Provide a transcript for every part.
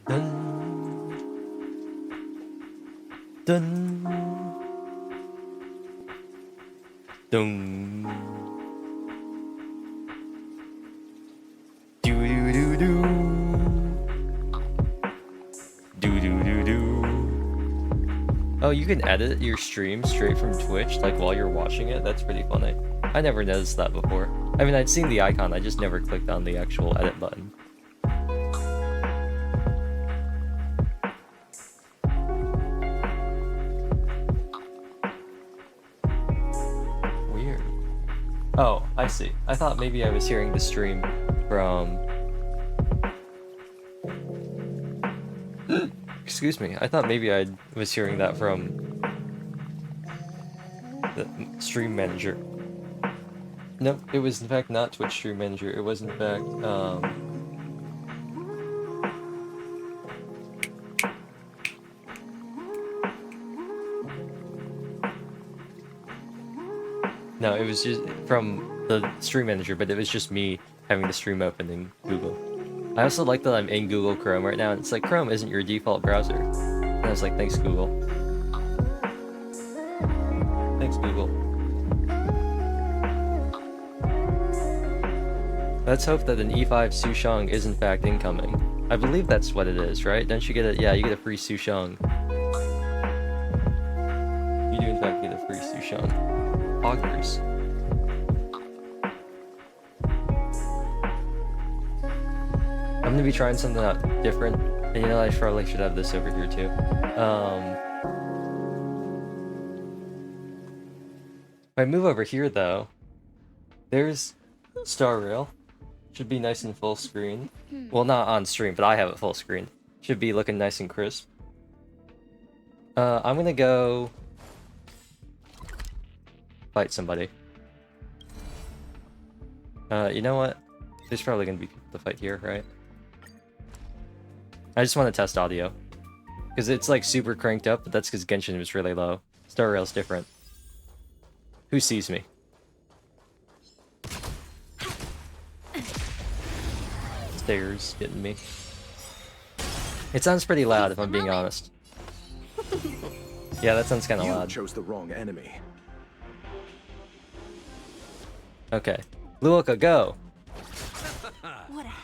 Dun, dun, dun. Do do do do. Do do do do. Oh, you can edit your stream straight from Twitch, like while you're watching it? That's pretty funny. I never noticed that before. I mean, I'd seen the icon, I just never clicked on the actual edit button. Weird. Oh, I see. I thought maybe I was hearing the stream from... Excuse me. I thought maybe I was hearing that from the stream manager. Nope, it was in fact not Twitch stream manager. It was in fact, no, it was just from the stream manager, but it was just me having the stream open in Google. I also like that I'm in Google Chrome right now, and it's like, Chrome isn't your default browser. And I was like, thanks, Google. Thanks, Google. Let's hope that an E5 Sushang is in fact incoming. I believe that's what it is, right? Don't you get a... Yeah, you get a free Sushang. You do in fact get a free Sushang. Poggers. I'm gonna be trying something out different, and you know I probably should have this over here too. If I move over here though, there's Star Rail. Should be nice and full screen. Well, not on stream, but I have it full screen. Should be looking nice and crisp. I'm gonna go fight somebody. You know what? There's probably gonna be people to fight here, right? I just want to test audio. Because it's like super cranked up, but that's because Genshin was really low. Star Rail's different. Who sees me? Stairs getting me. It sounds pretty loud if I'm being honest. Yeah, that sounds kind of loud. You chose the wrong enemy. Okay. Luoka, go!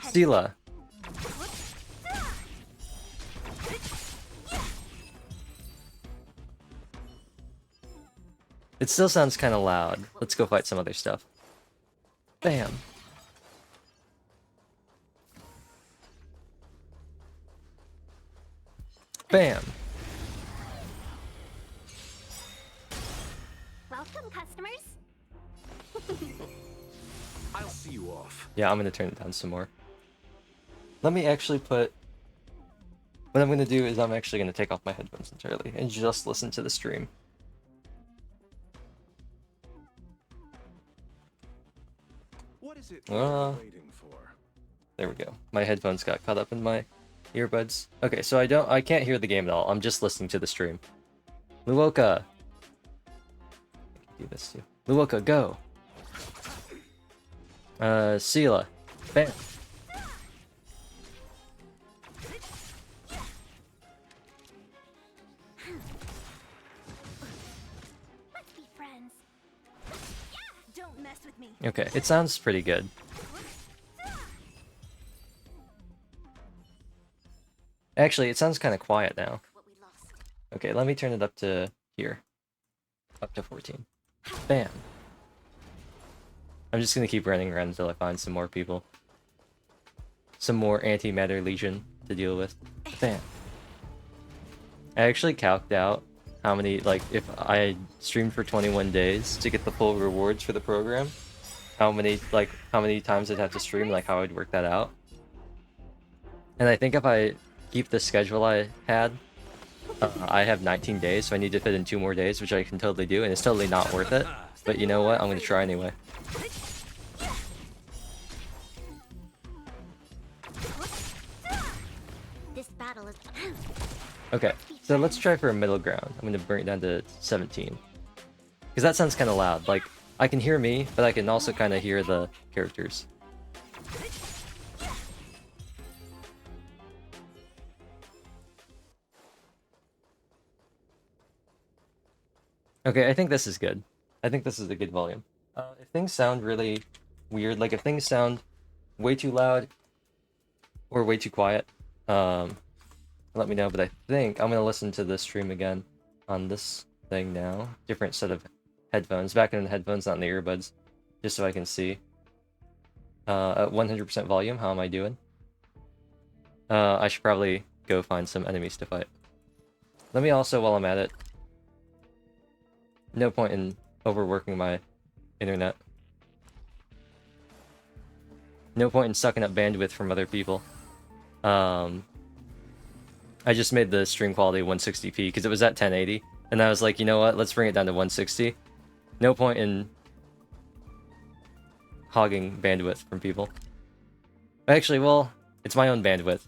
Stila. It still sounds kind of loud. Let's go fight some other stuff. Bam. Bam. Welcome, customers. I'll see you off. Yeah, I'm gonna turn it down some more. Let me actually put... What I'm gonna do is I'm actually gonna take off my headphones entirely and just listen to the stream. What is it waiting for? There we go. My headphones got caught up in my earbuds. Okay, so I can't hear the game at all. I'm just listening to the stream. Luoka. I can do this too. Luoka, go. Sela. Bam. Let's be friends. Don't mess with me. Okay, it sounds pretty good. Actually, it sounds kind of quiet now. Okay, let me turn it up to here. Up to 14. Bam. I'm just gonna keep running around until I find some more people. Some more antimatter legion to deal with. Bam. I actually calced out how many, like, if I streamed for 21 days to get the full rewards for the program, how many times I'd have to stream, like how I'd work that out. And I think if I keep the schedule I had, I have 19 days, so I need to fit in 2 more days, which I can totally do, and it's totally not worth it. But you know what? I'm gonna try anyway. This battle is... Okay, so let's try for a middle ground. I'm gonna bring it down to 17. Because that sounds kind of loud. Like, I can hear me, but I can also kind of hear the characters. Okay, I think this is good. I think this is a good volume. If things sound really weird, like if things sound way too loud or way too quiet, let me know. But I think I'm gonna listen to this stream again on this thing now. Different set of headphones. Back in the headphones, not in the earbuds, just so I can see. At 100% volume, how am I doing? I should probably go find some enemies to fight. Let me also, while I'm at it, no point in overworking my internet. No point in sucking up bandwidth from other people. I just made the stream quality 160p because it was at 1080, and I was like, you know what? Let's bring it down to 160. No point in hogging bandwidth from people. Actually, well, it's my own bandwidth.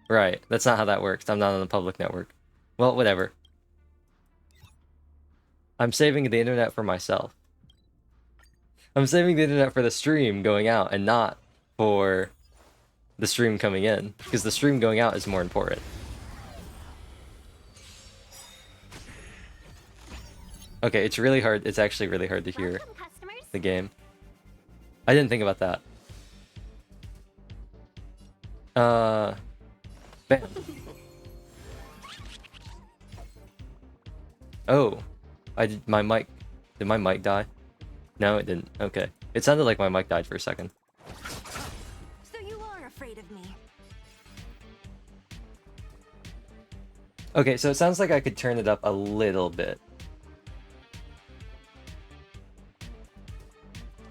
Right, that's not how that works. I'm not on a public network. Well, whatever. I'm saving the internet for myself. I'm saving the internet for the stream going out and not for the stream coming in, because the stream going out is more important. Okay, it's really hard. It's actually really hard to hear Welcome, customers. the game. I didn't think about that. Bam. Oh, did my mic die? No, it didn't. Okay. It sounded like my mic died for a second. So you are afraid of me. Okay, so it sounds like I could turn it up a little bit.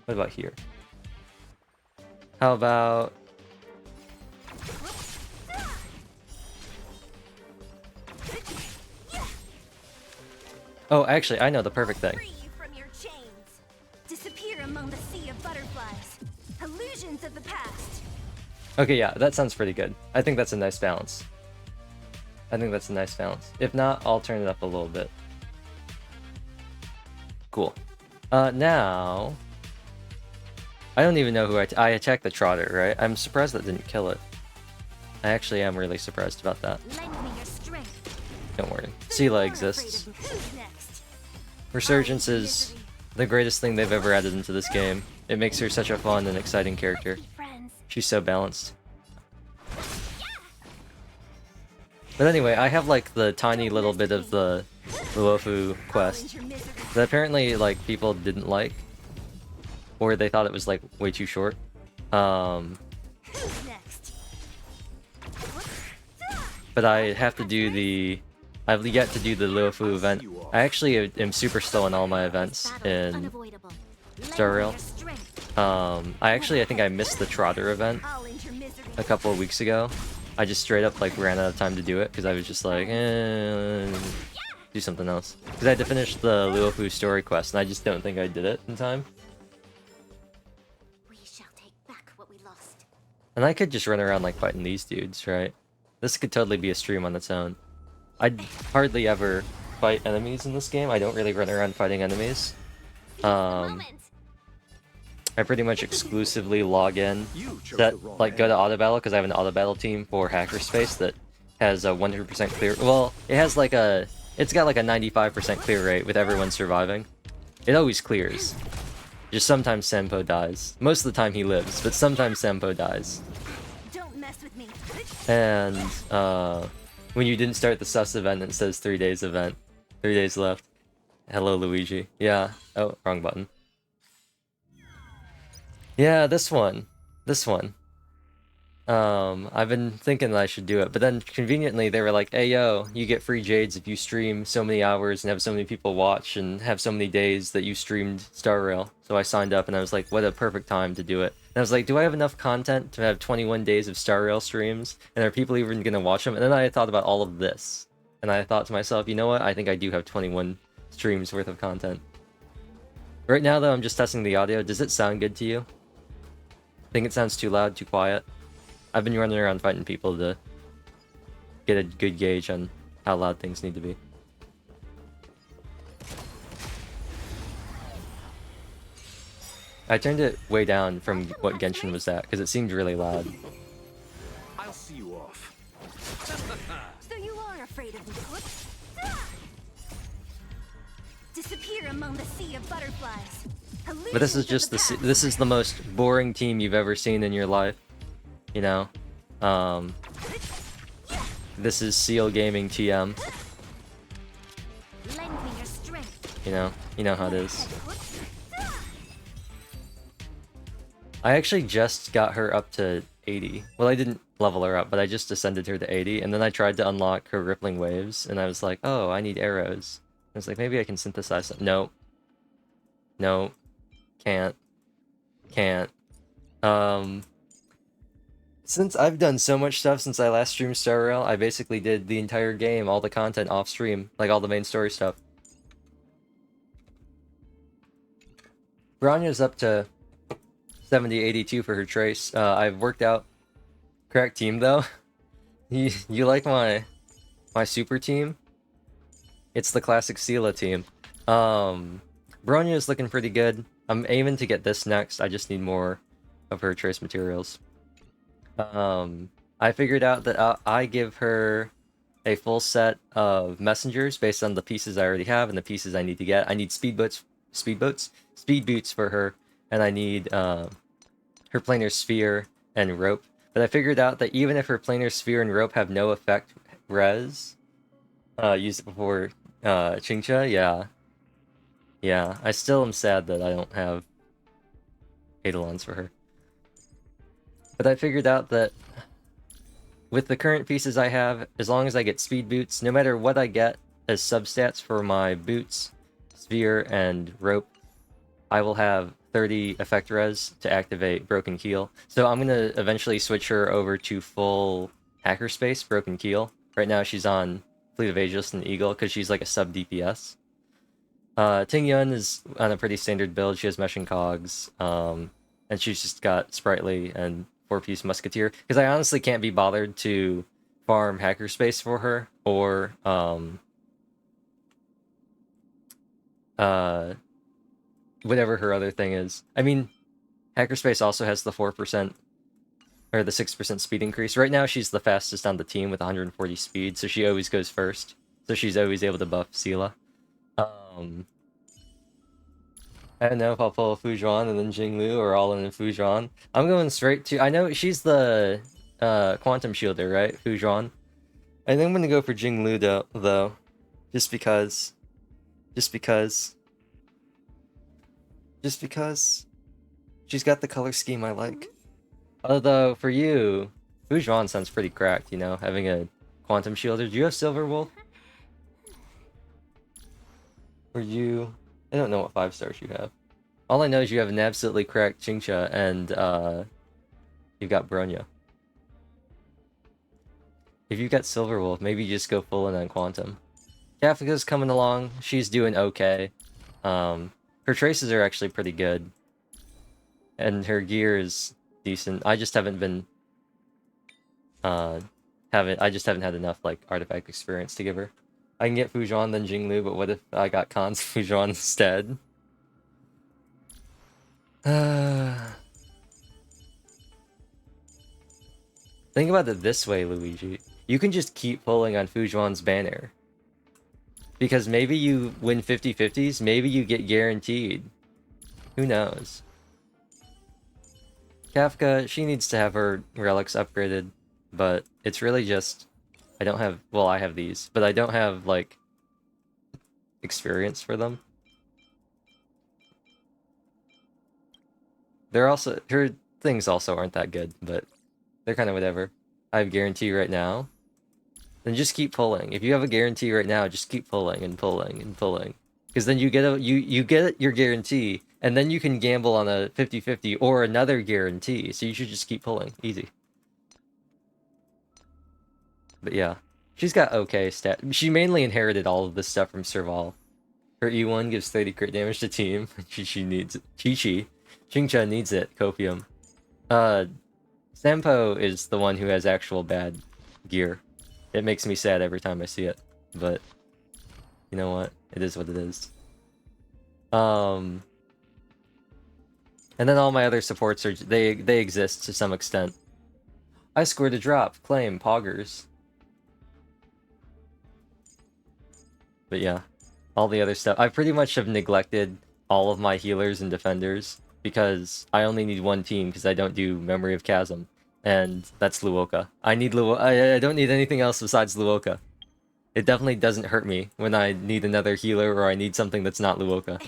What about here? How about... Oh, actually, I know the perfect thing. Free you from your chains. Disappear among the sea of butterflies. Illusions of the past. Okay, yeah, that sounds pretty good. I think that's a nice balance. I think that's a nice balance. If not, I'll turn it up a little bit. Cool. Now... I don't even know who I attacked the Trotter, right? I'm surprised that didn't kill it. I actually am really surprised about that. Lend me your strength. Don't worry. So Sela you are exists. afraid of me. Who's next? Resurgence is the greatest thing they've ever added into this game. It makes her such a fun and exciting character. Be friends. She's so balanced. But anyway, I have like the tiny little bit of the Luofu quest I'll end your misery. that apparently like people didn't like, or they thought it was like way too short. Who's next? But I have to do the... I've yet to do the Luofu event. I actually am super slow in all my events Battle is in unavoidable. Lend Star me Rail. your strength. I think I missed the Trotter event I'll end your misery. a couple of weeks ago. I just straight up like ran out of time to do it because I was just like, do something else. Because I had to finish the Luofu story quest, and I just don't think I did it in time. We shall take back what we lost. And I could just run around like fighting these dudes, right? This could totally be a stream on its own. I hardly ever fight enemies in this game. I don't really run around fighting enemies. Moment. I pretty much exclusively log in, You chose that the wrong like go to enemy. auto battle because I have an auto battle team for Hackerspace that has a 100% clear. Well, it has like a, it's got like a 95% clear rate with everyone surviving. It always clears. Just sometimes Senpo dies. Most of the time he lives, but sometimes Senpo dies. Don't mess with me. And when you didn't start the sus event, it says 3 days event. 3 days left. Hello, Luigi. Yeah. Oh, wrong button. Yeah, this one. This one. I've been thinking that I should do it, but then conveniently they were like, hey yo, you get free Jades if you stream so many hours and have so many people watch and have so many days that you streamed Star Rail. So I signed up and I was like, what a perfect time to do it. And I was like, do I have enough content to have 21 days of Star Rail streams? And are people even gonna watch them? And then I thought about all of this. And I thought to myself, you know what? I think I do have 21 streams worth of content. Right now though, I'm just testing the audio. Does it sound good to you? Think it sounds too loud, too quiet? I've been running around fighting people to get a good gauge on how loud things need to be. I turned it way down from what Genshin was at, because it seemed really loud. I'll see you off. So you are afraid of me. disappear among the sea of butterflies. But this is Illusions of just past. this is the most boring team you've ever seen in your life. You know? This is Seal Gaming TM. Lend me your strength. You know how it is. I actually just got her up to 80. Well, I didn't level her up, but I just ascended her to 80, and then I tried to unlock her Rippling Waves, and I was like, oh, I need arrows. I was like, maybe I can synthesize some. No. No. Can't. Can't. Since I've done so much stuff since I last streamed Star Rail, I basically did the entire game, all the content off stream, like all the main story stuff. Bronya's up to 70-82 for her trace. I've worked out correct team though. You like my super team? It's the classic Sela team. Bronya is looking pretty good. I'm aiming to get this next. I just need more of her trace materials. I figured out that I give her a full set of messengers based on the pieces I already have and the pieces I need to get. I need speed boots for her, and I need her planar sphere and rope. But I figured out that even if her planar sphere and rope have no effect res, use it before Qingcha, yeah. I still am sad that I don't have Eidolons for her. But I figured out that with the current pieces I have, as long as I get speed boots, no matter what I get as substats for my boots, sphere, and rope, I will have 30 effect res to activate Broken Keel. So I'm going to eventually switch her over to full hacker space, Broken Keel. Right now she's on Fleet of Aegis and Eagle because she's like a sub DPS. Ting Yun is on a pretty standard build. She has Meshing Cogs, and she's just got Sprightly and 4-piece Musketeer. Because I honestly can't be bothered to farm hacker space for her, or whatever her other thing is. I mean, Hackerspace also has the 4% or the 6% speed increase. Right now, she's the fastest on the team with 140 speed, so she always goes first. So she's always able to buff Sela. I don't know if I'll pull a Fujuan and then Jinglu or all in Fujuan. I'm going straight to... I know she's the Quantum Shielder, right? Fujuan. I think I'm going to go for Jinglu, though. Just because... she's got the color scheme I like. Although, for you, Fujuan sounds pretty cracked, you know, having a Quantum Shielder. Do you have Silver Wolf? Or you... I don't know what 5 stars you have. All I know is you have an absolutely cracked Qingcha, and you've got Bronya. If you've got Silver Wolf, maybe you just go full in on Quantum. Kafka's coming along. She's doing okay. Her traces are actually pretty good. And her gear is decent. I just haven't been... I just haven't had enough, like, artifact experience to give her. I can get Fujuan, then Jinglu, but what if I got Khan's Fujuan instead? Think about it this way, Luigi. You can just keep pulling on Fujuan's banner. Because maybe you win 50-50s, maybe you get guaranteed. Who knows? Kafka, she needs to have her relics upgraded, but it's really just... I don't have... Well, I have these, but I don't have, like, experience for them. They're also... Her things also aren't that good, but they're kind of whatever. I have guarantee right now. Then just keep pulling. If you have a guarantee right now, just keep pulling and pulling and pulling. Because then you get you get your guarantee, and then you can gamble on a 50-50 or another guarantee. So you should just keep pulling. Easy. But yeah, she's got okay stat. She mainly inherited all of this stuff from Serval. Her E1 gives 30 crit damage to team. Chi-Chi needs it. Chi-Chi. Qingcha needs it. Copium. Sampo is the one who has actual bad gear. It makes me sad every time I see it. But, you know what? It is what it is. And then all my other supports are... They exist to some extent. I scored a drop. Claim. Poggers. But yeah, all the other stuff. I pretty much have neglected all of my healers and defenders because I only need one team because I don't do Memory of Chasm, and that's Luoka. I need I don't need anything else besides Luoka. It definitely doesn't hurt me when I need another healer or I need something that's not Luoka.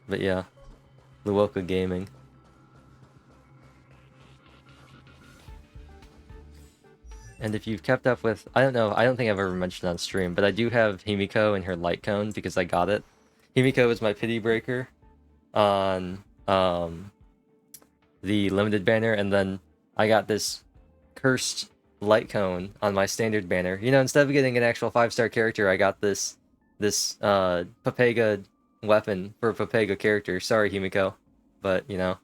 But yeah, Luoka Gaming. And if you've kept up with, I don't know, I don't think I've ever mentioned on stream, but I do have Himiko and her light cone because I got it. Himiko is my pity breaker on the limited banner, and then I got this cursed light cone on my standard banner. You know, instead of getting an actual 5-star character, I got this Papega weapon for a Papega character. Sorry, Himiko, but you know,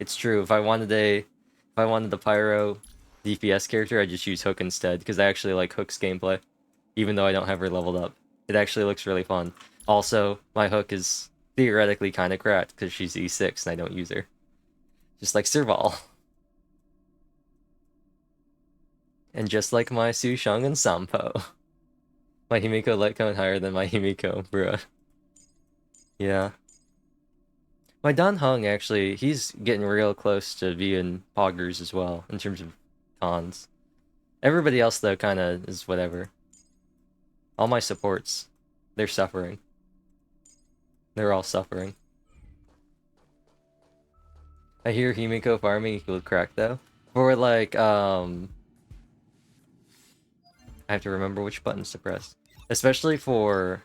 it's true. If I wanted the pyro DPS character, I just use Hook instead, because I actually like Hook's gameplay, even though I don't have her leveled up. It actually looks really fun. Also, my Hook is theoretically kind of cracked, because she's E6 and I don't use her. Just like Serval. And just like my Sushang and Sampo. My Himiko light cone higher than my Himiko, bruh. Yeah. My Dan Heng, actually, he's getting real close to being Poggers as well, in terms of cons. Everybody else, though, kind of is whatever. All my supports, they're suffering. They're all suffering. I hear Himiko farming equals crack, though. For, like, I have to remember which buttons to press. Especially for,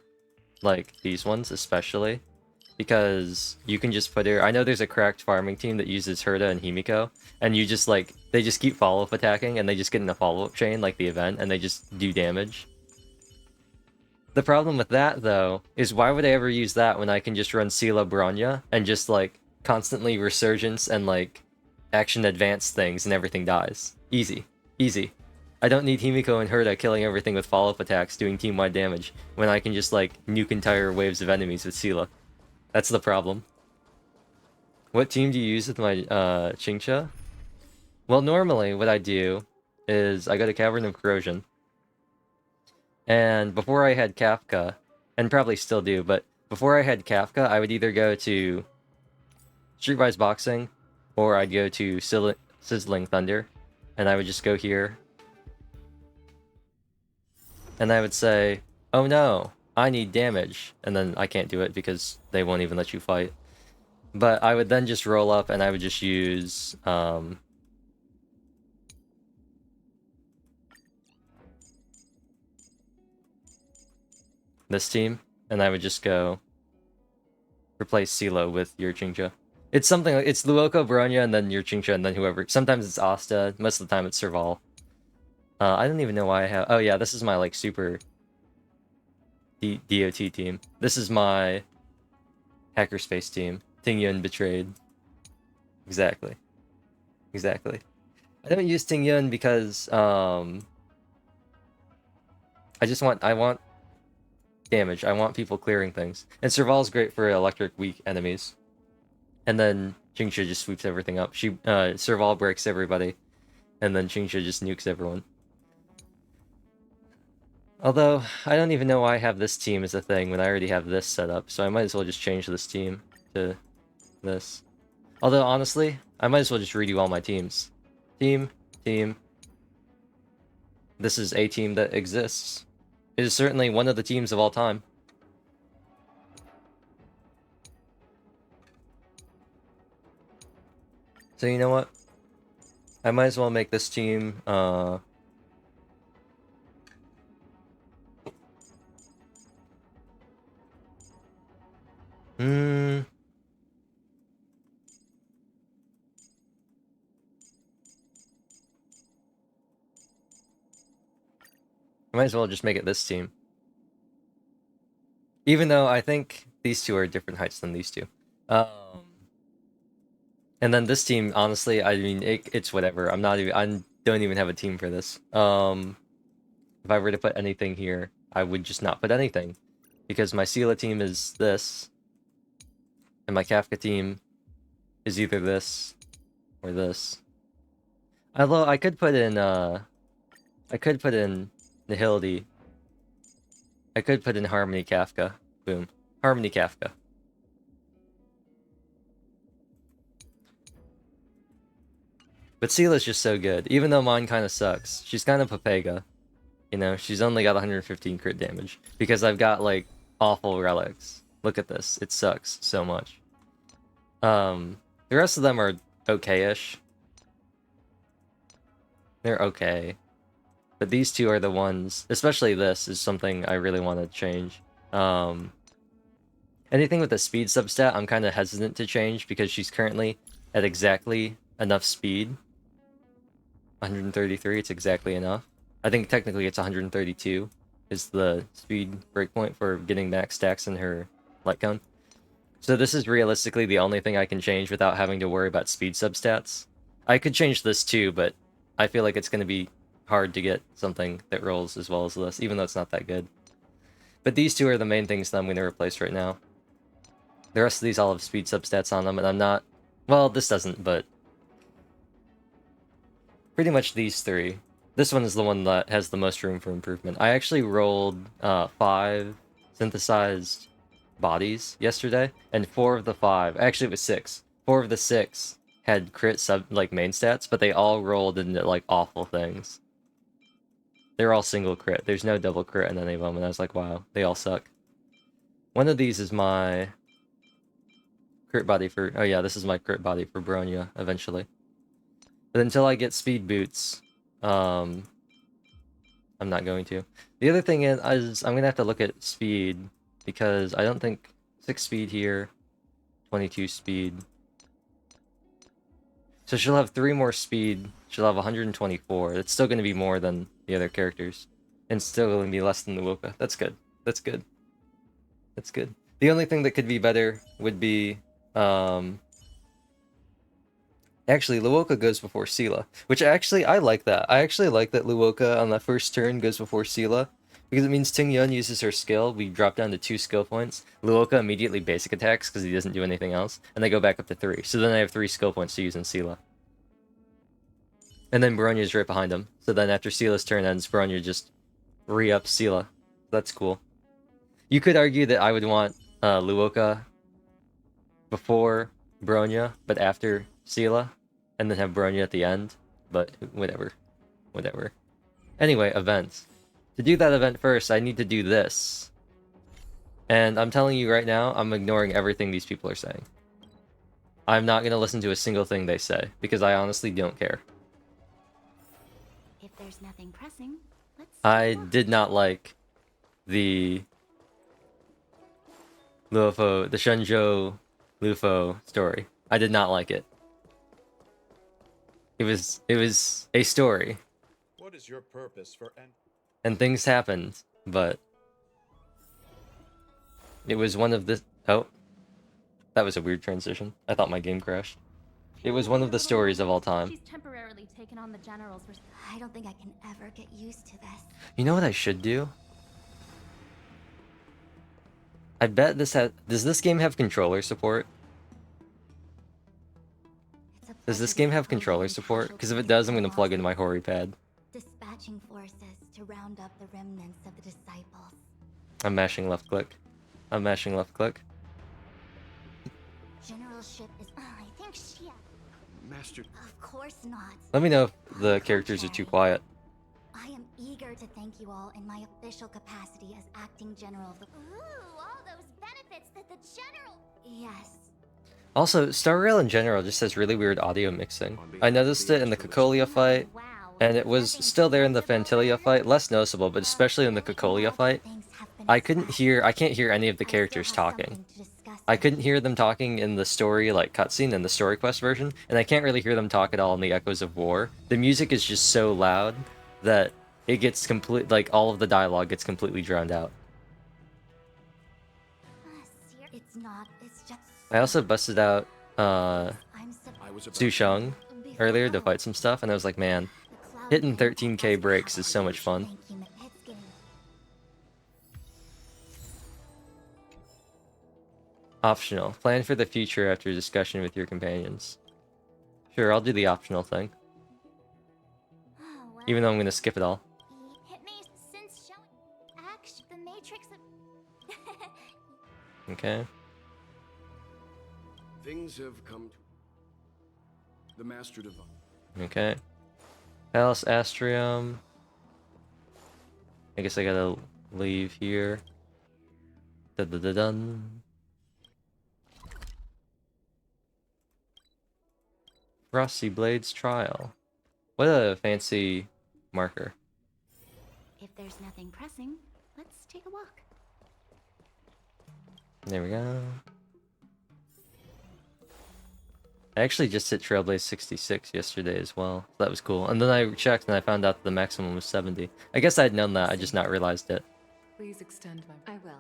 like, these ones, especially. Because you can just put her... I know there's a cracked farming team that uses Herda and Himiko, and you just, like... They just keep follow-up attacking, and they just get in a follow-up chain, like the event, and they just do damage. The problem with that, though, is why would I ever use that when I can just run Sila Bronya, and just, like, constantly Resurgence and, like, action advance things, and everything dies. Easy. Easy. I don't need Himiko and Herda killing everything with follow-up attacks, doing team-wide damage, when I can just, like, nuke entire waves of enemies with Sila. That's the problem. What team do you use with my Qingxia? Well, normally what I do is I go to Cavern of Corrosion. And before I had Kafka, and probably still do, but before I had Kafka, I would either go to Streetwise Boxing, or I'd go to Sizzling Thunder, and I would just go here. And I would say, oh no, I need damage, and then I can't do it because they won't even let you fight. But I would then just roll up and I would just use this team, and I would just go replace Silo with your Qingxia. It's something like, it's Luoka, Bronya, and then your Qingxia, and then whoever. Sometimes it's Asta, most of the time it's Serval. I don't even know why I have... Oh yeah, this is my, like, super DOT team. This is my Hackerspace team. Tingyun Betrayed. Exactly. Exactly. I don't use Tingyun because, I want damage. I want people clearing things. And Serval's great for electric weak enemies. And then Qingxia just sweeps everything up. Serval breaks everybody. And then Qingxia just nukes everyone. Although, I don't even know why I have this team as a thing when I already have this set up, so I might as well just change this team to this. Although, honestly, I might as well just redo all my teams. Team. This is a team that exists. It is certainly one of the teams of all time. So you know what? I might as well make this team, I might as well just make it this team. Even though I think these two are different heights than these two. And then this team, honestly, I mean, it's whatever. I don't even have a team for this. If I were to put anything here, I would just not put anything. Because my Sela team is this. And my Kafka team is either this or this. Although I could put in I could put in Nihility. I could put in Harmony Kafka. Boom. Harmony Kafka. But Seela's just so good, even though mine kind of sucks. She's kind of Papega. You know, she's only got 115 crit damage. Because I've got, like, awful relics. Look at this. It sucks so much. The rest of them are okay-ish. They're okay. But these two are the ones, especially this, is something I really want to change. Anything with a speed substat, I'm kind of hesitant to change because she's currently at exactly enough speed. 133, it's exactly enough. I think technically it's 132 is the speed breakpoint for getting max stacks in her light cone. So this is realistically the only thing I can change without having to worry about speed substats. I could change this too, but I feel like it's going to be hard to get something that rolls as well as this, even though it's not that good. But these two are the main things that I'm going to replace right now. The rest of these all have speed substats on them, and I'm not... Well, this doesn't, but... Pretty much these three. This one is the one that has the most room for improvement. I actually rolled 5 synthesized bodies yesterday, and 4 of the 5... Actually, it was 6. 4 of the 6 had crit like main stats, but they all rolled into like awful things. They're all single crit. There's no double crit in any of them, and I was like, wow, they all suck. One of these is my crit body for... Oh yeah, this is my crit body for Bronya, eventually. But until I get speed boots, I'm not going to. The other thing is I'm going to have to look at speed, because I don't think 6 speed here, 22 speed. So she'll have 3 more speed, she'll have 124. It's still going to be more than the other characters. And still going to be less than Luoka. That's good. That's good. That's good. The only thing that could be better would be... Actually, Luoka goes before Seela, which actually, I like that. I actually like that Luoka on that first turn goes before Seela, because it means Ting Yun uses her skill, we drop down to 2 skill points, Luoka immediately basic attacks because he doesn't do anything else, and they go back up to 3. So then I have 3 skill points to use in Seela. And then Bronya's right behind him, so then after Seela's turn ends, Bronya just re-ups Seela. That's cool. You could argue that I would want Luoka before Bronya, but after Seela, and then have Bronya at the end, but whatever. Whatever. Anyway, events. To do that event first, I need to do this. And I'm telling you right now, I'm ignoring everything these people are saying. I'm not going to listen to a single thing they say, because I honestly don't care. If there's nothing pressing, I did not like the Luofo, the Shenzhou Lufo story. I did not like it. It was a story. What is your purpose for and things happened, but it was one of the... Oh, that was a weird transition. I thought my game crashed. It was one of the stories of all time. She's temporarily taken on the general's I don't think I can ever get used to this. You know what I should do? I bet this has... Does this game have controller support? Does this game have controller support? Because if it does, I'm going to plug in my Hori pad. Dispatching forces to round up the remnants of the disciples. I'm mashing left click. I'm mashing left click. Generalship is... I think she... Master? Of course not. Let me know if the characters are too quiet. I am eager to thank you all in my official capacity as acting general of the... Ooh, all those benefits that the general... Yes. Also, Star Rail in general just has really weird audio mixing. I noticed it in the Cocolia fight, and it was still there in the Fantilia fight, less noticeable, but especially in the Cocolia fight. I can't hear any of the characters talking. I couldn't hear them talking in the story, like, cutscene in the story quest version, and I can't really hear them talk at all in the Echoes of War. The music is just so loud that it gets all of the dialogue gets completely drowned out. It's not, it's just... I also busted out, Su Sheng earlier to fight some stuff, and I was like, man, hitting 13k breaks is so much fun. Optional. Plan for the future after discussion with your companions. Sure, I'll do the optional thing. Even though I'm gonna skip it all. Okay. Things have come to the Master Divine. Okay. Palace Astrium. I guess I gotta leave here. Dun dun dun dun. Frosty Blades Trial. What a fancy marker. If there's nothing pressing, let's take a walk. There we go. I actually just hit Trailblaze 66 yesterday as well. So that was cool. And then I checked and I found out that the maximum was 70. I guess I'd known that, I just not realized it. Please extend my... I will.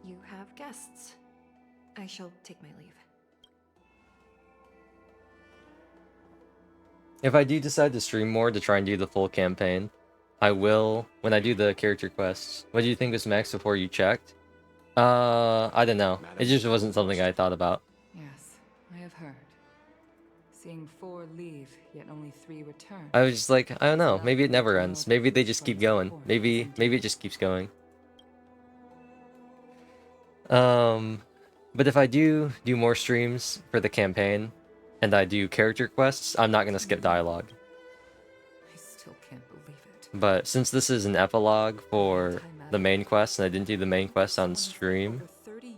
You have guests. I shall take my leave. If I do decide to stream more to try and do the full campaign, I will when I do the character quests. What do you think was max before you checked? I don't know. It just wasn't something I thought about. Yes, I have heard. Seeing 4 leave, yet only 3 return. I was just like, I don't know. Maybe it never ends. Maybe they just keep going. Maybe it just keeps going. But if I do more streams for the campaign, and I do character quests, I'm not gonna skip dialogue. I still can't believe it. But since this is an epilogue for the main quest, and I didn't do the main quest on stream,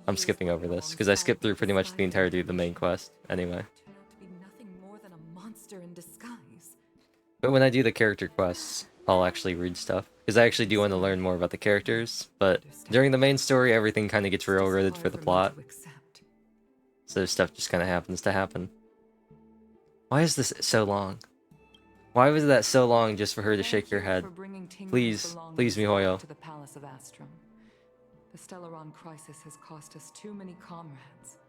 I'm skipping over this because I skipped through pretty much the entirety of the main quest anyway. Turned out to be nothing more than a monster in disguise. But when I do the character quests, I'll actually read stuff because I actually do want to learn more about the characters. But during the main story, everything kind of gets railroaded for the plot, so stuff just kind of happens to happen. Why is this so long? Why was that so long just for her to shake her head? Please, please, MiHoYo. To the Palace of Astrum. The Stellaron crisis has cost us too many comrades.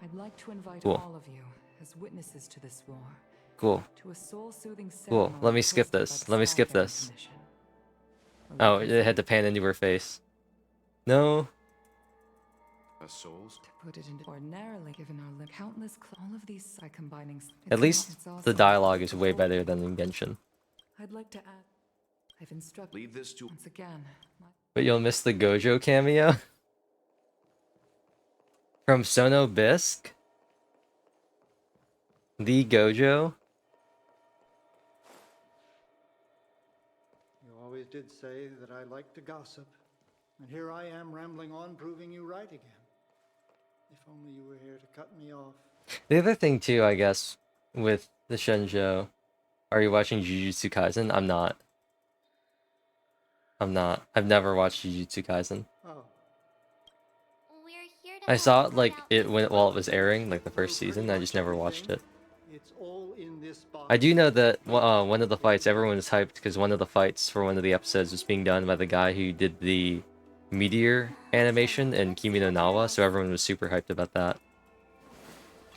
I'd like to invite Cool. all of you as witnesses to this war. Cool. To a soul-soothing Cool. ceremony Let me skip hosted by this. the Let me skip Starfaring this. Commission. Oh, it had to pan into her face. No. A souls? To put it into ordinarily, given our countless all of these by combining. At least the dialogue is way better than in Genshin. I'd like to add. I've instructed Leave this to once again. But you'll miss the Gojo cameo? From Sono Bisque? The Gojo? You always did say that I like to gossip, and here I am rambling on, proving you right again. If only you were here to cut me off. The other thing too, I guess, with the Shenzhou, are you watching Jujutsu Kaisen? I'm not. I've never watched Jujutsu Kaisen. Oh, We're here to I saw help it like sort out it when this while it was airing, like the first season. I just never watched it. it's all in this box. I do know that one of the fights, everyone was hyped because one of the fights for one of the episodes was being done by the guy who did the meteor animation in Kimi no Nawa, so everyone was super hyped about that.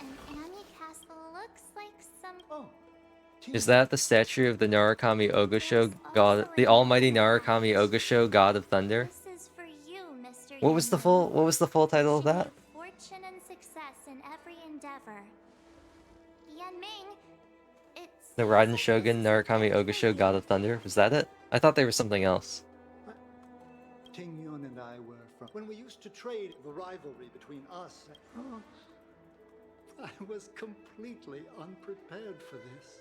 An Ami castle looks like some. Oh, Is that the statue of the Narukami Ogosho god, the almighty Narukami Ogosho, god of thunder? This is for you, Mr. What was the full title of that? Fortune and success in every endeavor. Yanming, it's The Raiden Shogun Narukami Ogosho, god of thunder? Was that it? I thought there was something else. Ting Yun and I were from when we used to trade the rivalry between us. Oh, I was completely unprepared for this.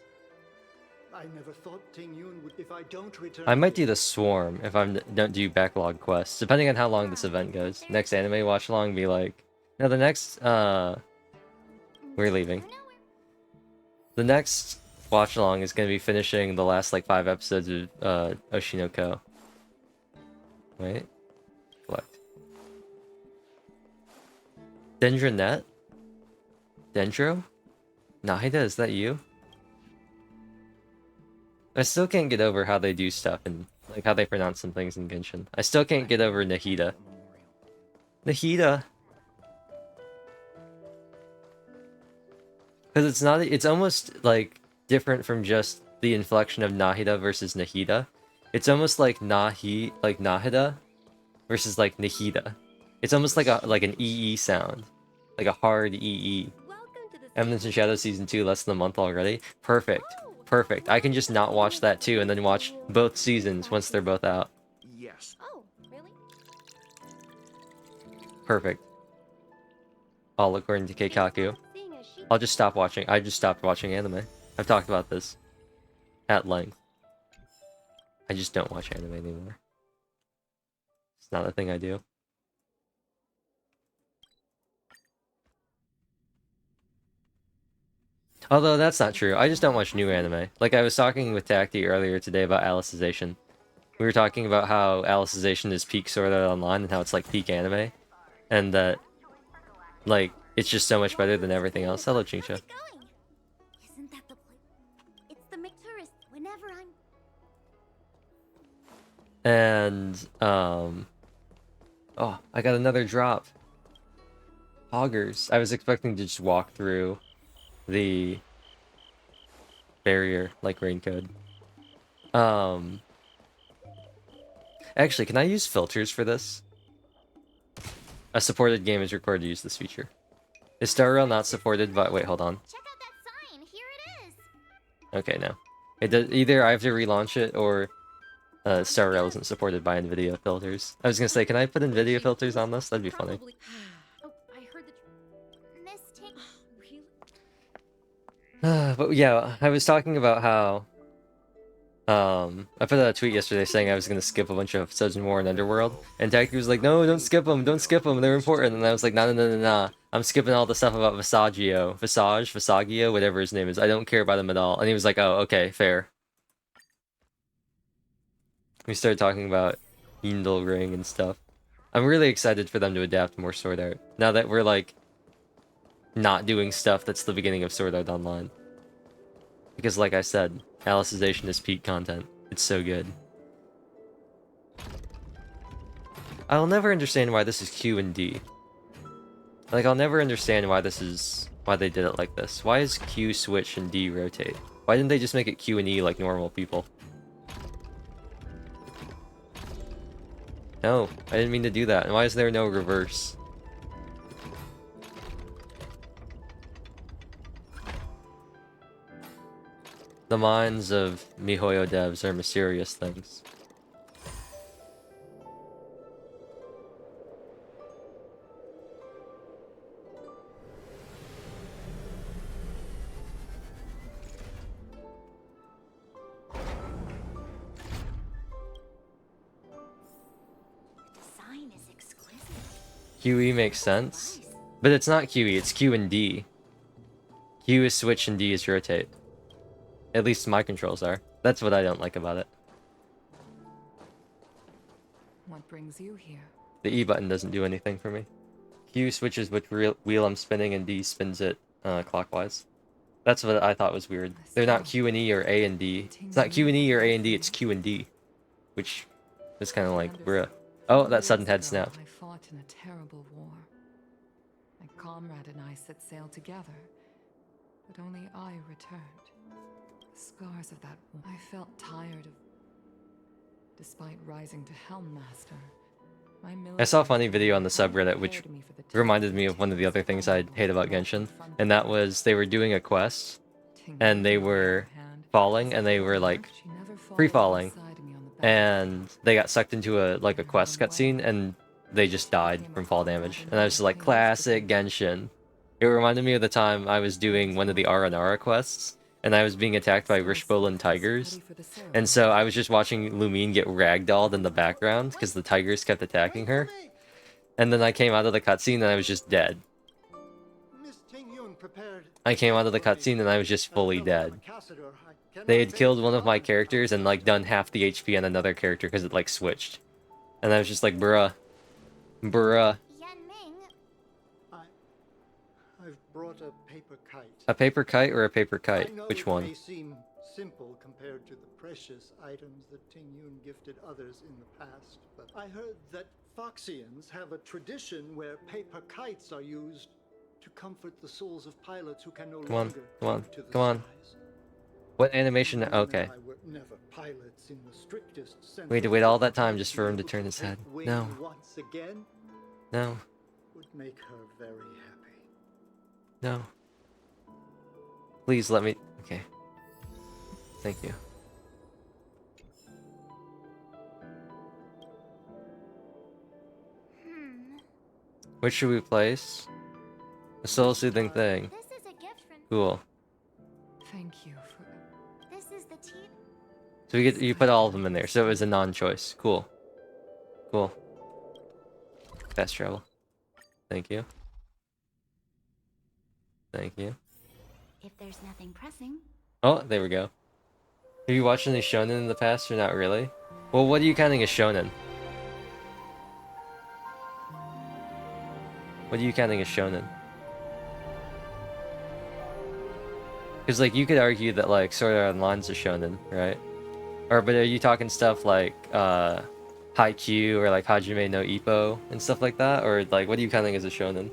I never thought Ting Yun would. If I don't return, I might do the Swarm if I don't do backlog quests, depending on how long this event goes. Next anime watch along be like, no, the next we're leaving. The next watch along is gonna be finishing the last like 5 episodes of Oshinoko. Wait, collect. Dendronet? Dendro? Nahida, is that you? I still can't get over how they do stuff and like how they pronounce some things in Genshin. I still can't get over Nahida. Nahida. Because it's not, it's almost like different from just the inflection of Nahida versus Nahida. It's almost like Nahida versus like Nahida. It's almost like an EE sound. Like a hard EE. Eminence in Shadow Season 2, less than a month already. Perfect. Perfect. I can just not watch that too and then watch both seasons once they're both out. Yes. Oh, really? perfect. All according to Keikaku. Seeing as she I'll just stop watching. I just stopped watching anime. I've talked about this at length. I just don't watch anime anymore. It's not a thing I do. Although that's not true. I just don't watch new anime. Like I was talking with Tacti earlier today about Alicization. We were talking about how Alicization is peak Sword Art Online and how it's like peak anime. And that, like, it's just so much better than everything else. Hello, Chingsha. How's it going? Isn't that the place? It's the McTourist. Whenever I'm... And, oh, I got another drop. Hoggers. I was expecting to just walk through the barrier like Raincode. Actually, can I use filters for this? A supported game is required to use this feature. Is Star Rail not supported? But wait, hold on. Check out that sign. Here it is. Okay, no. It does either I have to relaunch it or Star Rail isn't supported by NVIDIA filters. I was gonna say, can I put NVIDIA filters on this? That'd be funny. probably. Oh, I heard the. Miss Ting... Really? But yeah, I was talking about how I put out a tweet yesterday saying I was gonna skip a bunch of episodes in War and Underworld, and Taki was like, "No, don't skip them, they're important." And I was like, "No, I'm skipping all the stuff about Visagio, whatever his name is. I don't care about him at all." And he was like, "Oh, okay, fair." We started talking about Yindel Ring and stuff. I'm really excited for them to adapt more Sword Art now that we're like not doing stuff that's the beginning of Sword Art Online. Because like I said, Alicization is peak content. It's so good. I'll never understand why this is Q and D. Like, I'll never understand why they did it like this. Why is Q switch and D rotate? Why didn't they just make it Q and E like normal people? No, I didn't mean to do that. And why is there no reverse? The minds of MiHoYo devs are mysterious things. Design is exquisite. QE makes sense, but it's not QE, it's Q and D. Q is switch and D is rotate. At least my controls are. That's what I don't like about it. What brings you here? The E button doesn't do anything for me. Q switches which wheel I'm spinning and D spins it clockwise. That's what I thought was weird. They're not Q and E or A and D. It's not Q and E or A and D, it's Q and D. Which is kind of like, bruh. Oh, that sudden head snap. I fought in a terrible war. My comrade and I set sail together, but only I returned. The scars of that war. I felt tired of... Despite rising to Helm Master, my I saw a funny video on the subreddit which reminded me of one of the other things I hate about Genshin, and that was they were doing a quest, and they were falling, and they were like free-falling, and they got sucked into a quest cutscene, and they just died from fall damage. And I was just like, classic Genshin. It reminded me of the time I was doing one of the Aranara quests, and I was being attacked by Rishbolan tigers. And so I was just watching Lumine get ragdolled in the background because the tigers kept attacking her. And then I came out of the cutscene and I was just dead. I came out of the cutscene and I was just fully dead. They had killed one of my characters and like done half the HP on another character because it like switched. And I was just like, bruh. Bruh. Yan Ming, I've brought a paper kite. A paper kite or a paper I kite? know Which it one? may seem simple compared to the precious items that Ting Yun gifted others in the past, but I heard that Foxians have a tradition where paper kites are used to comfort the souls of pilots who can no Come on, longer come on, take to the come on. skies. What animation? Ting Yun Okay. and I were never pilots in the strictest sense We had to of wait the all word, that time but just for him to be turn able his take head. wing No. once again No. would make her very happy. No. Please let me... Okay. Thank you. Which should we place? A soul-soothing thing. This is a gift from. Cool. Thank you for. This is the tea. So you put all of them in there, so it was a non-choice. Cool. Cool. Fast travel. Thank you. Thank you. If there's nothing pressing. Oh, there we go. Have you watched any shonen in the past or not really? Well, what are you counting as shonen? What are you counting as shonen? Because, like, you could argue that, like, Sword Art Online's a shonen, right? Or, but are you talking stuff like, Haikyuu or, like, Hajime no Ippo and stuff like that? Or, like, what are you counting as a shonen?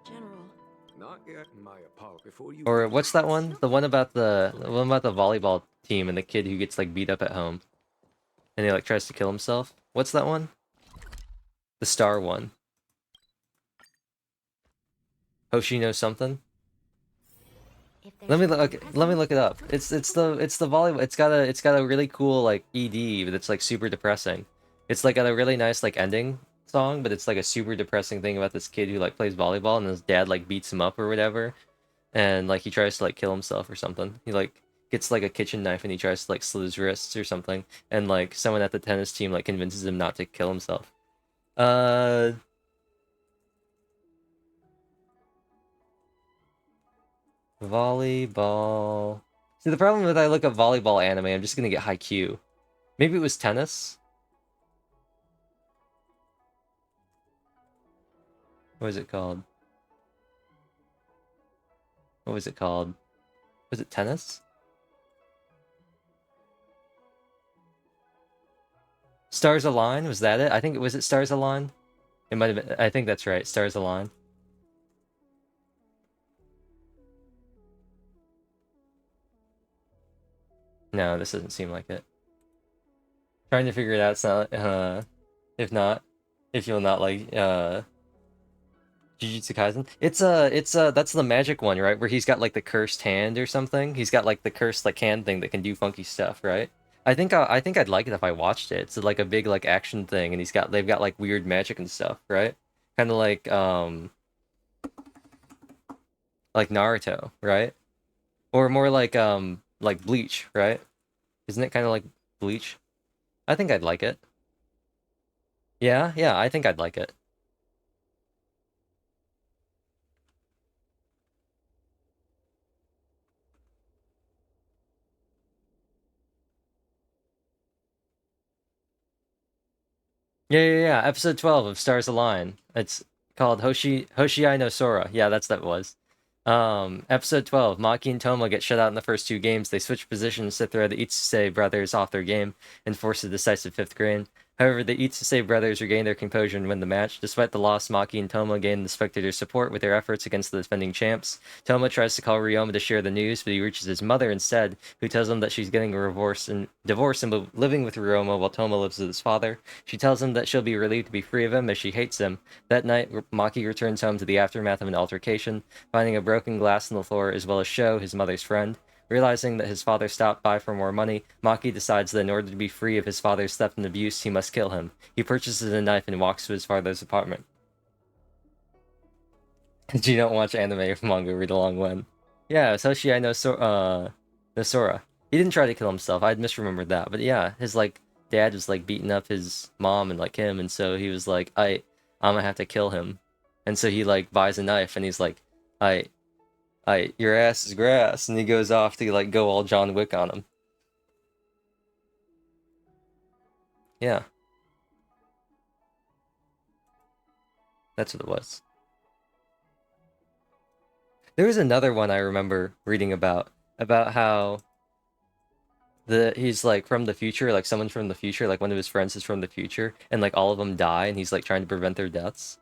General. Not yet, my Apollo. Before you. Or, what's that one? The one about the volleyball team and the kid who gets, like, beat up at home. And he, like, tries to kill himself? What's that one? The star one. Hoshino something? If there's Let me nothing look. pressing. Let me look it up. It's the volleyball. It's got a really cool like ED that's like super depressing. It's like got a really nice like ending song, but it's like a super depressing thing about this kid who like plays volleyball and his dad like beats him up or whatever, and like he tries to like kill himself or something. He like gets like a kitchen knife and he tries to like slit his wrists or something, and like someone at the tennis team like convinces him not to kill himself. Volleyball. See, the problem with I look up volleyball anime, I'm just gonna get Haikyuu. Maybe it was tennis? What was it called? What was it called? Was it tennis? Stars Align? Was that it? I think it was it Stars Align? It might have been. I think that's right. Stars Align. No, this doesn't seem like it. Trying to figure it out. It's not. If not, if you'll not like Jujutsu Kaisen. That's the magic one, right? Where he's got like the cursed hand or something. He's got like the cursed like hand thing that can do funky stuff, right? I think I'd like it if I watched it. It's like a big like action thing, and they've got like weird magic and stuff, right? Kind of like Naruto, right? Or more like Bleach, right? Isn't it kind of like Bleach? I think I'd like it. Yeah, yeah, I think I'd like it. Yeah. Episode 12 of Stars Align. It's called Hoshiai no Sora. Yeah, that was. Episode 12. Maki and Toma get shut out in the first two games. They switch positions to throw the Itsuse brothers off their game and force a decisive fifth grain. However, the Itsuse brothers regain their composure and win the match. Despite the loss, Maki and Toma gain the spectators' support with their efforts against the defending champs. Toma tries to call Ryoma to share the news, but he reaches his mother instead, who tells him that she's getting a divorce and living with Ryoma while Toma lives with his father. She tells him that she'll be relieved to be free of him as she hates him. That night, Maki returns home to the aftermath of an altercation, finding a broken glass on the floor as well as Sho, his mother's friend. Realizing that his father stopped by for more money, Maki decides that in order to be free of his father's theft and abuse, he must kill him. He purchases a knife and walks to his father's apartment. You don't watch anime or manga, read along when. Yeah, Hoshii no Sora. He didn't try to kill himself, I'd misremembered that. But yeah, his like dad was like beating up his mom and like him, and so he was like, I'm gonna have to kill him. And so he like buys a knife and he's like, your ass is grass, and he goes off to like go all John Wick on him. Yeah. That's what it was. There was another one I remember reading about how he's like from the future, like someone from the future, like one of his friends is from the future, and like all of them die, and he's like trying to prevent their deaths.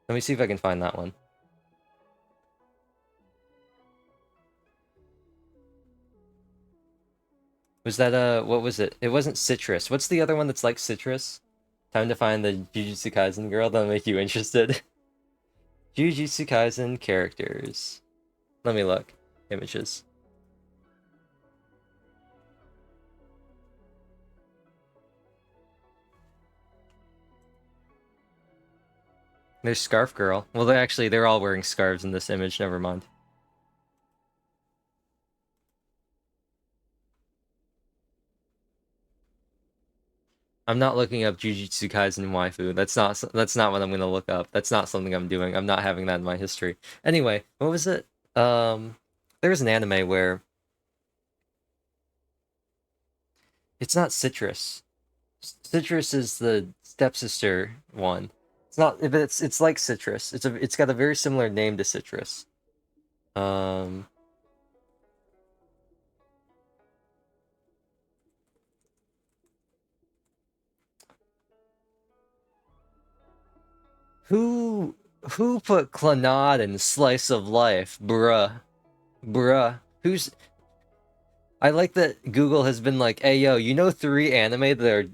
Let me see if I can find that one. Was that what was it? It wasn't Citrus. What's the other one that's like Citrus? Time to find the Jujutsu Kaisen girl that'll make you interested. Jujutsu Kaisen characters. Let me look. Images. There's Scarf Girl. Well, they're all wearing scarves in this image. Never mind. I'm not looking up Jujutsu Kaisen waifu. That's not what I'm gonna look up. That's not something I'm doing. I'm not having that in my history. Anyway, what was it? There was an anime where it's not Citrus. Citrus is the stepsister one. It's not, but it's like Citrus. It's got a very similar name to Citrus. Um, who who put Clannad in Slice of Life, bruh? Who's? I like that Google has been like, hey yo, you know 3 anime that are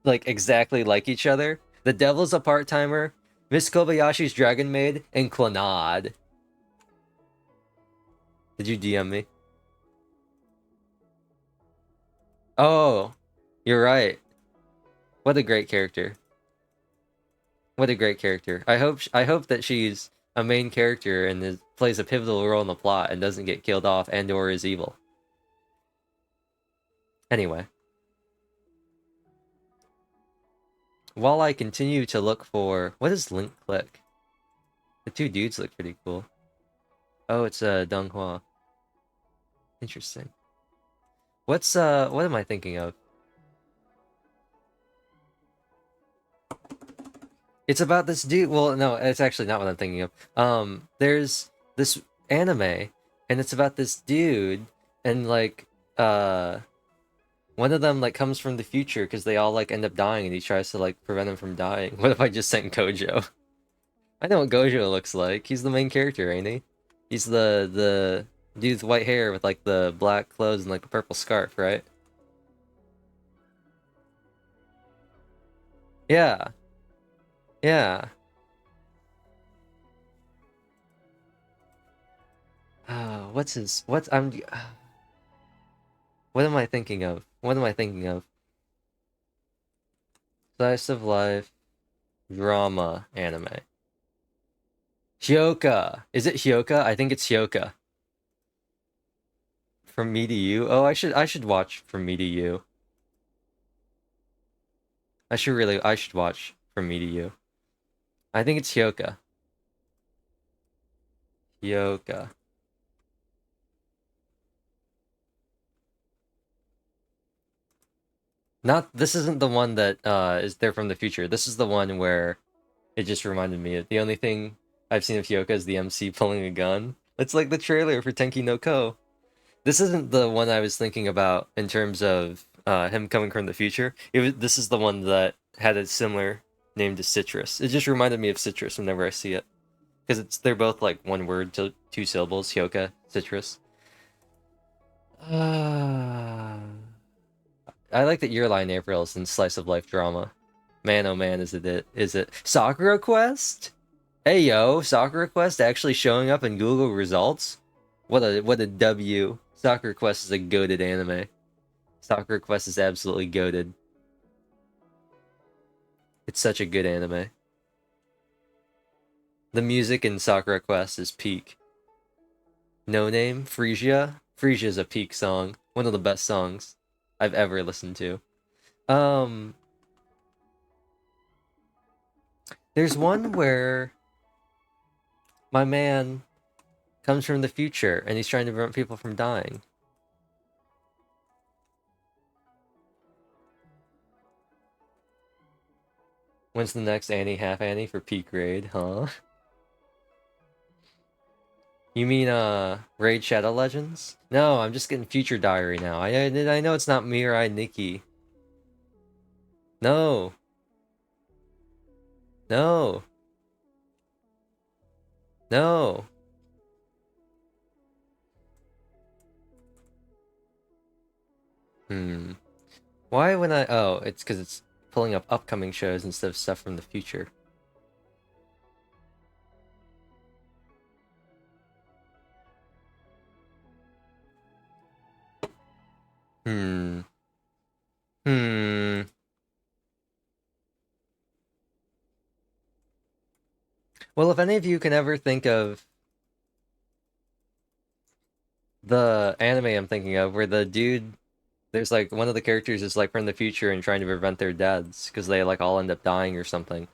like exactly like each other? The Devil's a Part-Timer, Miss Kobayashi's Dragon Maid, and Clannad. Did you DM me? Oh, you're right. What a great character. What a great character. I hope that she's a main character and plays a pivotal role in the plot and doesn't get killed off and or is evil. Anyway. While I continue to look for... What is Link Click? The 2 dudes look pretty cool. Oh, it's Donghua. Interesting. What am I thinking of? It's about this dude. Well, no, it's actually not what I'm thinking of. There's this anime, and it's about this dude, and like, one of them like comes from the future because they all like end up dying, and he tries to like prevent them from dying. What if I just sent Gojo? I know what Gojo looks like. He's the main character, ain't he? He's the dude with white hair with like the black clothes and like the purple scarf, right? Yeah, yeah. What's his? What I'm? What am I thinking of? What am I thinking of? Slice of life, drama, anime. Hyoka. Is it Hyoka? I think it's Hyoka. From Me to You. Oh, I should watch From Me to You. I should watch From Me to You. I think it's Hyoka. Hyoka. Not this isn't the one that is there from the future. This is the one where it just reminded me of the only thing I've seen of Hyoka is the MC pulling a gun. It's like the trailer for Tenki no Ko. This isn't the one I was thinking about in terms of him coming from the future. This is the one that had a similar name to Citrus. It just reminded me of Citrus whenever I see it. Because they're both like one word to 2 syllables, Hyoka, Citrus. I like that your line April is in slice of life drama. Man oh man, is it Sakura Quest? Hey yo, Sakura Quest actually showing up in Google results? What a W. Sakura Quest is a goated anime. Sakura Quest is absolutely goated. It's such a good anime. The music in Sakura Quest is peak. No Name, Frisia. Frisia is a peak song. One of the best songs I've ever listened to. There's one where my man comes from the future and he's trying to prevent people from dying. When's the next Annie Half Annie for peak raid, huh? You mean Raid Shadow Legends? No, I'm just getting Future Diary now. I know it's not Mirai Nikki. No. No. No. Why when I... Oh, it's because it's pulling up upcoming shows instead of stuff from the future. Hmm. Hmm. Well, if any of you can ever think of the anime I'm thinking of, where the dude, there's like one of the characters is like from the future and trying to prevent their deaths because they like all end up dying or something.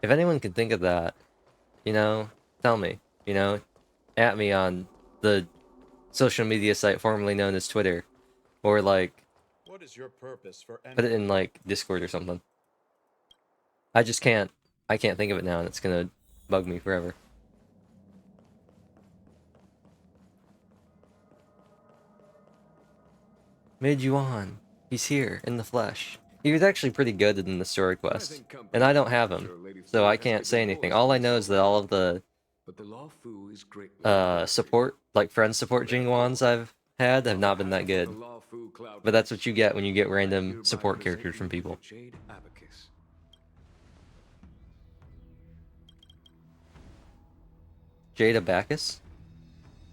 If anyone can think of that, you know, tell me, you know, at me on the social media site formerly known as Twitter, or like What is your purpose for put it in like Discord or something. I just can't. I can't think of it now, and it's gonna bug me forever. Mid-Yuan. He's here, in the flesh. He was actually pretty good in the story quest. And I don't have him, so I can't say anything. All I know is that all of the But the law fu is great. support, like friend support Jingwans I've had have not been that good. But that's what you get when you get random support characters from people. Jade Abacus. Jade Abacus?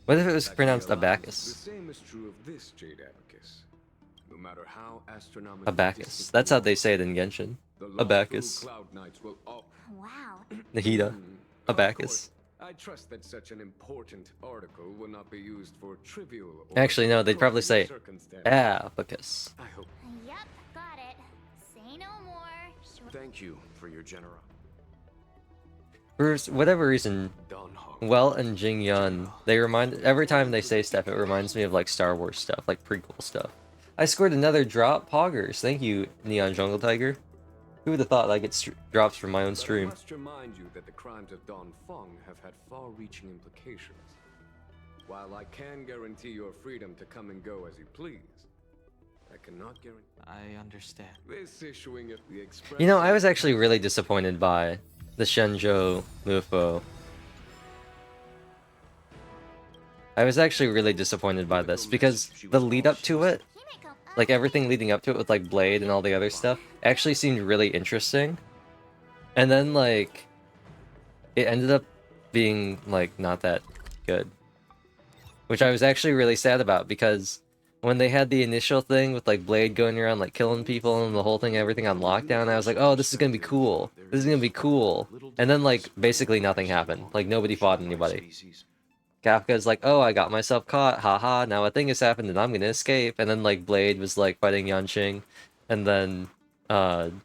What if it was That pronounced he allows, Abacus? The same is true of this Jade Abacus. No matter how astronomically Abacus. distant That's you how they are, say it in Genshin. the Law Fu Abacus. Cloud Knights will all... Wow. Nahida. Of Abacus. course, I trust that such an important article will not be used for trivial or Actually, no, they'd probably say circumstances. Abacus. I hope. Yep, got it. Say no more. Sure. Thank you for your generosity. For whatever reason, Don Hong. Well and Jing Yun, they remind every time they say stuff, it reminds me of like Star Wars stuff, like prequel stuff. I scored another drop, Poggers. Thank you, Neon Jungle Tiger. Who would have thought I get drops from my own But I stream? must remind you that the crimes of Don Feng have had far-reaching implications. While I can guarantee your freedom to come and go as you please, I cannot guarantee I understand. this issuing of the express. You know, I was actually really disappointed by the Shenzhou Mufo. I was actually really disappointed by this because the lead up to it, Himiko, like everything leading up to it with like Blade and all the other stuff, actually seemed really interesting. And then like it ended up being like not that good. Which I was actually really sad about because when they had the initial thing with like Blade going around like killing people and the whole thing, everything on lockdown, I was like, oh, this is gonna be cool. This is gonna be cool. And then like basically nothing happened. Like nobody fought anybody. Kafka's like, oh, I got myself caught, haha, now a thing has happened and I'm gonna escape. And then like Blade was like fighting Yanqing, and then Dan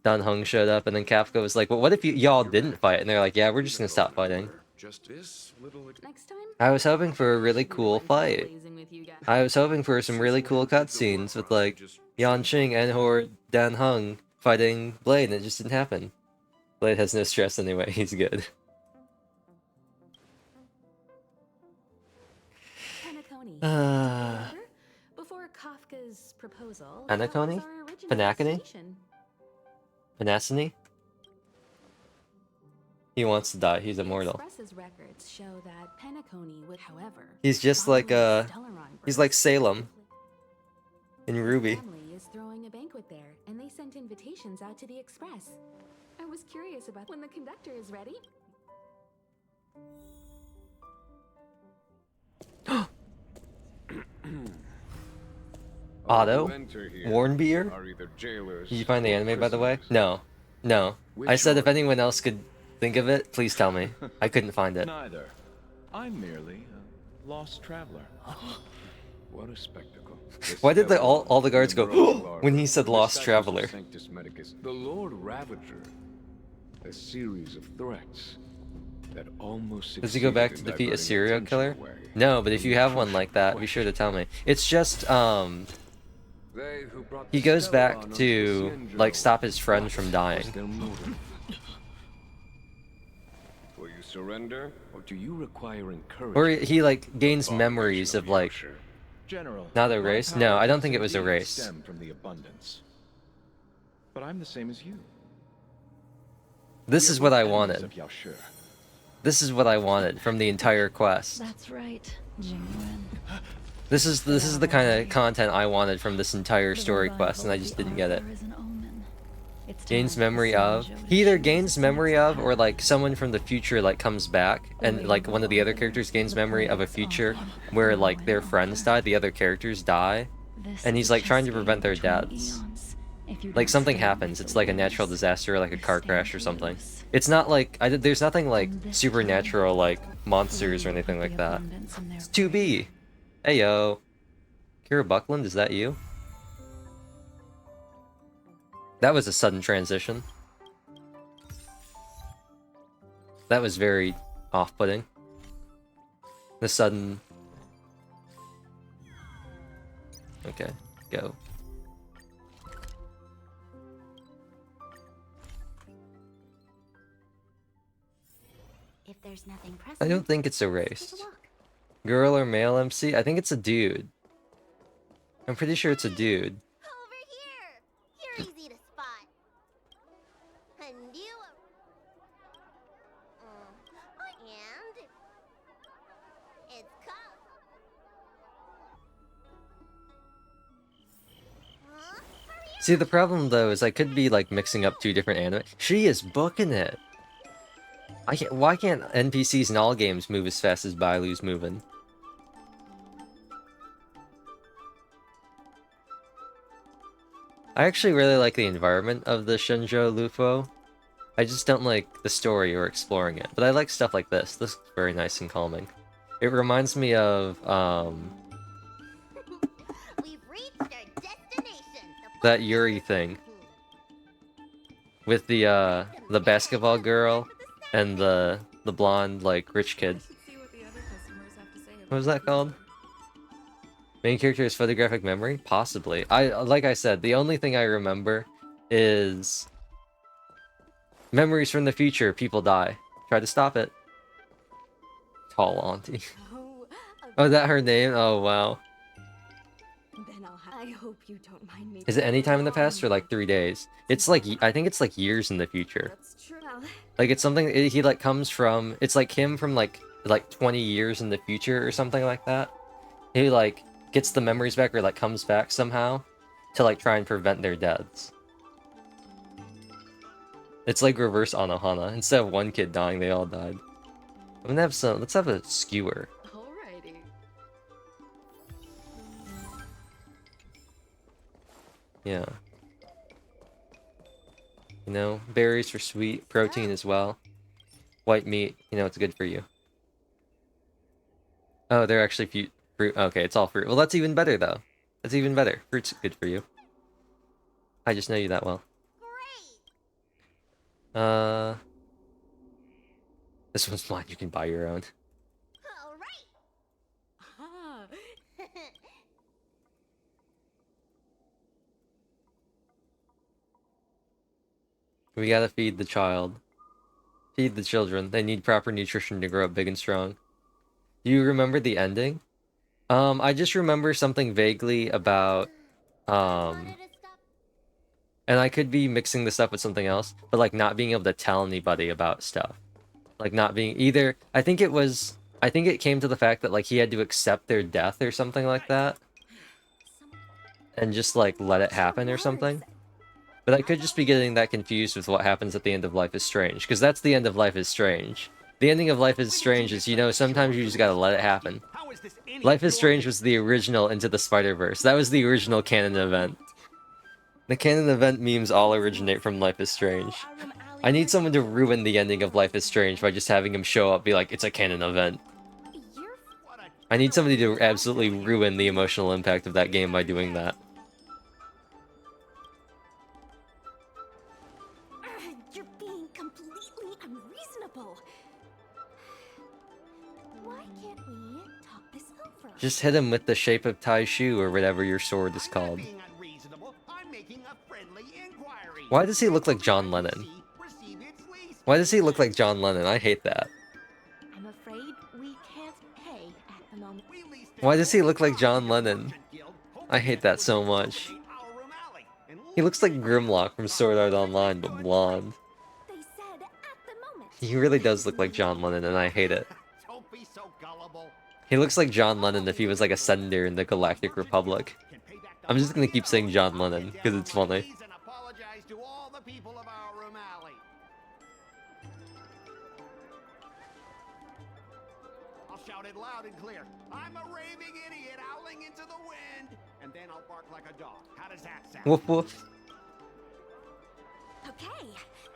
Heng showed up, and then Kafka was like, well, what if y'all didn't fight? And they're like, yeah, we're just gonna stop fighting. Just this little. Next time, I was hoping for a really cool fight. blazing with you guys. I was hoping for some really cool cutscenes with like Yanqing and or Dan Heng fighting Blade, and it just didn't happen. Blade has no stress anyway, he's good. Penacony. Uh, Remember? Before Kafka's proposal, Penacony? that was our original Penacony? destination. Panacini? He wants to die, he's immortal. Express's records show that Penacony would, however, He's just like, following Stellaron he's like births. Salem in His Ruby. family is throwing a banquet there, and they sent invitations out to the Express. I was curious about when the conductor is ready. Otto? Enter here Warnbeer? are either jailers Did you find the or anime, by the way? prisoners. No. No. I said if Which anyone else could think of it, please tell me. I couldn't find it. Neither. I'm merely a lost traveler. What a spectacle. Why did all the guards go, Umbrella when he said lost Disciples of traveler? Sanctus Medicus, the Lord Ravager. A series of threats that almost Does he go back to succeeded in defeat a diverting serial attention killer? away No, but if from you the have one crucial like that, be sure to tell me. It's just, They who brought he the goes Stellaron back onto to, Cienjo like, stop his friend from was dying. their motive. Will you surrender, or do you require encouragement? Or he like, gains Abomination memories of, like, Yasher? General. Not my erased? No, powers I don't think it was indeed erased. Stem from the abundance. But I'm the same as you. this is We are what I enemies wanted. of Yasher. This is what I wanted from the entire quest. That's right, genuine. This is the kind of content I wanted from this entire story quest, and I just didn't get it. Gains memory of. He either gains memory of, or like someone from the future like comes back, and like one of the other characters gains memory of a future where like their friends die, the other characters die, and he's like trying to prevent their deaths. If you Like don't something stand happens, with it's the like a natural wolves, disaster, or like a you car stand crash to or something. lose. It's not like there's nothing like And this supernatural, time, like monsters or we will anything put like the that. abundance in their It's way. 2B. Hey yo, Kira Buckland, is that you? That was a sudden transition. That was very off-putting. The sudden. Okay, go. If there's nothing pressing, I don't think it's take a erased. look. Girl or male MC? I think it's a dude. I'm pretty sure it's a dude. Over here! You're easy to spot. And you... and... it's cup. Huh? Hurry See, the problem though is I could be like mixing up two different anime. She is booking it. I can't. Why can't NPCs in all games move as fast as Bailu's moving? I actually really like the environment of the Shenzhou Lufo. I just don't like the story or exploring it. But I like stuff like this. This is very nice and calming. It reminds me of We've reached our destination. that Yuri thing with the basketball girl and the blonde like rich kid. See what the other customers have to say about What was that called? Main character is photographic memory? Possibly. Like I said, the only thing I remember is memories from the future. People die. Try to stop it. Tall auntie. Oh, is that her name? Oh wow. Then I hope you don't mind me. Is it any time in the past or like 3 days? It's like I think it's like years in the future. That's true. Like it's something he like comes from. It's like him from like 20 years in the future or something like that. He like gets the memories back or like comes back somehow to like try and prevent their deaths. It's like reverse Anohana. Instead of one kid dying, they all died. I'm gonna have some. Let's have a skewer. Alrighty. Yeah. You know, berries are sweet, protein as well. White meat, you know, it's good for you. Oh, they're actually fruit. Okay, it's all fruit. Well, that's even better though. That's even better. Fruit's good for you. I just know you that well. Great! This one's mine. You can buy your own. All right. Ah, We gotta feed the child. Feed the children. They need proper nutrition to grow up big and strong. Do you remember the ending? I just remember something vaguely about, Wanted to stop. and I could be mixing this up with something else, but like not being able to tell anybody about stuff. Like not being either, I think it came to the fact that like he had to accept their death or something like that. And just like let it happen or something. But I could just be getting that confused with what happens at the end of Life is Strange, because that's the end of Life is Strange. The ending of Life is Strange is, you know, sometimes you just gotta let it happen. Life is Strange was the original Into the Spider-Verse. That was the original canon event. The canon event memes all originate from Life is Strange. I need someone to ruin the ending of Life is Strange by just having him show up, be like, it's a canon event. I need somebody to absolutely ruin the emotional impact of that game by doing that. you're being completely unreasonable. Why can't we talk this over? Just hit him with the shape of Tai Shu or whatever your sword is called. Why does he look like John Lennon? Why does he look like John Lennon? I hate that. I'm afraid we can't pay at the moment. Why does he look like John Lennon? I hate that so much. He looks like Grimlock from Sword Art Online, but blonde. They said at the moment. He really does look like John Lennon, and I hate it. He looks like John Lennon if he was like a senator in the Galactic Republic. I'm just gonna keep saying John Lennon, because it's funny. Loud and clear. I'm a raving idiot howling into the wind, and then I'll bark like a dog. How does that sound? Woof woof. Okay.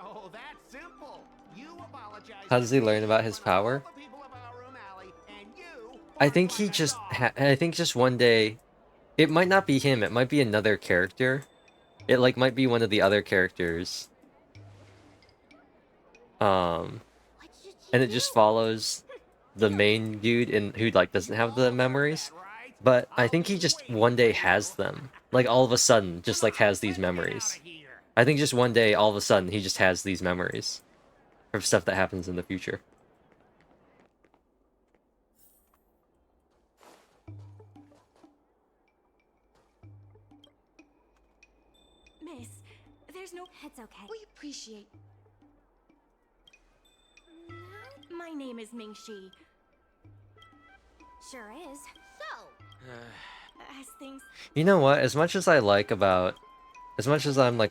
Oh, that's simple. You apologize. How does he learn about his power? The people of our own alley, and you I think bark he like a just dog. I think just one day, it might not be him, it might be another character. It like might be one of the other characters. Um What should you and it do? just follows the main dude in who like doesn't have the memories. Right? But I I'll think be he just waiting one day for has you. them. Like all of a sudden, just like has these Let's get memories. outta here. I think just one day, all of a sudden, he just has these memories of stuff that happens in the future. Miss, there's no. It's okay. We appreciate. My name is Ming-Shi. Sure is. So, As things. You know what? As much as I'm like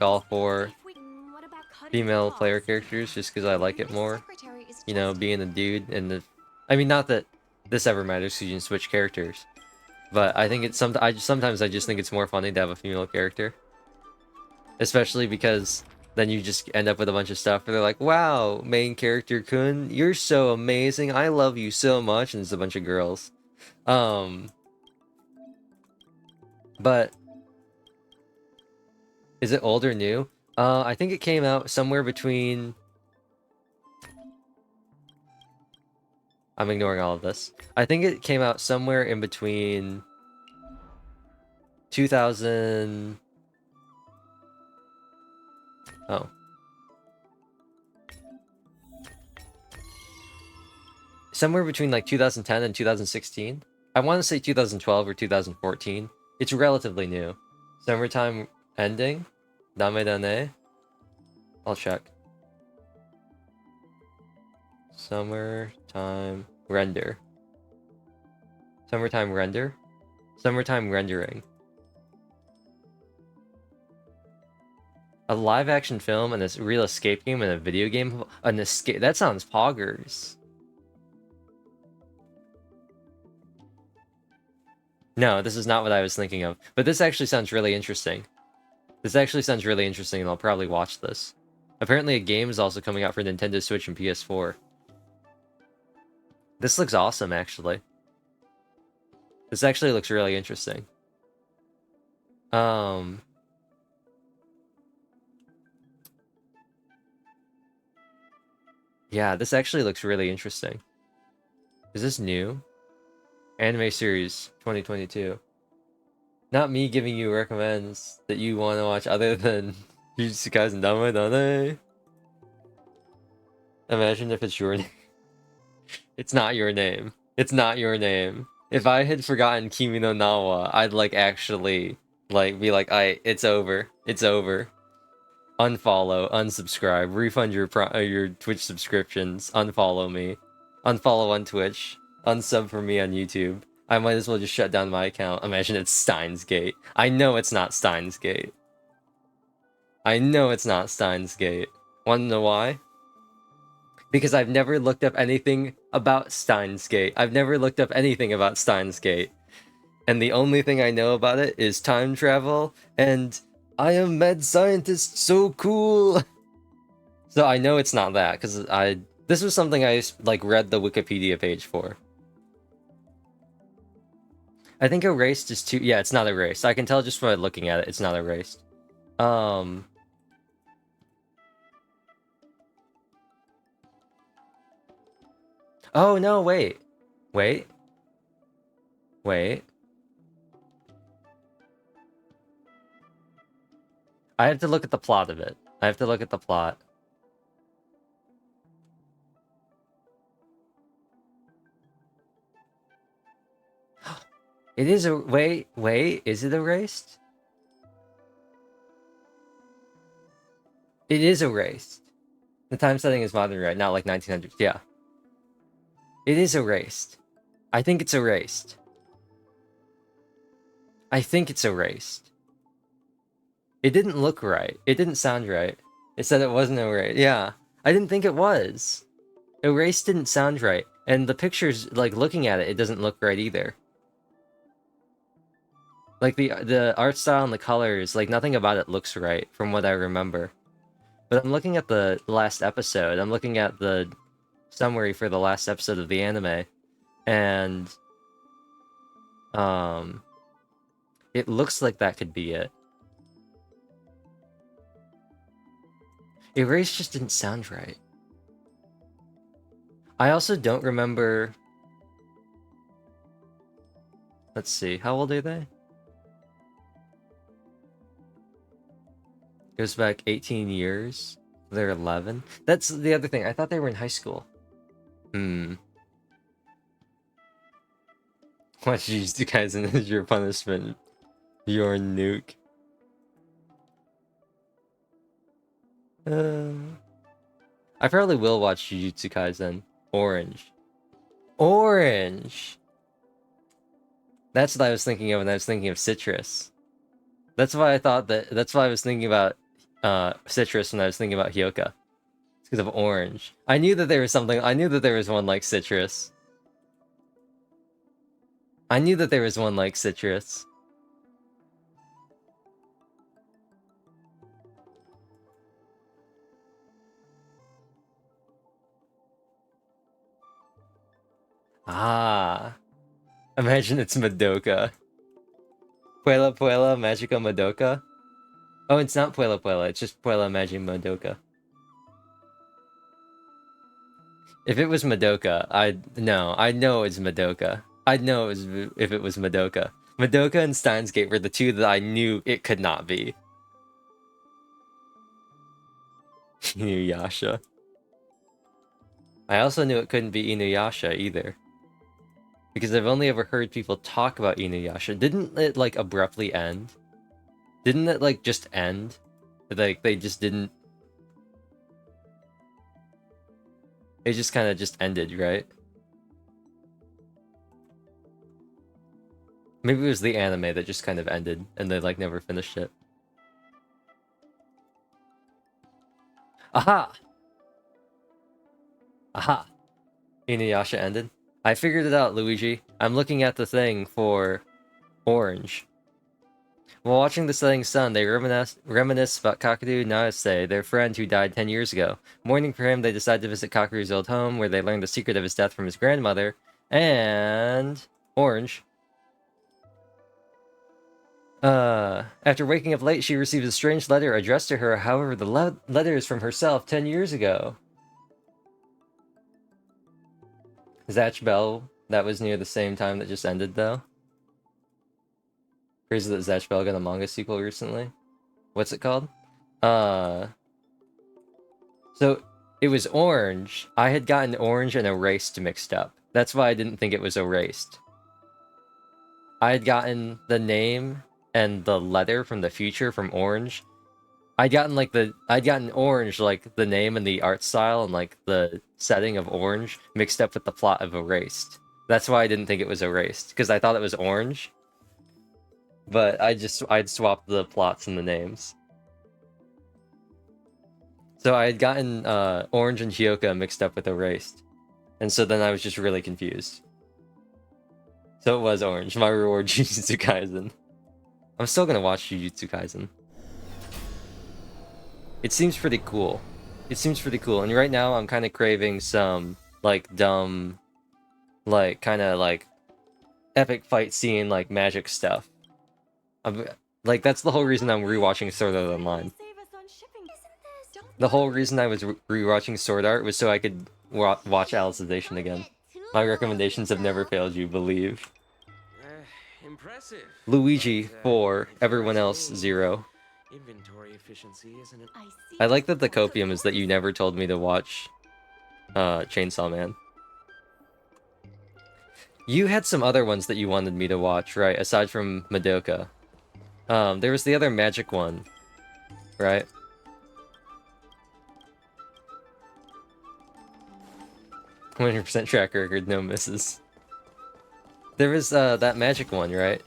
all for If we, what about cutting female costs? player characters, just because I like it This more. secretary is You know, just being a dude and the. I mean, not that this ever matters, because you can switch characters. But I think it's sometimes I just think it's more funny to have a female character, especially because then you just end up with a bunch of stuff where they're like, "Wow, main character Kun, you're so amazing. I love you so much," and it's a bunch of girls. But is it old or new? I think it came out somewhere between. I'm ignoring all of this. I think it came out somewhere in between 2000. Oh. Somewhere between like 2010 and 2016. I want to say 2012 or 2014. It's relatively new. Summertime ending? Dame dane? I'll check. Summertime render. Summertime render? Summertime rendering. A live action film and a real escape game and a video game. An escape. That sounds poggers. No, this is not what I was thinking of. But this actually sounds really interesting. This actually sounds really interesting, and I'll probably watch this. Apparently a game is also coming out for Nintendo Switch and PS4. This looks awesome, actually. This actually looks really interesting. Yeah, this actually looks really interesting. Is this new? Anime series 2022. Not me giving you recommends that you want to watch other than Jujutsu Kaisen Dame Dane. Imagine if it's your name. It's not your name. It's not your name. If I had forgotten Kimi no Nawa, I'd like actually like be like, it's over. It's over. Unfollow, unsubscribe, refund your Twitch subscriptions, unfollow me, unfollow on Twitch, unsub for me on YouTube. I might as well just shut down my account. Imagine it's Steins Gate. I know it's not Steins Gate. I know it's not Steins Gate. Want to know why? Because I've never looked up anything about Steins Gate. I've never looked up anything about Steins Gate. And the only thing I know about it is time travel and I am mad scientist, so cool. So I know it's not that because this was something I like read the Wikipedia page for. I think erased is too. Yeah, it's not erased. I can tell just by looking at it, it's not erased. Oh no! Wait. I have to look at the plot of it. I have to look at the plot. It is a wait. Is it erased? It is erased. The time setting is modern, right? Not like 1900s. Yeah. It is erased. I think it's erased. I think it's erased. It didn't look right. It didn't sound right. It said it wasn't erased. Yeah. I didn't think it was. Erased didn't sound right. And the pictures, like, looking at it, it doesn't look right either. Like, the art style and the colors, like, nothing about it looks right, from what I remember. But I'm looking at the last episode. I'm looking at the summary for the last episode of the anime, and it looks like that could be it. Erase just didn't sound right. I also don't remember. Let's see, how old are they? Goes back 18 years. They're 11. That's the other thing. I thought they were in high school. Watch you guys as your punishment. Your nuke. I probably will watch Jujutsu Kaisen. Orange. Orange! That's what I was thinking of when I was thinking of citrus. That's why I thought that. That's why I was thinking about citrus when I was thinking about Hyoka. It's because of orange. I knew that there was something. I knew that there was one like citrus. I knew that there was one like citrus. Ah. Imagine it's Madoka. Puella Puella Magica Madoka? Oh, it's not Puella Puella, it's just Puella Magica Madoka. If it was Madoka, I know it's Madoka. I'd know it was if it was Madoka. Madoka and Steins Gate were the two that I knew it could not be. Inuyasha. I also knew it couldn't be Inuyasha either. Because I've only ever heard people talk about Inuyasha. Didn't it, like, abruptly end? Didn't it, like, just end? Like, they just didn't... It just kind of just ended, right? Maybe it was the anime that just kind of ended, and they, like, never finished it. Aha! Aha! Inuyasha ended. I figured it out, Luigi. I'm looking at the thing for orange. While watching the setting sun, they reminisce about Kakeru Narase, their friend who died 10 years ago. Mourning for him, they decide to visit Kakeru's old home, where they learn the secret of his death from his grandmother. And... orange. After waking up late, she receives a strange letter addressed to her. However, the letter is from herself 10 years ago. Zatch Bell, that was near the same time that just ended, though. Crazy that Zatch Bell got a manga sequel recently. What's it called? So, it was Orange. I had gotten Orange and Erased mixed up. That's why I didn't think it was Erased. I had gotten the name and the letter from the future from Orange. I'd gotten Orange, like, the name and the art style and, like, the setting of Orange mixed up with the plot of Erased. That's why I didn't think it was Erased, because I thought it was Orange. But I'd swapped the plots and the names. So I had gotten Orange and Hyoka mixed up with Erased. And so then I was just really confused. So it was Orange. My reward, Jujutsu Kaisen. I'm still gonna watch Jujutsu Kaisen. It seems pretty cool. It seems pretty cool. And right now I'm kind of craving some, like, dumb, like, kind of, like, epic fight scene, like, magic stuff. Like, that's the whole reason I'm rewatching Sword Art Online. The whole reason I was rewatching Sword Art was so I could watch Alicization again. My recommendations have never failed you, believe. Impressive. Luigi, 4. Everyone else, 0. Inventory efficiency isn't it? I like that the copium is that you never told me to watch Chainsaw Man. You had some other ones that you wanted me to watch, right? Aside from Madoka. There was the other magic one, right? %100% track record, no misses. There was that magic one, right?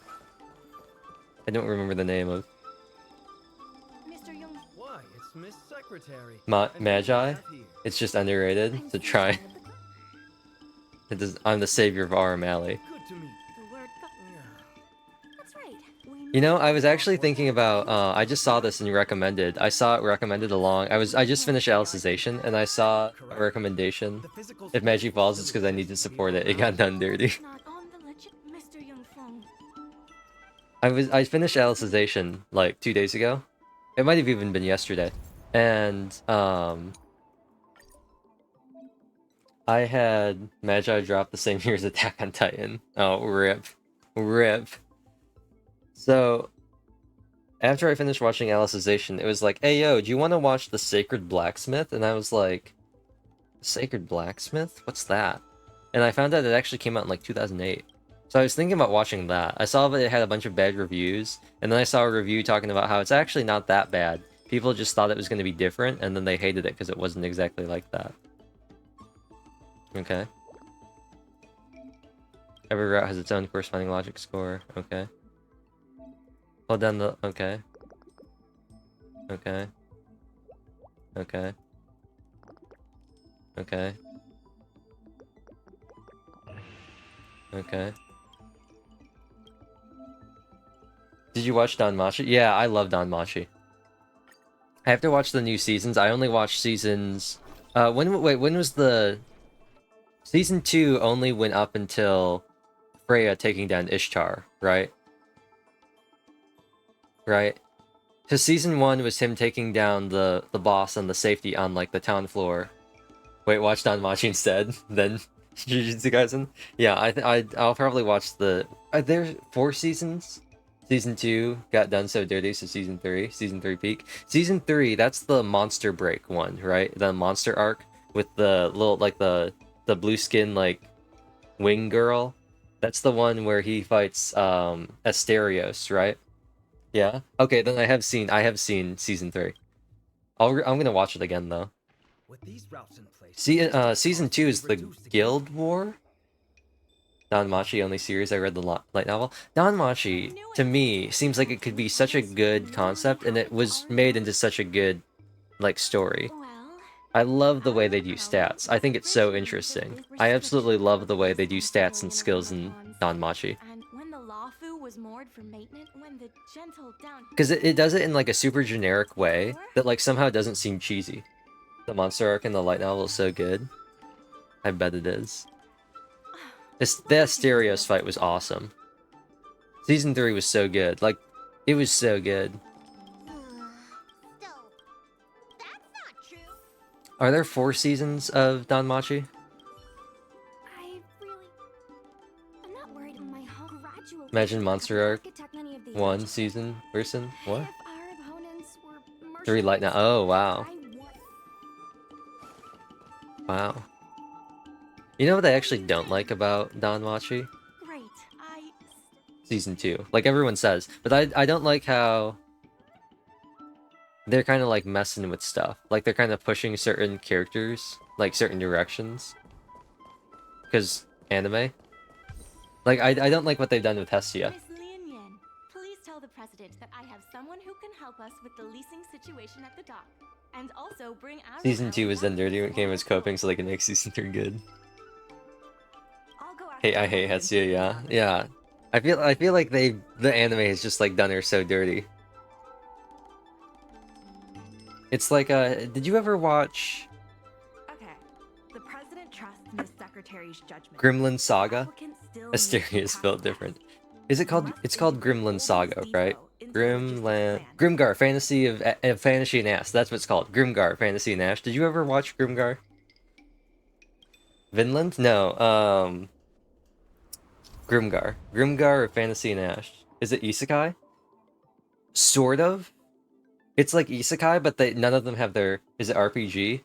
I don't remember the name of. Why, it's Miss Secretary. Magi? It's just underrated to try. I'm the savior of RM Alley. Good to meet. The word That's right. We You know, I was actually thinking about, I just saw this and recommended. I saw it recommended along. I just finished Alicization and I saw a recommendation. If Magic Falls, it's because I need to support it. It got done dirty. I finished Alicization like 2 days ago. It might have even been yesterday. And, I had Magi drop the same year as Attack on Titan. Oh, rip. Rip. So, after I finished watching Alicization, it was like, hey yo, do you want to watch The Sacred Blacksmith? And I was like, Sacred Blacksmith? What's that? And I found out it actually came out in like 2008. So I was thinking about watching that. I saw that it had a bunch of bad reviews, and then I saw a review talking about how it's actually not that bad. People just thought it was going to be different, and then they hated it because it wasn't exactly like that. Okay. Every route has its own corresponding logic score. Okay. Hold down the... Okay. Okay. Okay. Okay. Okay. Did you watch Danmachi? Yeah, I love Danmachi. I have to watch the new seasons. I only watched seasons... when was the... Season 2 only went up until Freya taking down Ishtar, right? Right? Because Season 1 was him taking down the boss on the safety on, like, the town floor. Wait, watch Danmachi instead, then Jujutsu Kaisen? Yeah, I'll probably watch the... There's 4 seasons? Season 2 got done so dirty, so Season 3 peak. Season 3, that's the monster break one, right? The monster arc with the little, like, the blue skin, like, wing girl. That's the one where he fights, Asterios, right? Yeah? Okay, then I have seen Season 3. I'm gonna watch it again, though. With these routes in place, Season 2 is the Guild War? Danmachi, only series I read the light novel. Danmachi, to me, seems like it could be such a good concept, and it was made into such a good, like, story. I love the way they do stats. I think it's so interesting. I absolutely love the way they do stats and skills in Danmachi. Because it does it in, like, a super generic way that, like, somehow doesn't seem cheesy. The monster arc in the light novel is so good. I bet it is. The Asterios fight was awesome. Season 3 was so good. Like, it was so good. Are there 4 seasons of Danmachi? Imagine Monster Arc 1 season person? What? 3 light now. Oh, wow. Wow. You know what I actually don't like about Danmachi? Season 2. Like everyone says. But I don't like how they're kind of like messing with stuff. Like they're kind of pushing certain characters, like certain directions. Because anime. Like I don't like what they've done with Hestia. Please tell the president that I have someone who can help us with the leasing situation at the dock. And also bring our Season 2 was done dirty when it came as coping so they can make Season 3 good. Hey, I hate Hestia, yeah. Yeah. I feel like the anime has just like done her so dirty. It's like did you ever watch Okay. The president trusts Miss Secretary's judgment. Gremlin Saga? Asteria is spelled different. Is it called it's called Gremlin Saga, right? Grimgar Fantasy of Fantasy and Ash. That's what it's called. Grimgar Fantasy and Ash. Did you ever watch Grimgar? Vinland? No, Grimgar. Grimgar of Fantasy and Ash. Is it isekai? Sort of. It's like isekai, but none of them have their... Is it RPG?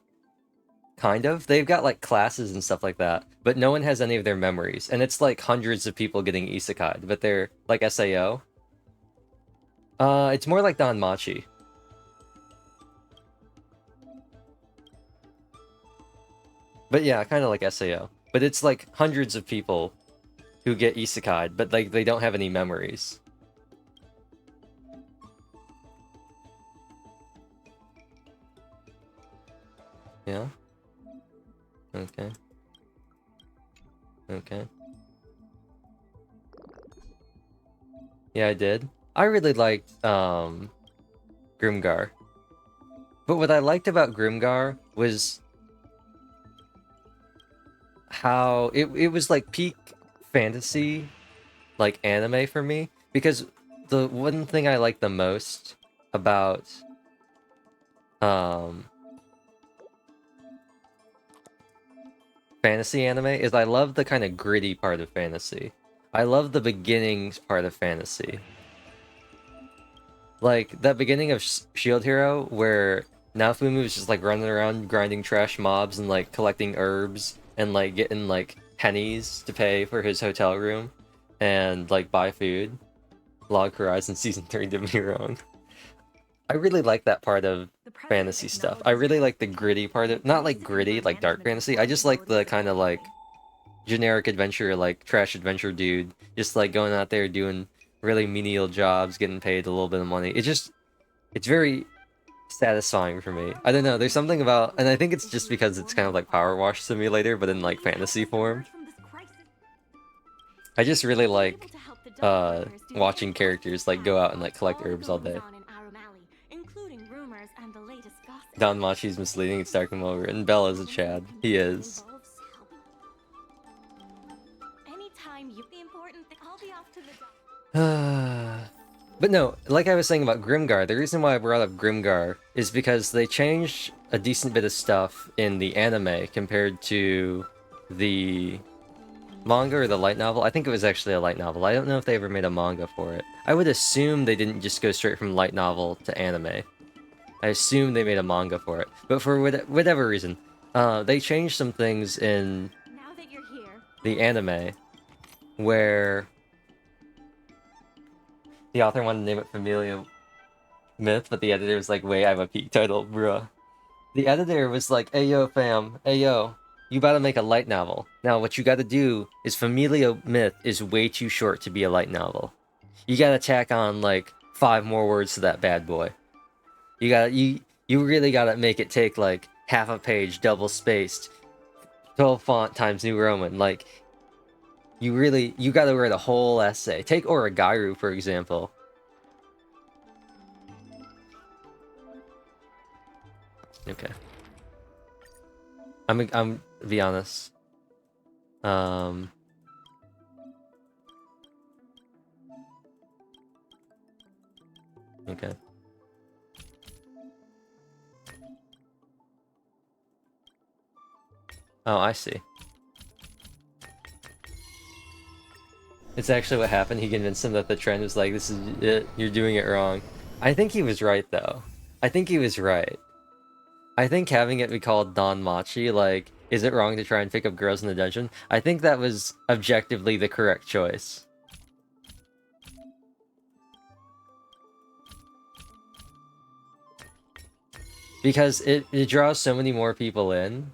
Kind of. They've got like classes and stuff like that, but no one has any of their memories. And it's like hundreds of people getting isekai'd, but they're like SAO. It's more like Danmachi. But yeah, kind of like SAO. But it's like hundreds of people who get isekai'd, but like they don't have any memories. Yeah? Okay. Okay. Yeah, I did. I really liked Grimgar. But what I liked about Grimgar was how it was like peak fantasy, like anime for me. Because the one thing I like the most about fantasy anime is I love the kind of gritty part of fantasy. I love the beginnings part of fantasy. Like that beginning of Shield Hero where Naofumi was just like running around grinding trash mobs and like collecting herbs and like getting like pennies to pay for his hotel room and like buy food. Log Horizon Season 3 did me wrong. I really like that part of fantasy stuff. I really like the gritty part of, not like gritty, like dark fantasy. I just like the kind of like generic adventure, like trash adventure dude, just like going out there doing really menial jobs, getting paid a little bit of money. It's very satisfying for me. I don't know, there's something about, and I think it's just because it's kind of like Power Wash Simulator, but in like fantasy form. I just really like watching characters like go out and like collect herbs all day. Don Machi's misleading, it's dark him over, and Bella's a Chad. He is. But no, like I was saying about Grimgar, the reason why I brought up Grimgar is because they changed a decent bit of stuff in the anime compared to the manga or the light novel. I think it was actually a light novel. I don't know if they ever made a manga for it. I would assume they didn't just go straight from light novel to anime. I assume they made a manga for it. But for whatever reason, they changed some things in the anime where the author wanted to name it Familial Myth, but the editor was like, wait, I have a peak title, bruh. The editor was like, hey yo fam, hey yo, you gotta make a light novel. Now what you gotta do is Familial Myth is way too short to be a light novel. You gotta tack on like 5 more words to that bad boy. You really gotta make it take like half a page, double spaced, 12 font times New Roman. Like, you gotta write a whole essay. Take Origairu, for example. Okay. I'm be honest. Okay. Oh, I see. It's actually what happened. He convinced him that the trend was like, this is it, you're doing it wrong. I think he was right, though. I think he was right. I think having it be called Don Machi, like, is it wrong to try and pick up girls in the dungeon? I think that was objectively the correct choice. Because it draws so many more people in.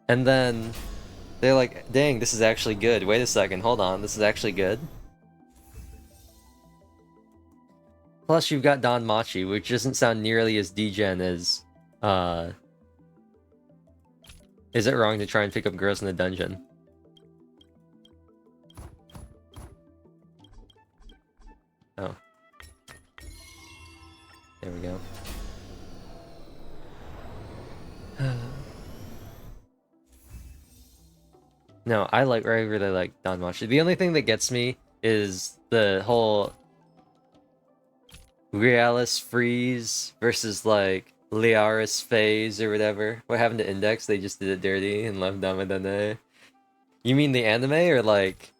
And then they're like, dang, this is actually good. Wait a second, hold on, this is actually good. Plus you've got Don Machi, which doesn't sound nearly as degen as, is it wrong to try and pick up girls in the dungeon? Oh. There we go. No, I really like Don Machi. The only thing that gets me is the whole Realis freeze versus like Liaris phase or whatever. What happened to Index? They just did it dirty and left Damadane. You mean the anime or like?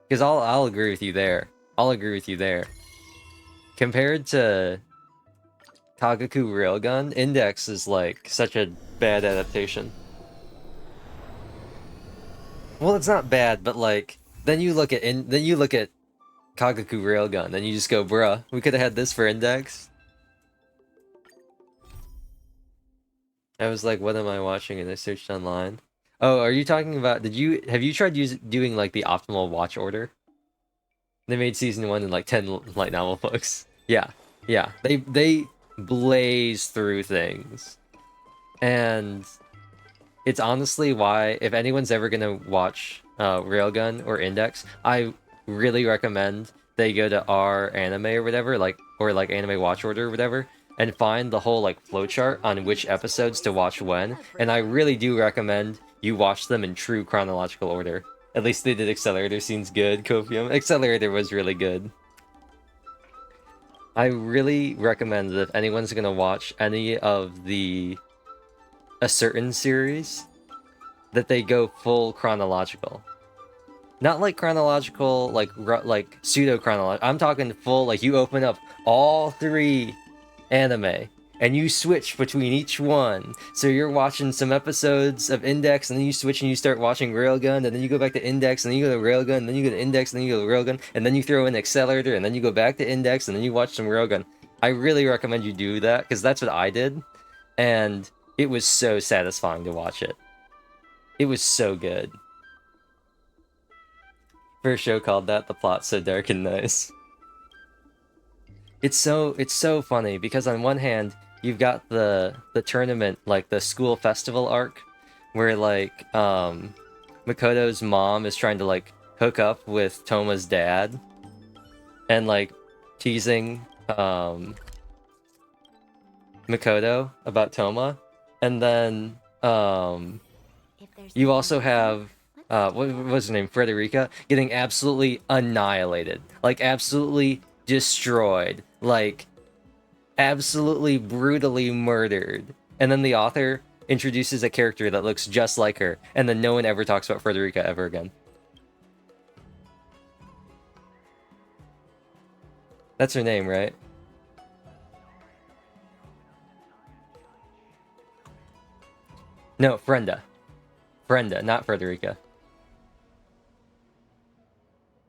Because I'll agree with you there. I'll agree with you there. Compared to Kagaku Railgun, Index is like such a bad adaptation. Well, it's not bad, but like then you look at Kagaku Railgun and you just go, bruh, we could have had this for Index. I was like, what am I watching? And I searched online. Oh, are you talking about? Have you tried doing like the optimal watch order? They made season 1 in like 10 light novel books. Yeah, yeah. They blaze through things, and it's honestly why if anyone's ever gonna watch Railgun or Index, I really recommend they go to our anime or whatever, like, or like Anime Watch Order or whatever, and find the whole like flowchart on which episodes to watch when. And I really do recommend you watch them in true chronological order. At least they did Accelerator scenes good, Copium. Accelerator was really good. I really recommend that if anyone's gonna watch any of a certain series, that they go full chronological. Not like chronological, like pseudo chronological. I'm talking full, like you open up all 3 anime and you switch between each one. So you're watching some episodes of Index, and then you switch and you start watching Railgun, and then you go back to Index, and then you go to Railgun, and then you go to Index, and then you go to Railgun, and then you throw in Accelerator, and then you go back to Index, and then you watch some Railgun. I really recommend you do that, because that's what I did, and it was so satisfying to watch it. It was so good. For a show called that, the plot's so dark and nice. It's so funny, because on one hand, you've got the tournament, like the school festival arc, where like Makoto's mom is trying to like hook up with Toma's dad, and like teasing Makoto about Toma, and then you also have what was her name, Frederica, getting absolutely annihilated, like absolutely destroyed, like absolutely brutally murdered. And then the author introduces a character that looks just like her, and then no one ever talks about Frederica ever again. That's her name, right? No, Frenda. Frenda, not Frederica.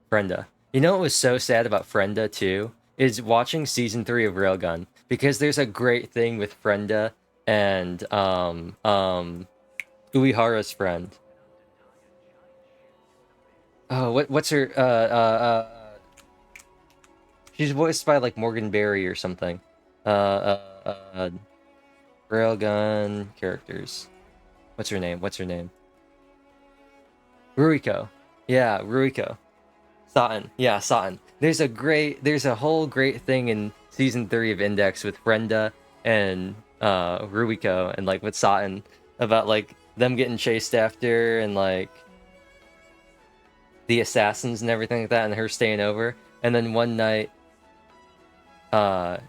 Frenda. You know what was so sad about Frenda, too? Is watching Season 3 of Railgun. Because there's a great thing with Frenda and, Uehara's friend. Oh, what's her, she's voiced by, like, Morgan Berry or something. Railgun characters. What's her name? Ruiko. Yeah, Ruiko. Satan. Yeah, Satan. There's a whole great thing in Season 3 of Index with Frenda and Ruiko, and like with Satan, about like them getting chased after, and like the assassins and everything like that, and her staying over. And then one night,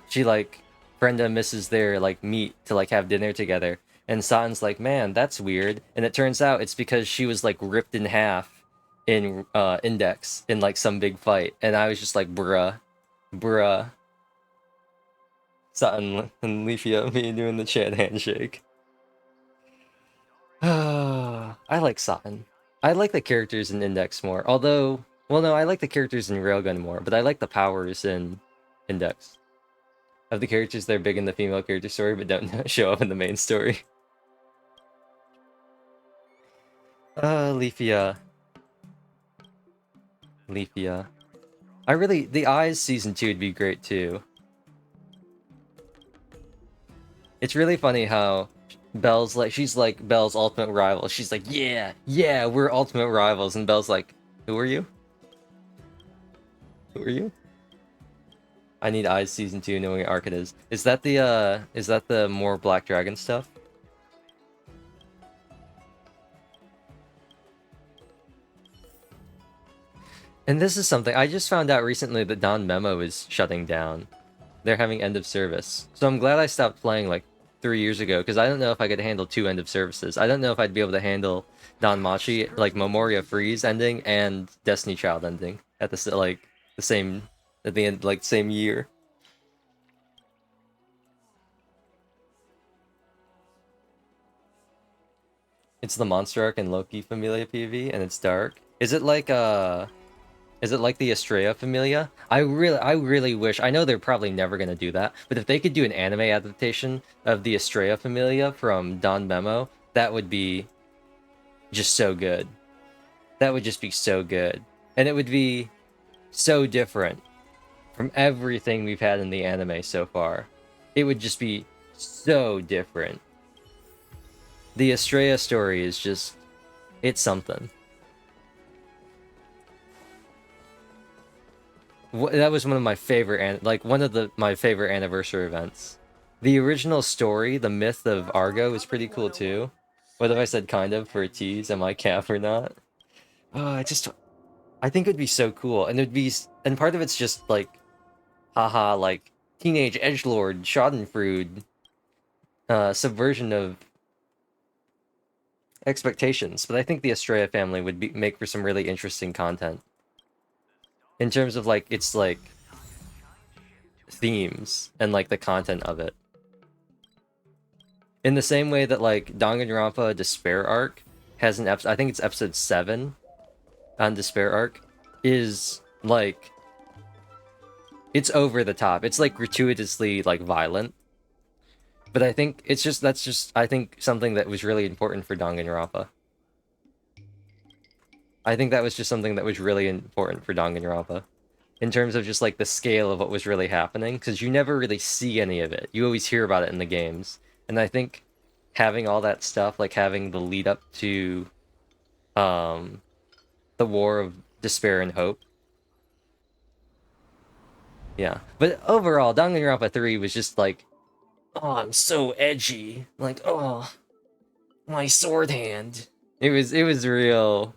she like, Brenda misses their like meet to like have dinner together, and Satan's like, man, that's weird. And it turns out it's because she was like ripped in half in Index in like some big fight, and I was just like, bruh. Satan and Leafia, me doing the chat handshake. I like Satan. I like the characters in Index more. Although, well, no, I like the characters in Railgun more, but I like the powers in Index. Of the characters, they're big in the female character story, but don't show up in the main story. Leafia. The Eyes Season 2 would be great too. It's really funny how Belle's like, she's like Belle's ultimate rival. She's like, yeah, we're ultimate rivals. And Belle's like, who are you? I need Eyes Season 2 knowing what arc it is. Is that the more Black Dragon stuff? And this is something, I just found out recently that Don Memo is shutting down. They're having end of service. So I'm glad I stopped playing like 3 years ago, because I don't know if I could handle 2 end of services. I don't know if I'd be able to handle Don Machi, like Memoria Freeze ending and Destiny Child ending at the end, like same year. It's the Monster Arc and Loki Familia PV, and it's dark. Is it like the Estrella Familia? I really wish, I know they're probably never gonna do that, but if they could do an anime adaptation of the Estrella Familia from Don Memo, that would be just so good. That would just be so good. And it would be so different from everything we've had in the anime so far. It would just be so different. The Estrella story is just, it's something. That was one of my favorite, one of my favorite anniversary events. The original story, the myth of Argo, is pretty cool too. What if I said kind of for a tease? Am I cap or not? I think it'd be so cool, and and part of it's just like, haha, like teenage edgelord, Schadenfreude, subversion of expectations. But I think the Estrella family would make for some really interesting content in terms of like its like themes and like the content of it. In the same way that like Danganronpa Despair Arc has an episode, I think it's episode 7 on Despair Arc, is like, it's over the top. It's like gratuitously like violent. But I think that's just I think something that was really important for Danganronpa. I think that was just something that was really important for Danganronpa. In terms of just like the scale of what was really happening, because you never really see any of it. You always hear about it in the games. And I think having all that stuff, like having the lead up to the War of Despair and Hope. Yeah. But overall, Danganronpa 3 was just like, oh, I'm so edgy. Like, oh, my sword hand. It was real.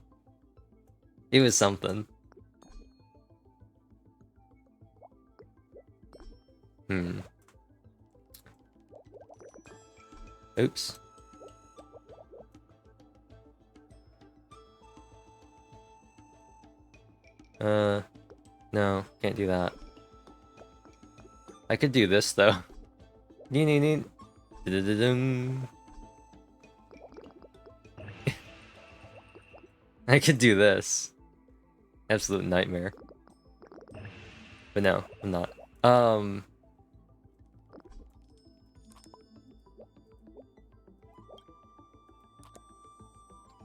It was something. Oops. No, can't do that. I could do this though. I could do this. Absolute nightmare. But no, I'm not.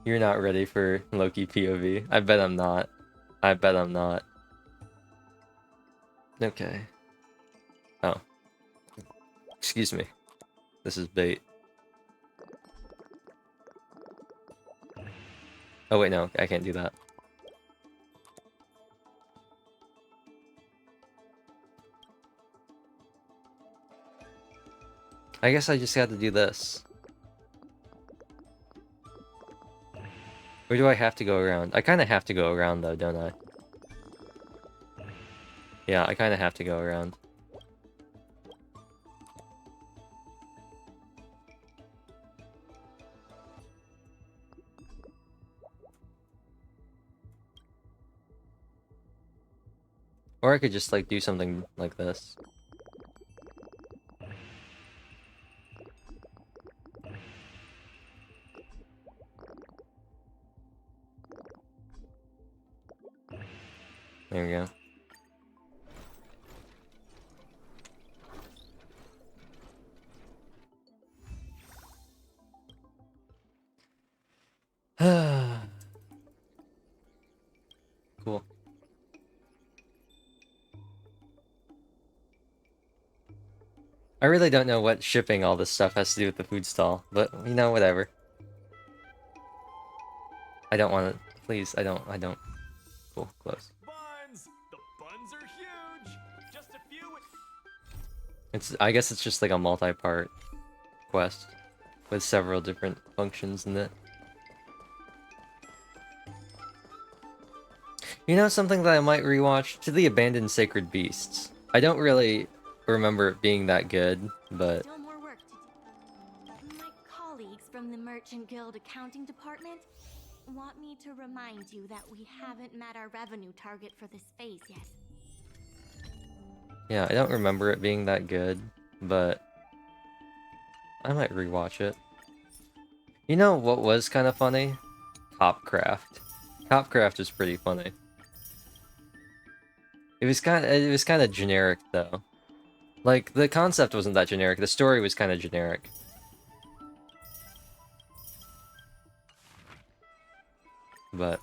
You're not ready for Loki POV. I bet I'm not. I bet I'm not. Okay. Oh. Excuse me. This is bait. Oh wait, no, I can't do that. I guess I just had to do this. Or do I have to go around? I kind of have to go around though, don't I? Yeah, I kind of have to go around. Or I could just like do something like this. There we go. Cool. I really don't know what shipping all this stuff has to do with the food stall, but you know, whatever. I don't want to. Please, I don't. Cool, close. Buns! The buns are huge! Just a few. I guess it's just like a multi-part quest with several different functions in it. You know something that I might rewatch? To the Abandoned Sacred Beasts. I don't really remember it being that good, but... Still more work to do. My colleagues from the Merchant Guild accounting department want me to remind you that we haven't met our revenue target for this phase yet. Yeah, I don't remember it being that good, but... I might rewatch it. You know what was kind of funny? Copcraft. Copcraft was pretty funny. It was kind of generic though. Like the concept wasn't that generic. The story was kind of generic. But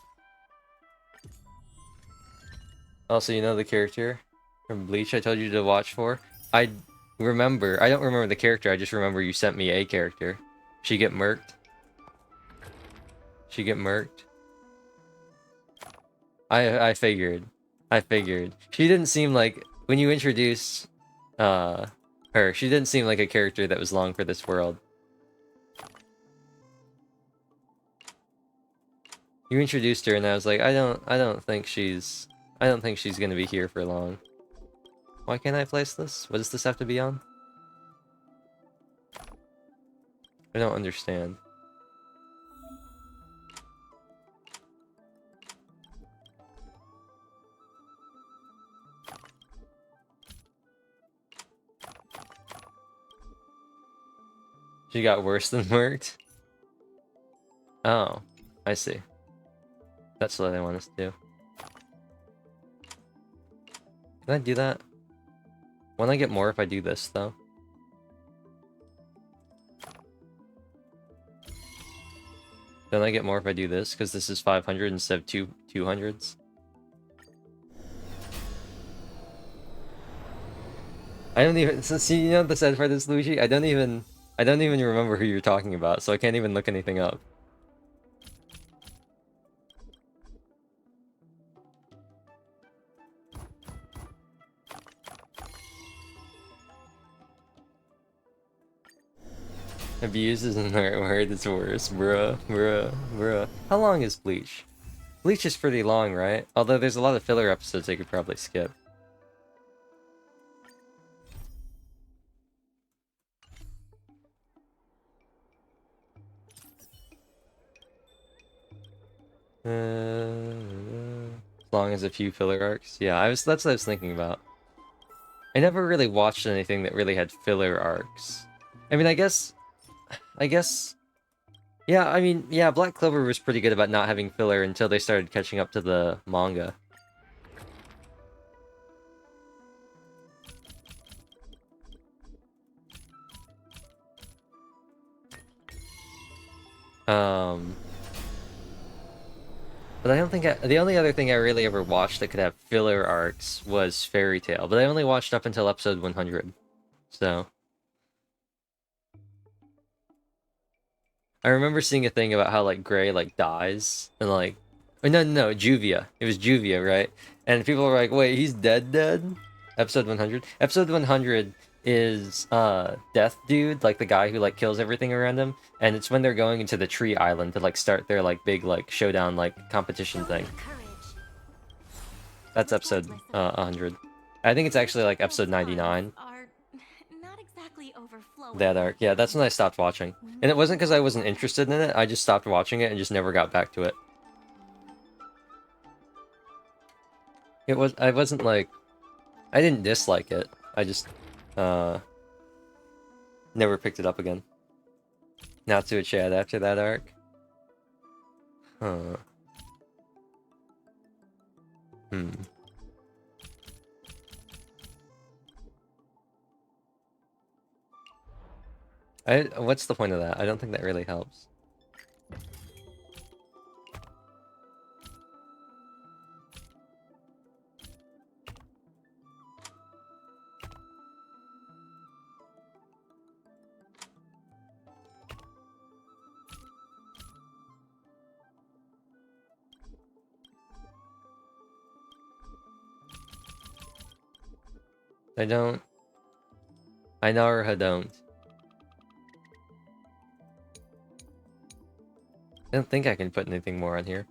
also, you know the character from Bleach I told you to watch for? I don't remember the character, I just remember you sent me a character. She get murked. I figured. I figured. She didn't seem like, when you introduced her, she didn't seem like a character that was long for this world. You introduced her and I was like, I don't think she's gonna be here for long. Why can't I place this? What does this have to be on? I don't understand. She got worse than murked? Oh, I see. That's what I want us to do. Can I do that? Won't I get more if I do this, though? Don't I get more if I do this? Because this is 500 instead of 200s? I don't even... So, see, you know what the sad part is, Luigi? I don't even remember who you're talking about, so I can't even look anything up. Abuse isn't the right word, it's worse. Bruh. How long is Bleach? Bleach is pretty long, right? Although there's a lot of filler episodes they could probably skip. As long as a few filler arcs. Yeah, that's what I was thinking about. I never really watched anything that really had filler arcs. I mean, I guess... Yeah, I mean, yeah, Black Clover was pretty good about not having filler until they started catching up to the manga. But I don't think the only other thing I really ever watched that could have filler arcs was Fairy Tail, but I only watched up until episode 100. So I remember seeing a thing about how like Gray like dies and like oh, no, Juvia. It was Juvia, right? And people were like, "Wait, he's dead?" Episode 100. Episode 100 is Death Dude, like the guy who like kills everything around him, and it's when they're going into the tree island to like start their like big like showdown like competition thing. That's episode 100. I think it's actually like episode 99. That arc. Yeah, that's when I stopped watching. And it wasn't because I wasn't interested in it, I just stopped watching it and just never got back to it. I wasn't like, I didn't dislike it. I just, never picked it up again. Not to a chat after that arc. Huh. What's the point of that? I don't think that really helps. I don't. I know or I don't. I don't think I can put anything more on here.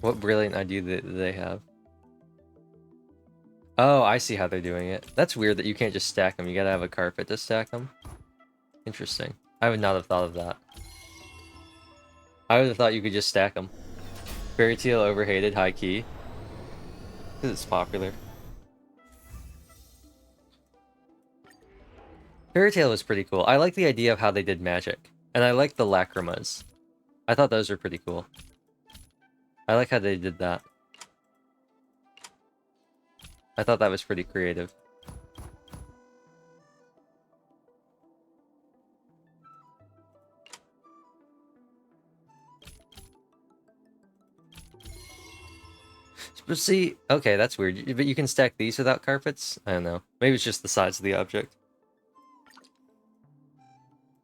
What brilliant idea do they have? Oh, I see how they're doing it. That's weird that you can't just stack them. You gotta have a carpet to stack them. Interesting. I would not have thought of that. I would have thought you could just stack them. Fairy Tail overhated, high key. Because it's popular. Fairy Tail was pretty cool. I like the idea of how they did magic. And I like the lacrimas. I thought those were pretty cool. I like how they did that. I thought that was pretty creative. But see, okay, that's weird. But you can stack these without carpets? I don't know. Maybe it's just the size of the object.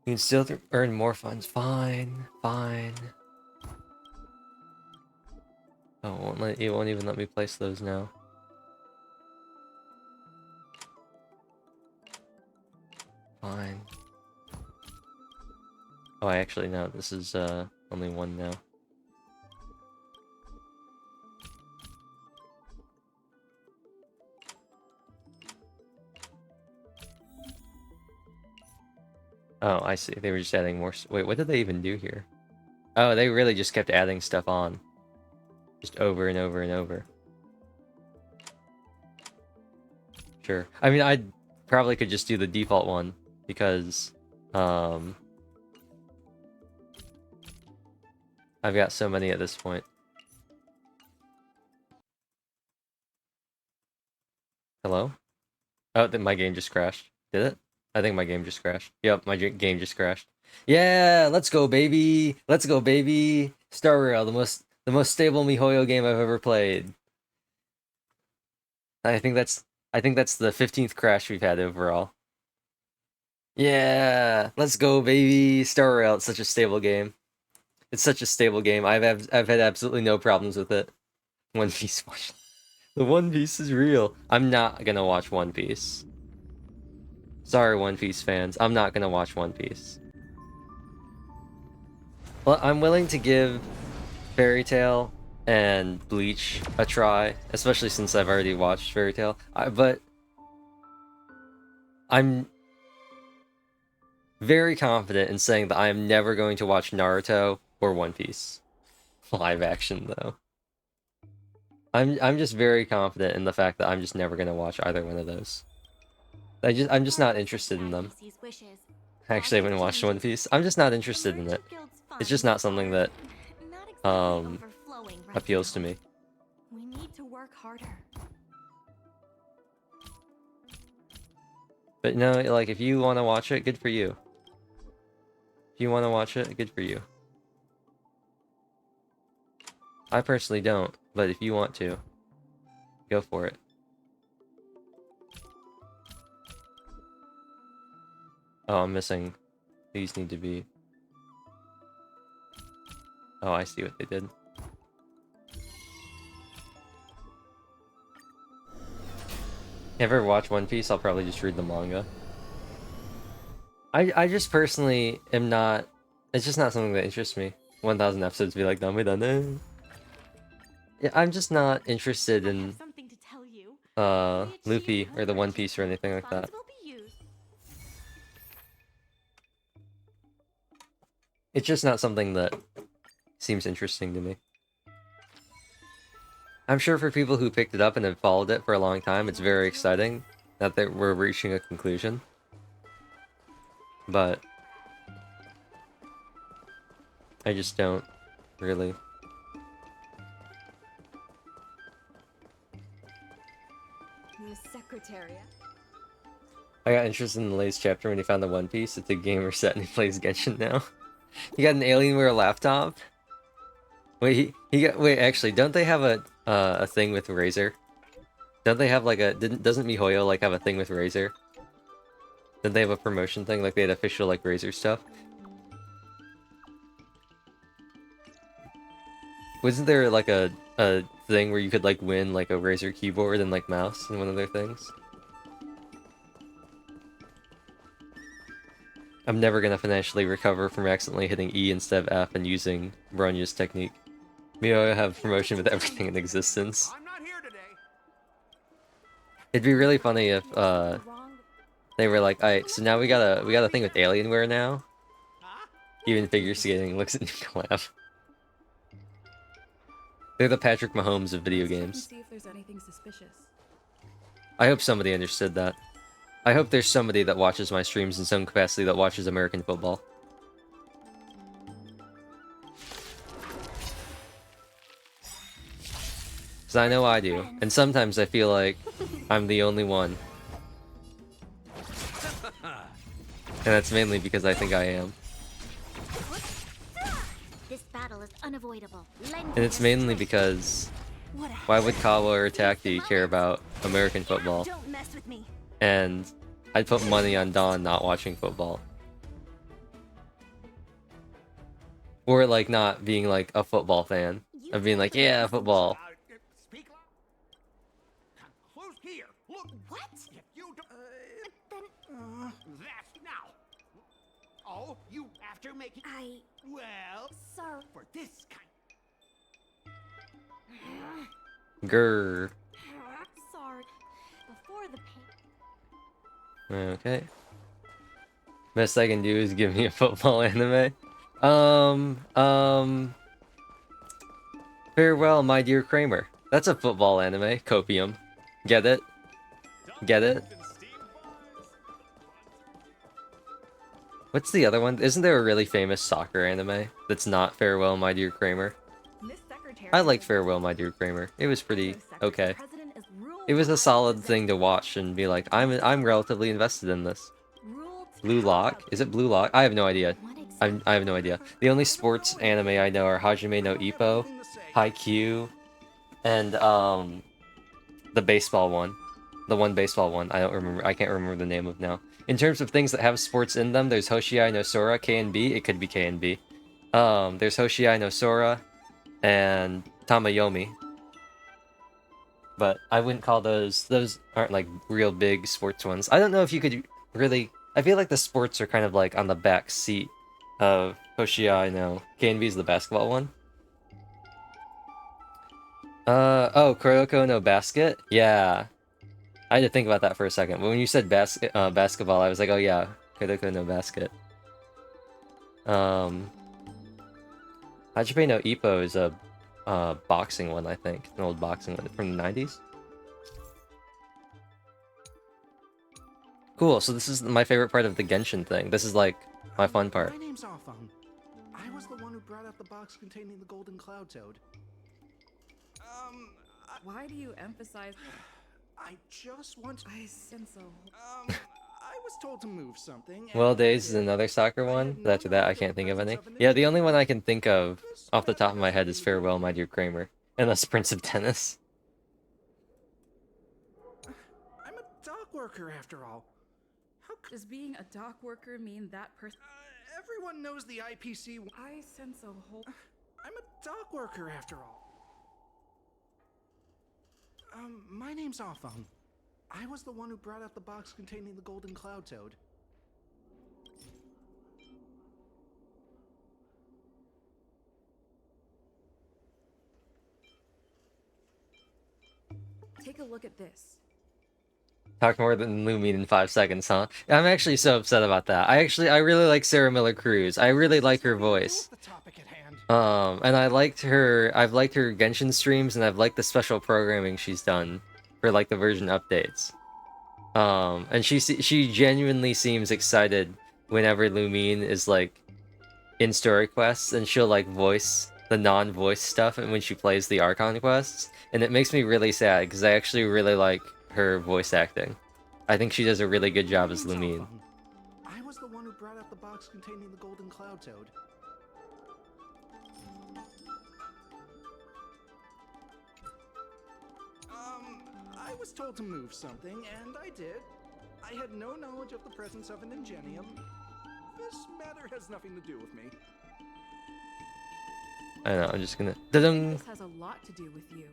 You can still earn more funds. Fine, fine. Oh, it won't even let me place those now. Fine. Oh, actually no, this is only one now. Oh, I see. They were just adding more. Wait, what did they even do here? Oh, they really just kept adding stuff on. Just over and over and over. Sure. I mean, I probably could just do the default one because I've got so many at this point. Hello? Oh, then my game just crashed. Did it? I think my game just crashed. Yep, my game just crashed. Yeah, let's go, baby. Let's go, baby. Star Rail, the most stable MiHoYo game I've ever played. I think that's the 15th crash we've had overall. Yeah, let's go, baby. Star Rail, it's such a stable game. It's such a stable game. I've had absolutely no problems with it. One Piece watch. The One Piece is real. I'm not gonna watch One Piece. Sorry, One Piece fans. I'm not gonna watch One Piece. Well, I'm willing to give Fairy Tail and Bleach a try, especially since I've already watched Fairy Tail. But I'm very confident in saying that I am never going to watch Naruto or One Piece. Live action, though. I'm just very confident in the fact that I'm just never gonna watch either one of those. I'm just not interested in them. Actually, I haven't watched One Piece. I'm just not interested in it. It's just not something that appeals to me. We need to work harder. But no, like if you want to watch it, good for you. If you want to watch it, good for you. I personally don't, but if you want to, go for it. Oh, I'm missing. These need to be... Oh, I see what they did. Ever watch One Piece? I'll probably just read the manga. I just personally am not... It's just not something that interests me. 1,000 episodes be like, done, we done. Yeah, I'm just not interested in Luffy or the One Piece or anything like that. It's just not something that seems interesting to me. I'm sure for people who picked it up and have followed it for a long time, it's very exciting that we're reaching a conclusion. But I just don't really. The Secretariat. I got interested in the latest chapter when he found the One Piece. It's a gamer set and he plays Genshin now. He got an Alienware laptop. Wait, wait. Actually, don't they have a thing with Razer? Don't they have like a? Doesn't MiHoYo like have a thing with Razer? Didn't they have a promotion thing? Like they had official like Razer stuff? Wasn't there like a thing where you could like win like a Razer keyboard and like mouse in one of their things? I'm never gonna financially recover from accidentally hitting E instead of F and using Bronya's technique. MiHoYo have promotion with everything in existence. It'd be really funny if they were like, alright, so now we got a thing with Alienware now. Even figure skating looks at new collab. They're the Patrick Mahomes of video games. See if there's anything suspicious. I hope somebody understood that. I hope there's somebody that watches my streams in some capacity that watches American football. Because I know I do. And sometimes I feel like I'm the only one. And that's mainly because I think I am. This battle is unavoidable. And it's mainly because why would Kawa or Taki care about American football? Don't mess with me. And I'd put money on Dawn not watching football. Or like not being like a football fan. Of being like, yeah, football. Speak loud. Who's here? Look. What? If you don't. Then That's now. Oh, you after making. Well, sir. for this kind. Grr. Sorry. Before the pain. Okay. Best I can do is give me a football anime. Farewell, my dear Kramer. That's a football anime. Copium. Get it? Get it? What's the other one? Isn't there a really famous soccer anime that's not Farewell, my dear Kramer? I liked Farewell, my dear Kramer. It was pretty okay. It was a solid thing to watch and be like, I'm relatively invested in this. Blue Lock? Is it Blue Lock? I have no idea. I have no idea. The only sports anime I know are Hajime no Ippo, Haikyuu, and the baseball one. The one baseball one. I don't remember. I can't remember the name of now. In terms of things that have sports in them, there's Hoshiai no Sora, K and B. It could be K and B. There's Hoshiai no Sora and Tamayomi. But I wouldn't call those aren't like real big sports ones. I don't know if you could really. I feel like the sports are kind of like on the back seat of Hoshiai no. K and B is the basketball one. Oh, Kuroko no Basket? Yeah. I had to think about that for a second. But when you said basketball, I was like, oh yeah, Kuroko no Basket. Hajime no Ippo is a boxing one, I think. An old boxing one from the 90s. Cool, so this is my favorite part of the Genshin thing. This is like my fun part. My name's Alphon. I was the one who brought out the box containing the golden cloud toad. Why do you emphasize? I just want. I sense so. I was told to move something. Well Days is another soccer one, but after that I can't think of any. Yeah, the only one I can think of off the top of my head is Farewell, my dear Kramer. Unless Prince of Tennis. I'm a dock worker after all. How does being a dock worker mean that person? Everyone knows the IPC. I sense a whole. I'm a dock worker after all. My name's Alphon. I was the one who brought out the box containing the golden cloud toad. Take a look at this. Talk more than Lumine in 5 seconds, huh? I'm actually so upset about that. I really like Sarah Miller Cruz. I really like her voice. And I've liked her Genshin streams, and I've liked the special programming she's done for like the version updates. And she genuinely seems excited whenever Lumine is like in story quests, and she'll like voice the non-voice stuff and when she plays the Archon quests, and it makes me really sad because I actually really like her voice acting. I think she does a really good job as Lumine. I was the one who brought out the box containing the golden cloud toad. I was told to move something, and I did. I had no knowledge of the presence of an ingenium. This matter has nothing to do with me. I know, I'm just gonna... This has a lot to do with you.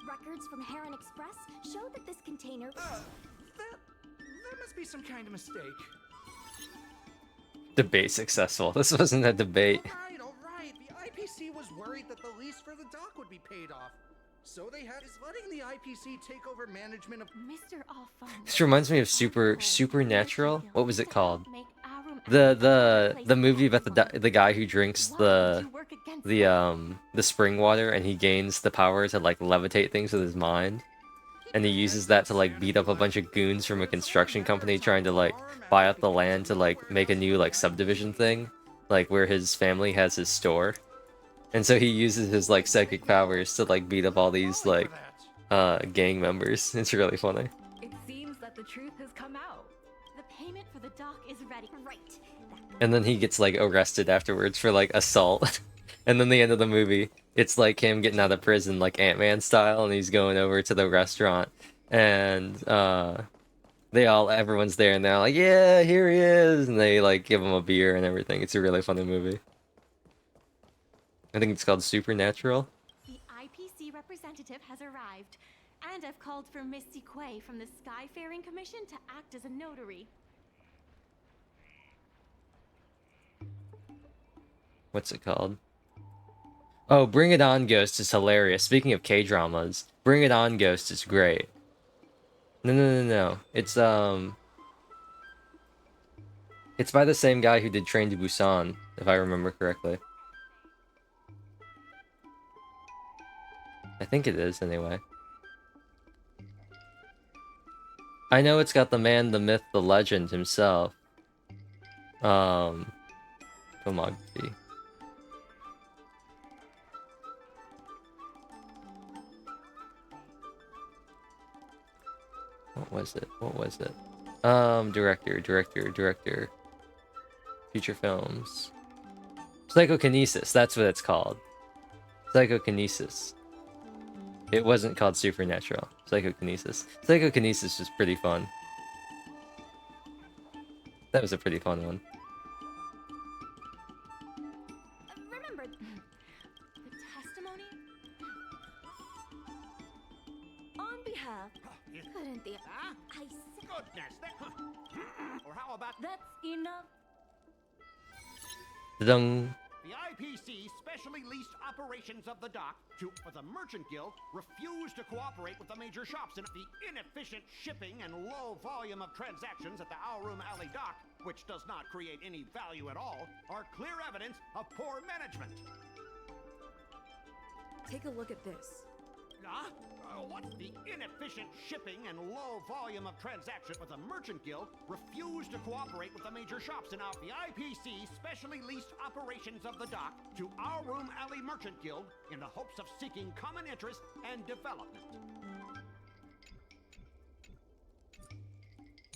Records from Heron Express show that this container... That must be some kind of mistake. Debate successful. This wasn't a debate. All right. The IPC was worried that the lease for the dock would be paid off. So they had is letting the IPC take over management of Mr. Alphonse. This reminds me of Supernatural. What was it called? The movie about the guy who drinks the spring water and he gains the power to like levitate things with his mind, and he uses that to like beat up a bunch of goons from a construction company trying to like buy up the land to like make a new like subdivision thing, like where his family has his store. And so he uses his like psychic powers to like beat up all these like gang members. It's really funny. It seems that the truth has come out. The payment for the dock is ready. Right. And then he gets like arrested afterwards for like assault. And then the end of the movie, it's like him getting out of prison like Ant-Man style, and he's going over to the restaurant, and everyone's there, and they're like, yeah, here he is, and they like give him a beer and everything. It's a really funny movie. I think it's called Supernatural. The IPC representative has arrived, and I've called for Misty Quay from the Skyfaring Commission to act as a notary. What's it called? Oh, Bring It On Ghost is hilarious. Speaking of K-dramas, Bring It On Ghost is great. No. It's by the same guy who did Train to Busan, if I remember correctly. I think it is, anyway. I know it's got the man, the myth, the legend himself. Filmography. What was it? Director. Feature films. Psychokinesis, that's what it's called. Psychokinesis. It wasn't called Supernatural. Psychokinesis. Psychokinesis was pretty fun. That was a pretty fun one. Remember, the testimony? On behalf... Couldn't the... I said... Goodness, or how about... That's enough. Dun. The IPC specially leased operations of the dock for the Merchant Guild refused to cooperate with the major shops, and the inefficient shipping and low volume of transactions at the Aurum Alley dock, which does not create any value at all, are clear evidence of poor management. Take a look at this. What's the inefficient shipping and low volume of transactions with the Merchant Guild refused to cooperate with the major shops, and now the IPC specially leased operations of the dock to Aurum Alley Merchant Guild in the hopes of seeking common interest and development.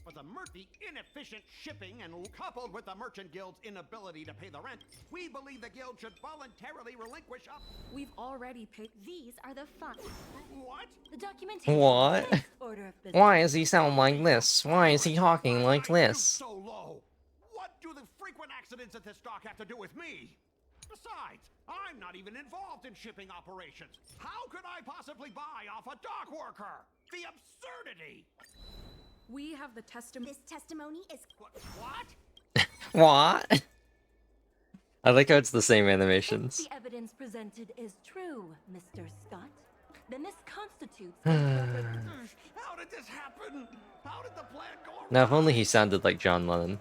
But the inefficient shipping and coupled with the Merchant Guild's inability to pay the rent, we believe the guild should voluntarily relinquish up. We've already paid. These are the funds. What? The documentation. What? Order of business. Why does he sound like this? Why is he talking like this? So low. What do the frequent accidents at this dock have to do with me? Besides, I'm not even involved in shipping operations. How could I possibly buy off a dock worker? The absurdity! We have the testimony. This testimony is... What? What? I like how it's the same animations. If the evidence presented is true, Mr. Scott, then this constitutes... How did this happen? How did the plan go wrong? Now, if only he sounded like John Lennon.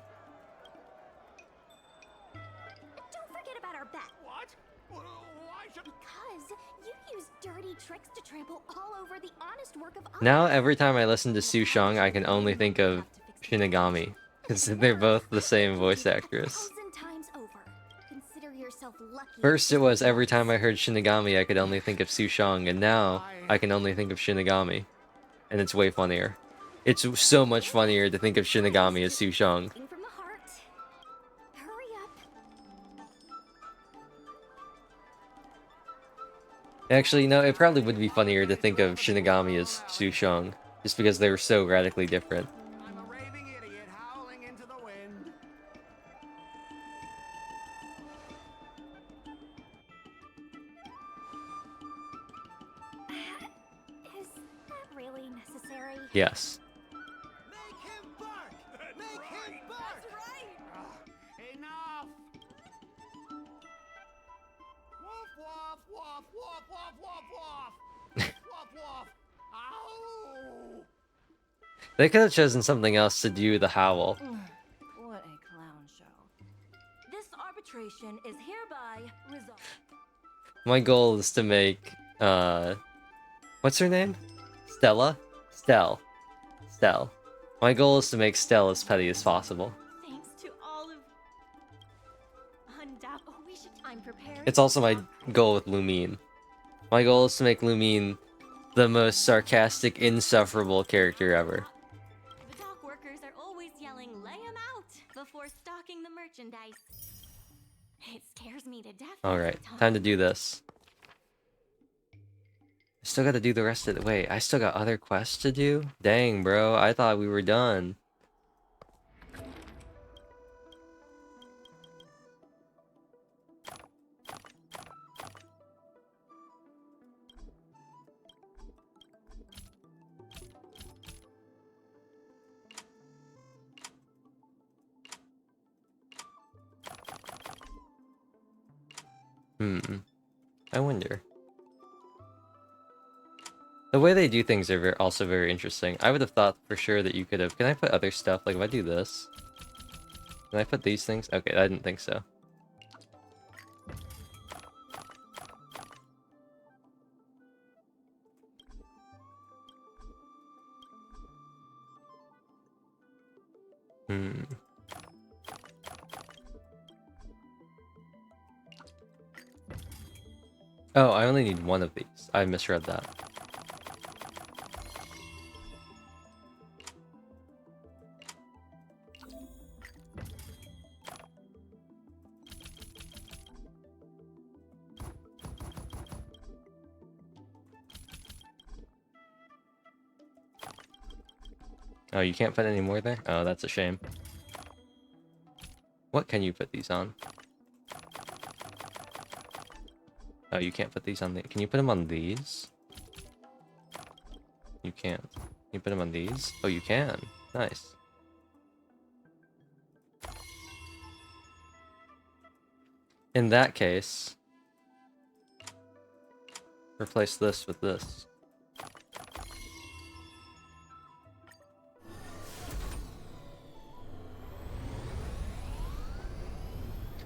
Don't forget about our bet. What? Why should... Because you use dirty tricks to trample all over the honest work of others. Now, every time I listen to Su Shang, I can only think of Shinigami. Because they're both the same voice actress. 1,000 times over. Consider yourself lucky. First it was every time I heard Shinigami, I could only think of Su Shang, and now I can only think of Shinigami. And it's way funnier. It's so much funnier to think of Shinigami as Su Shang. From the heart. Hurry up. Actually, no, it probably would be funnier to think of Shinigami as Su Shang, just because they were so radically different. I'm a raving idiot howling into the wind. Is that really necessary? Yes. Make him bark! Make him bark! That's right! Enough! Woof, woof, woof, woof, woof, woof, woof! Woof, woof! Ow! They could have chosen something else to do the howl. What a clown show. This arbitration is hereby resolved. My goal is to make, what's her name? Stella? Stell. My goal is to make Stell as petty as possible. Thanks to all of... Undoubt... Oh, we should... I'm prepared. It's also my goal with Lumine. My goal is to make Lumine the most sarcastic, insufferable character ever. The dock workers are always yelling, "Lay 'em out!" before stocking the merchandise. It scares me to death. Alright, time to do this. I still gotta do the rest of the... Wait, I still got other quests to do? Dang, bro, I thought we were done. I wonder. The way they do things are also very interesting. I would have thought for sure that you could have... Can I put other stuff? Like if I do this... Can I put these things? Okay, I didn't think so. Oh, I only need one of these. I misread that. Oh, you can't put any more there? Oh, that's a shame. What can you put these on? Oh, you can't put these on the... Can you put them on these? You can't. Can you put them on these? Oh, you can. Nice. In that case... Replace this with this.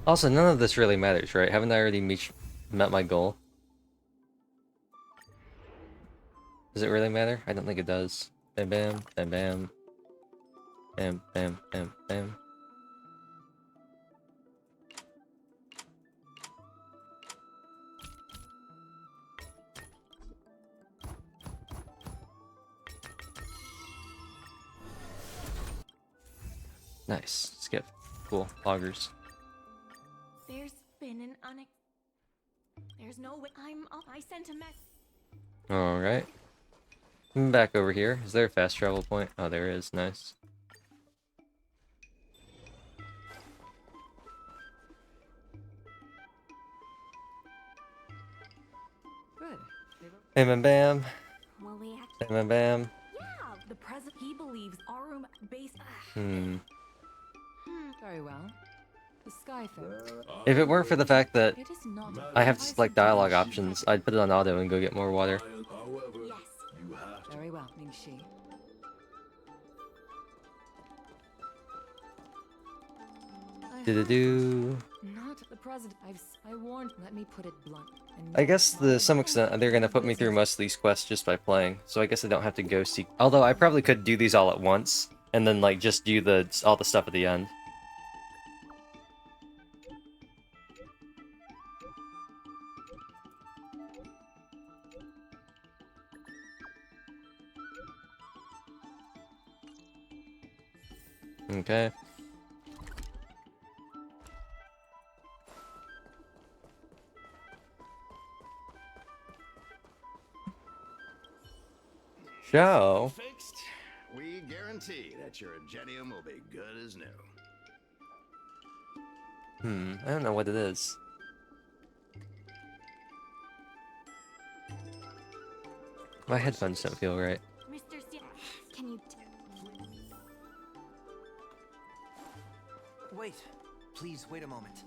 Also, none of this really matters, right? Haven't I already met my goal? Does it really matter? I don't think it does. Bam bam, bam bam. Bam bam bam bam. Nice. Skip. Cool. Loggers. There's been an There's no way I sent a mess. Alright. Back over here. Is there a fast travel point? Oh, there is. Nice. Good. Bam bam bam. Well, we have Bam bam bam. Yeah, the president. He believes our room base. Very well. The Skyfarer. If it weren't for the fact that It is not I have like dialogue options, I'd put it on auto and go get more water. Very well, Ming-Shi. Do-do-do. Not the president. I warned. Let me put it blunt. I guess to some extent they're gonna put me through most of these quests just by playing, so I guess I don't have to go seek. Although I probably could do these all at once and then like just do all the stuff at the end. Okay. Show. Fixed. We guarantee that your Ingenium will be good as new. I don't know what it is. My headphones don't feel right. Mr. Can you Wait. Please, wait a moment.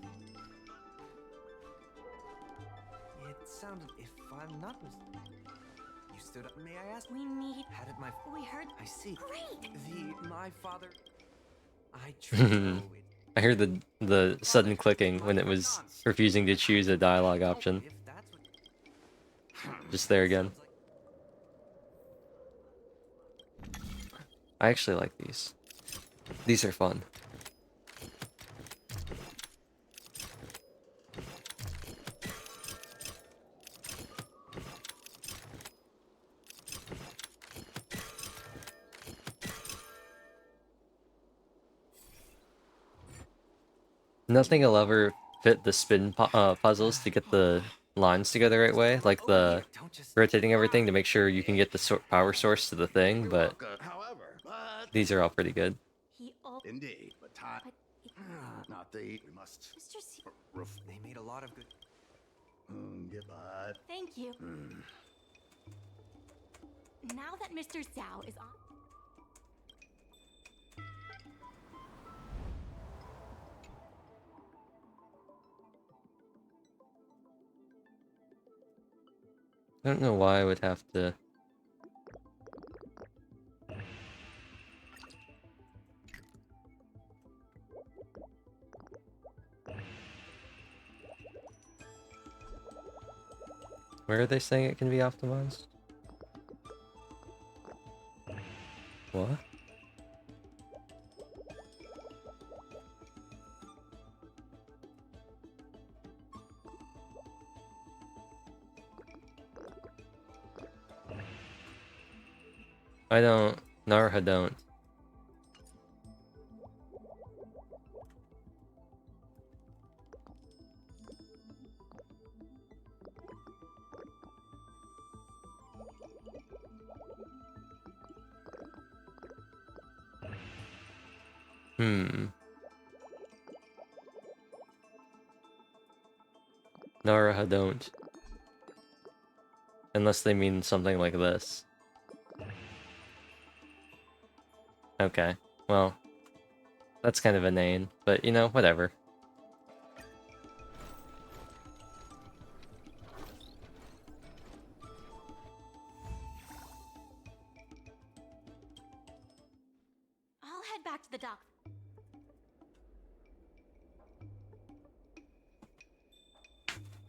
It sounded, if I'm not mistaken... You stood up. May I ask? We need... How did my... We heard... I see. Great! My father... I tried I heard the sudden clicking when it was refusing to choose a dialogue option. Just there again. I actually like these. These are fun. Nothing will ever fit the spin puzzles to get the lines to go the right way, like the rotating everything to make sure you can get the power source to the thing, but these are all pretty good. Indeed, but time. Not the. We must. Mr. C They made a lot of good. Goodbye. Thank you. Now that Mr. Zhao is on... I don't know why I would have to... Where are they saying it can be optimized? What? I don't... Narha don't. Narha don't. Unless they mean something like this. Okay, well... That's kind of inane, but you know, whatever. I'll head back to the dock.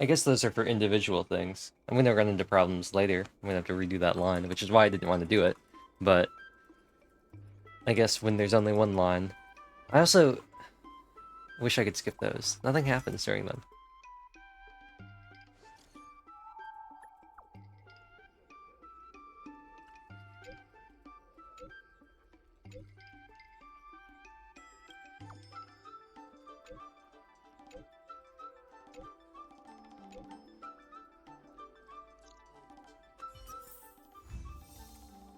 I guess those are for individual things. I'm gonna run into problems later. I'm gonna have to redo that line, which is why I didn't want to do it. But I guess when there's only one line... I also wish I could skip those. Nothing happens during them.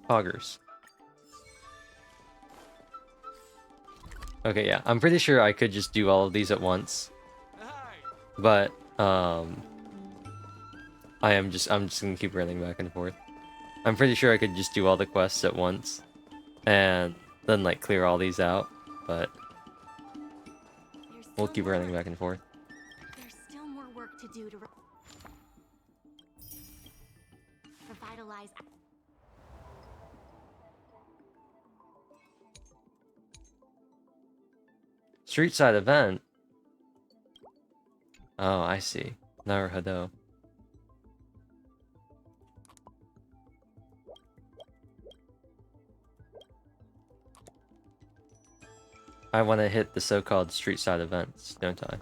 Poggers. Okay, yeah. I'm pretty sure I could just do all of these at once. But, I'm just gonna keep running back and forth. I'm pretty sure I could just do all the quests at once. And then, like, clear all these out. But we'll keep running back and forth. There's still more work to do to revitalize. Street side event? Oh, I see. Naruhodo. I want to hit the so-called street side events, don't I?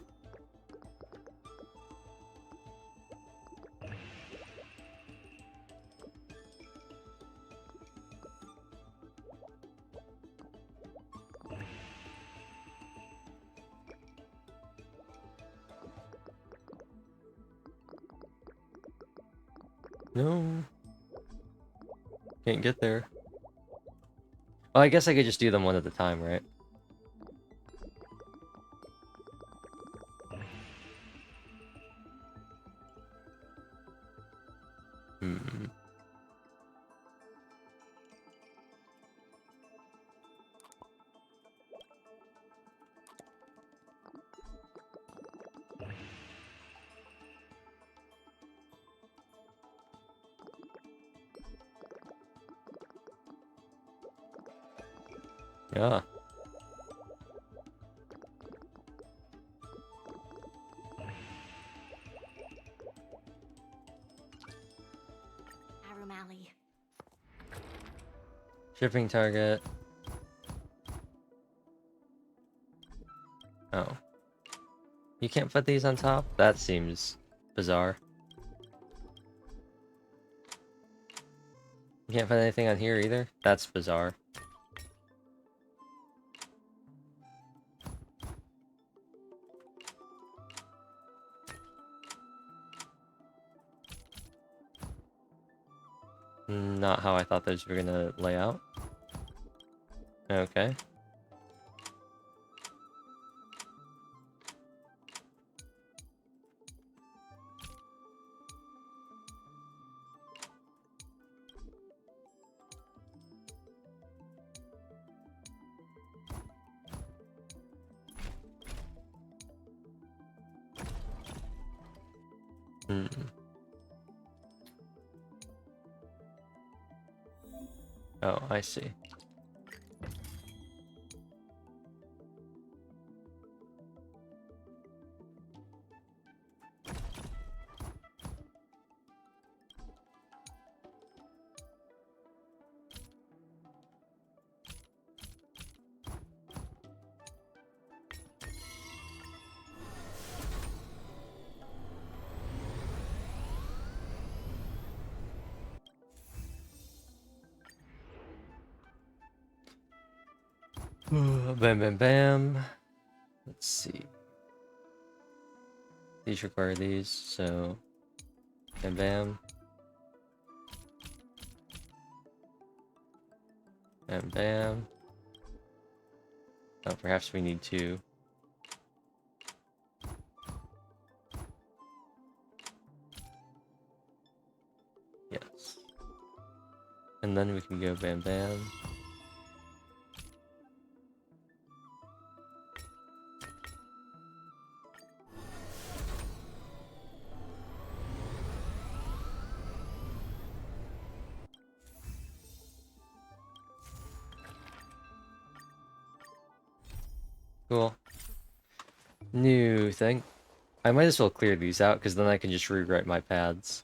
No. Can't get there. Well, I guess I could just do them one at a time, right? Hmm. Yeah. Arumali. Shipping target. Oh. You can't put these on top? That seems bizarre. You can't put anything on here either? That's bizarre. Not how I thought those were gonna lay out. Okay. Oh, I see. Bam, bam, bam. Let's see. These require these, so bam, bam. Bam, bam. Oh, perhaps we need to. Yes. And then we can go bam, bam. Cool. New thing. I might as well clear these out, because then I can just rewrite my paths.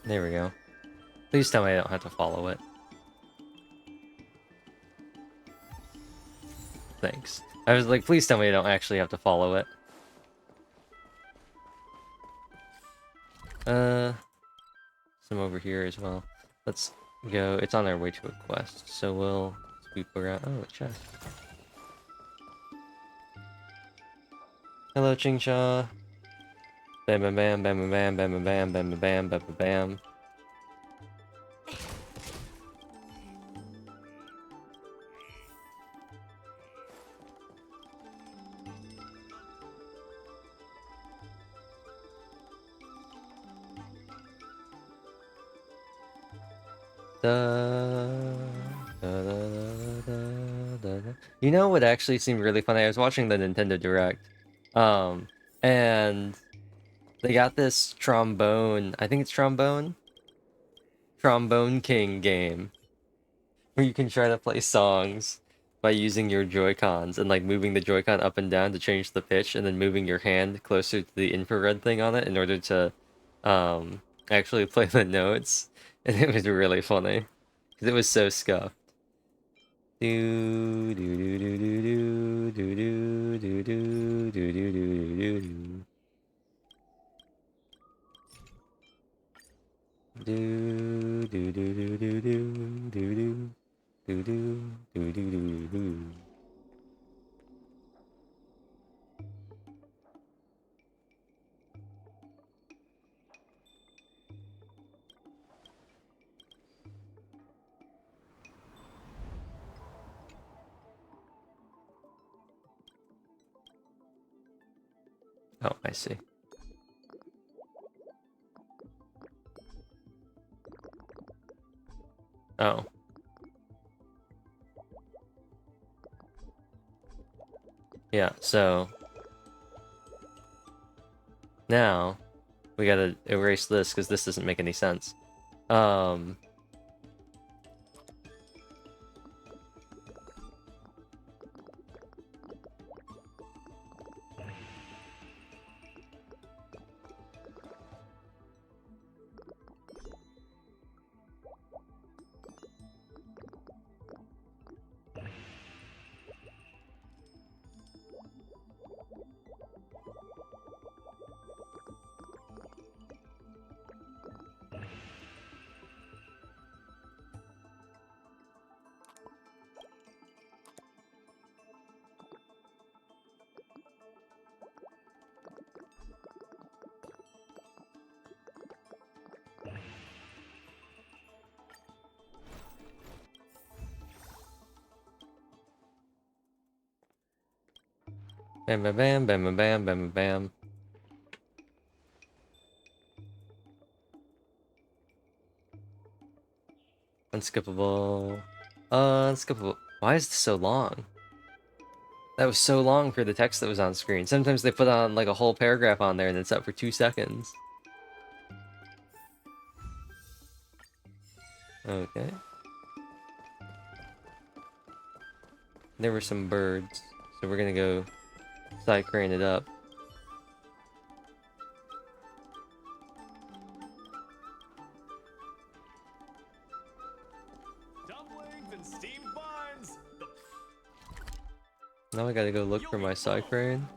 There we go. Please tell me I don't have to follow it. Thanks. I was like, please tell me I don't actually have to follow it. Some over here as well. Let's go. It's on our way to a quest, so we'll sweep around. Oh, a chest. Hello, Chingsha. Bam, bam, bam, bam, bam, bam, bam, bam, bam, bam, bam, bam, bam, bam. You know what actually seemed really funny? I was watching the Nintendo Direct, and they got this trombone, I think it's Trombone King game, where you can try to play songs by using your Joy-Cons and like moving the Joy-Con up and down to change the pitch, and then moving your hand closer to the infrared thing on it in order to actually play the notes. And it was really funny because it was so scuffed. Do do do do do do do do do do do do do do. Do do do do do do do do do do do do do. Oh, I see. Oh. Yeah, so now we gotta erase this because this doesn't make any sense. Bam bam bam bam bam bam bam bam. Unskippable. Unskippable. Why is this so long? That was so long for the text that was on screen. Sometimes they put on like a whole paragraph on there and it's up for 2 seconds. Okay. There were some birds, so we're gonna go side crane it up. Dumplings and steamed buns. Now I gotta go look for my side crane.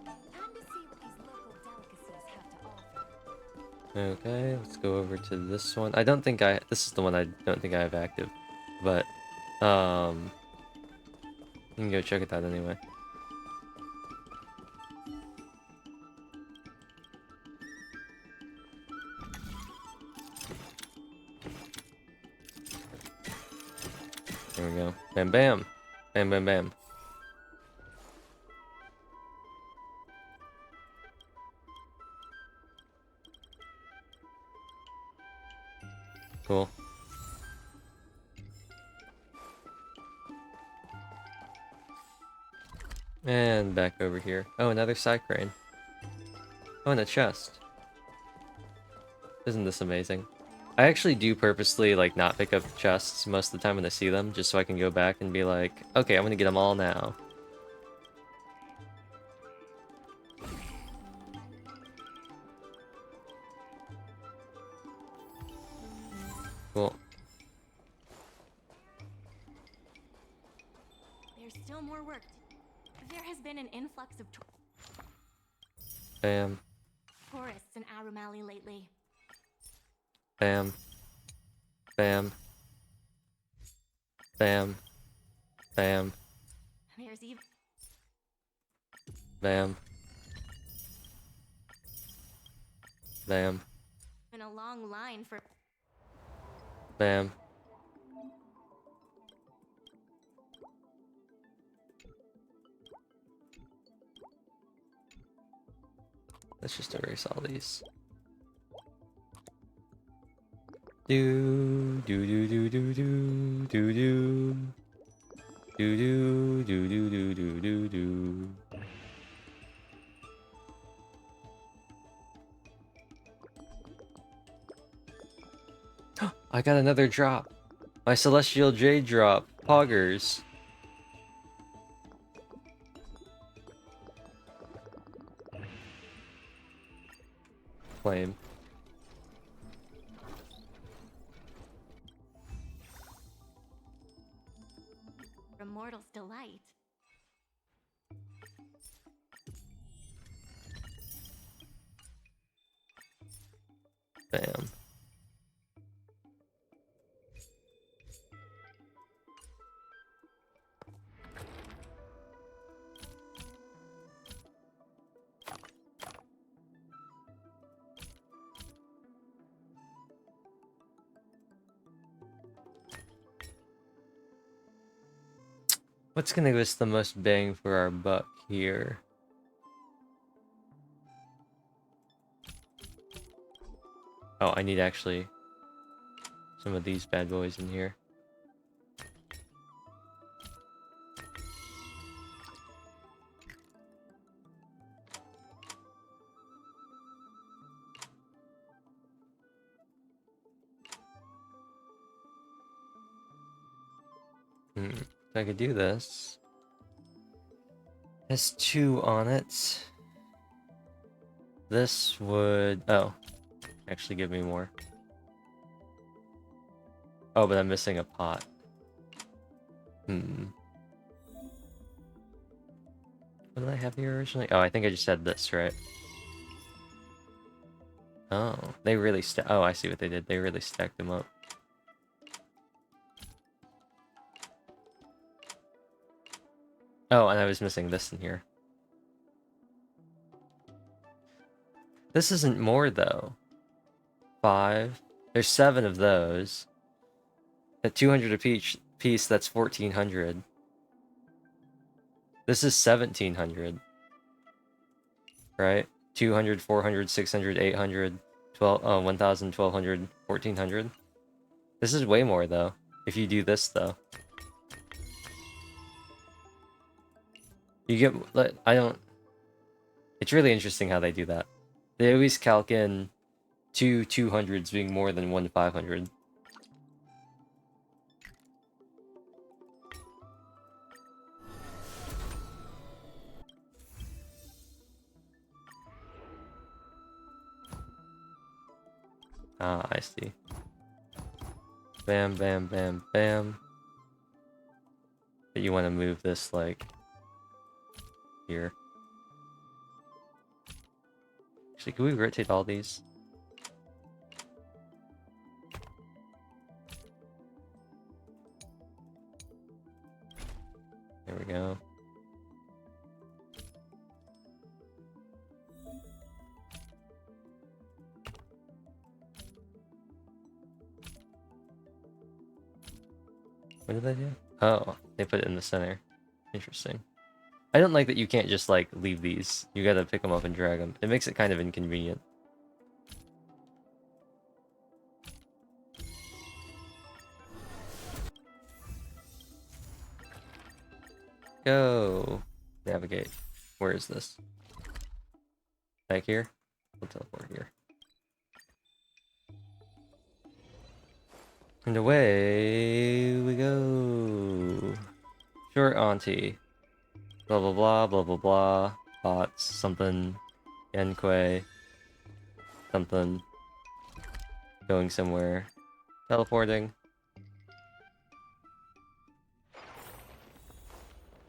Okay, let's go over to this one. I don't think this is the one I don't think I have active, but you can go check it out anyway. There we go. Bam bam. Bam bam bam. Cool. And back over here. Oh, another side crane. Oh, and a chest. Isn't this amazing? I actually do purposely like not pick up chests most of the time when I see them, just so I can go back and be like, okay, I'm gonna get them all now. Cool. There's still more work. There has been an influx of Bam. tourists in Arumali lately. Bam. Bam. Bam. Bam. There's even Bam. Bam. a long line for Bam. Let's just erase all these. Do do do do do do do do do do do do do do do. I got another drop. My celestial jade drop. Poggers. Flame. a mortal's delight. Bam. What's gonna give us the most bang for our buck here? Oh, I need actually some of these bad boys in here. If I could do this. Has 2 on it. This would... Oh. Actually give me more. Oh, but I'm missing a pot. What did I have here originally? Oh, I think I just had this, right? Oh, they really oh, I see what they did. They really stacked them up. Oh, and I was missing this in here. This isn't more, though. 5. There's 7 of those. At 200 a piece, that's 1,400. This is 1,700. right? 200, 400, 600, 800, 12, 1000, 1200, 1400. This is way more though, if you do this though. You get, I don't, it's really interesting how they do that. They always calc in two 200s being more than one 500. Ah, I see. Bam, bam, bam, bam. But you want to move this, like, here. Actually, can we rotate all these? There we go. What did they do? Oh, they put it in the center. Interesting. I don't like that you can't just, like, leave these. You gotta pick them up and drag them. It makes it kind of inconvenient. Go! Navigate. Where is this? Back here? We'll teleport here. And away we go. Short auntie. Blah blah blah blah blah blah. Bots, something. Yenquay. Something. Going somewhere. Teleporting.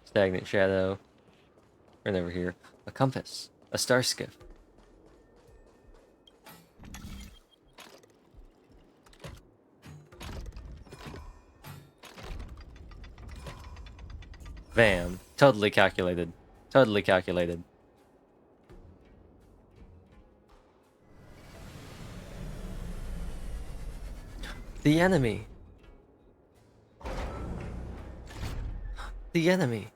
Stagnant shadow. Run over here. A compass. A star skiff. Bam. Totally calculated. Totally calculated. The enemy. The enemy.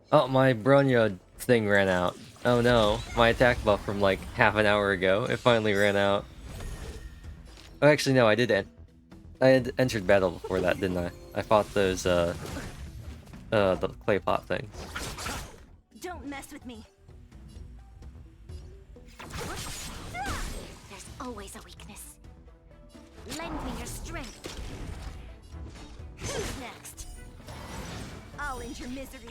Oh, my Bronya thing ran out. Oh no, my attack buff from like half an hour ago, it finally ran out. Oh, actually no, I had entered battle before that, didn't I? I fought those, the clay pot things. Don't mess with me. There's always a weakness. Lend me your strength. Who's next? I'll end your misery.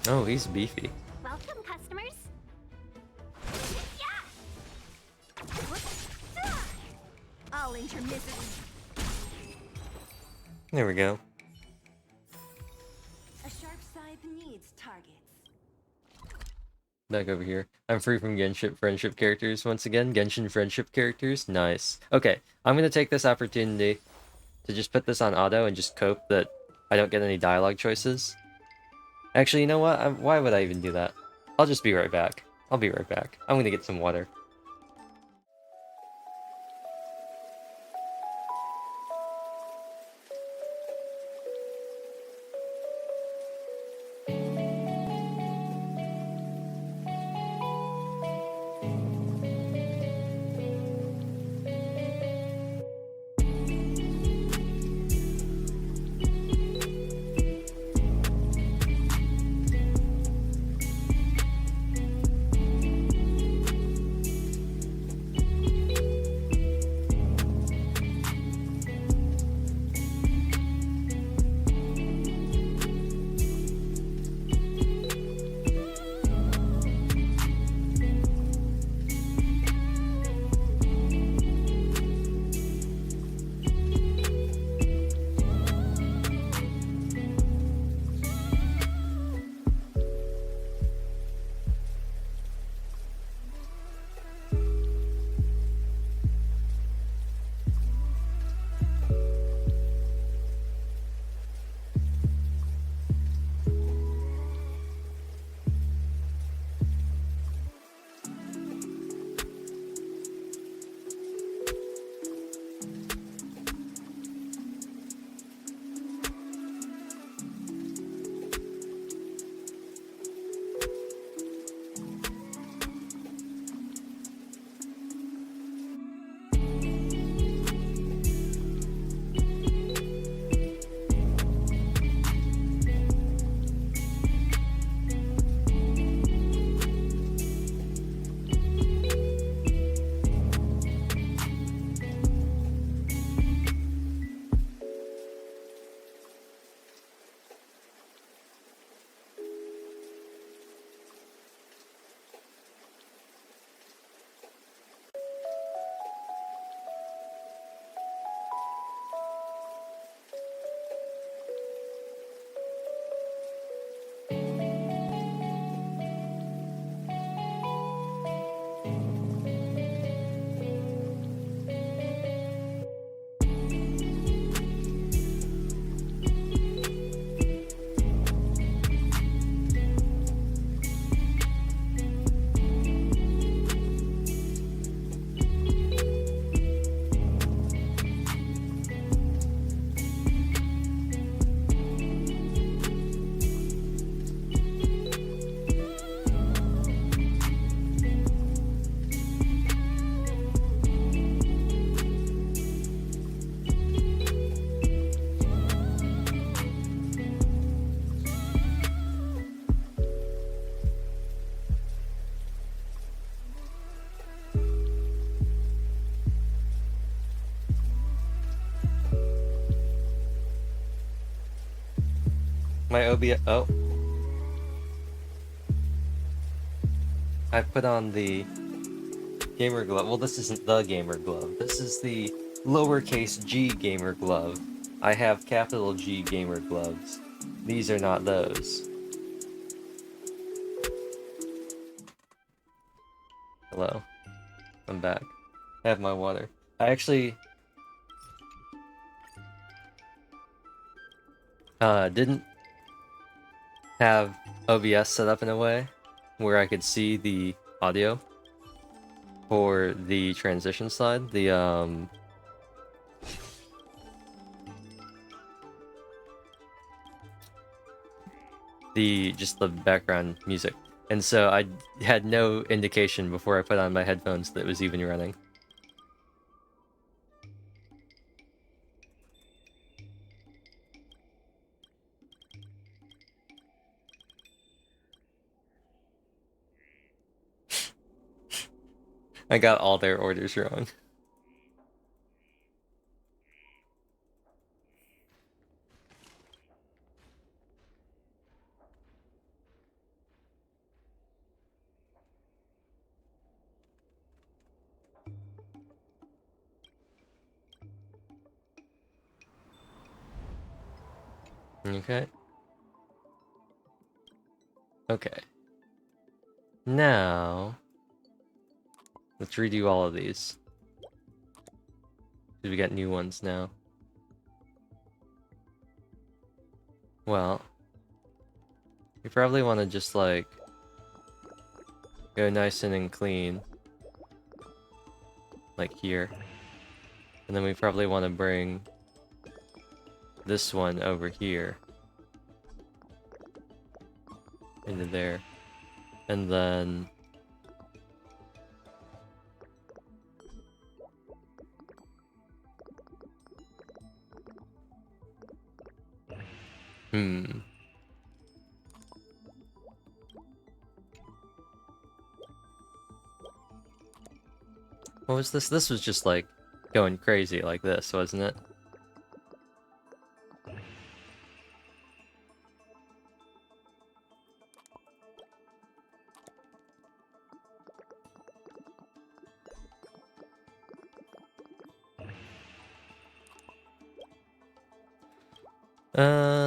Oh, he's beefy. Welcome, customers. I'll end your misery. There we go. A sharp scythe needs targets. Back over here. I'm free from Genshin friendship characters once again. Genshin friendship characters. Nice. Okay, I'm gonna take this opportunity to just put this on auto and just cope that I don't get any dialogue choices. Actually, you know what? Why would I even do that? I'll just be right back. I'll be right back. I'm gonna get some water. My OBS. Oh. I put on the gamer glove. Well, this isn't the gamer glove. This is the lowercase g gamer glove. I have capital G gamer gloves. These are not those. Hello. I'm back. I have my water. I actually didn't have OBS set up in a way where I could see the audio for the transition slide. Just the background music. And so I had no indication before I put on my headphones that it was even running. I got all their orders wrong. Okay. Okay. Now, let's redo all of these. Because we got new ones now. Well, you probably want to just, like, go nice and clean. Like here. And then we probably want to bring this one over here. Into there. And then... What was this? This was just like going crazy like this, wasn't it?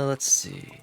Let's see.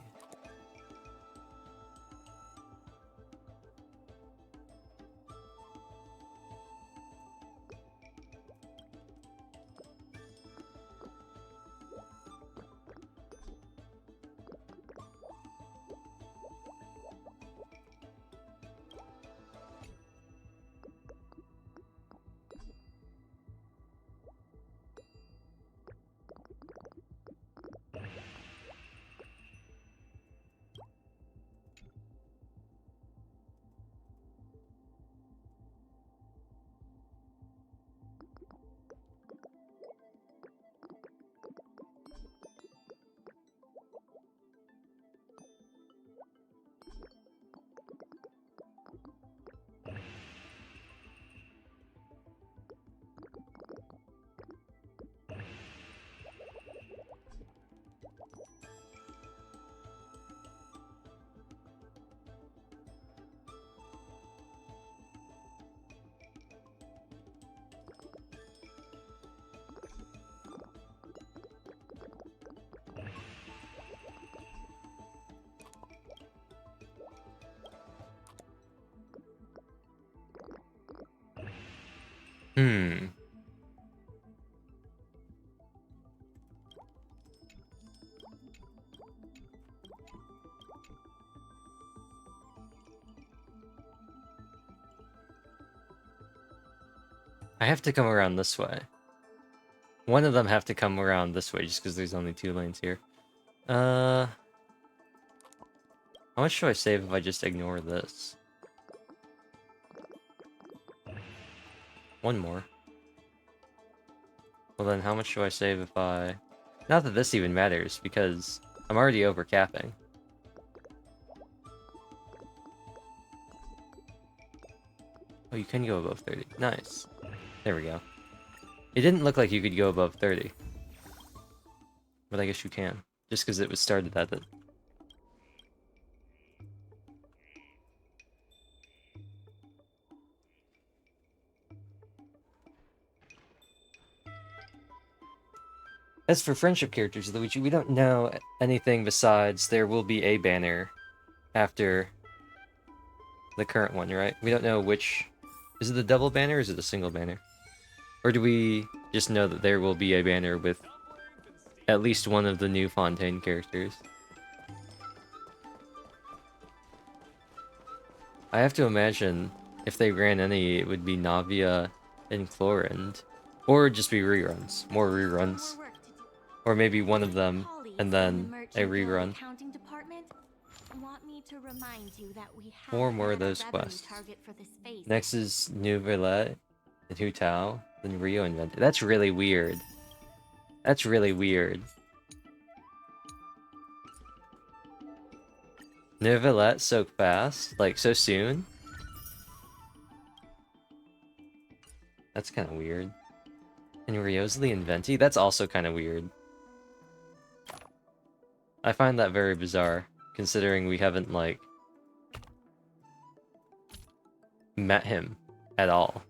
I have to come around this way. One of them have to come around this way just because there's only 2 lanes here. How much should I save if I just ignore this? 1 more. Well then, how much should I save if I... Not that this even matters, because I'm already over capping. Oh, you can go above 30. Nice. There we go. It didn't look like you could go above 30. But I guess you can. Just because it was started at it. As for friendship characters, Luigi, we don't know anything besides there will be a banner after the current one, right? We don't know which... Is it the double banner or is it a single banner? Or do we just know that there will be a banner with at least one of the new Fontaine characters? I have to imagine if they ran any, it would be Navia and Chlorand. Or just be reruns. More reruns. Or maybe one of them, and then a rerun. Want me to remind you that we have 4 more of those quests. Next is New Villette, and Hu Tao, then Rio Invented. That's really weird. That's really weird. New Villette so fast? Like, so soon? That's kind of weird. And Rio's the Inventi? That's also kind of weird. I find that very bizarre, considering we haven't, like, met him at all.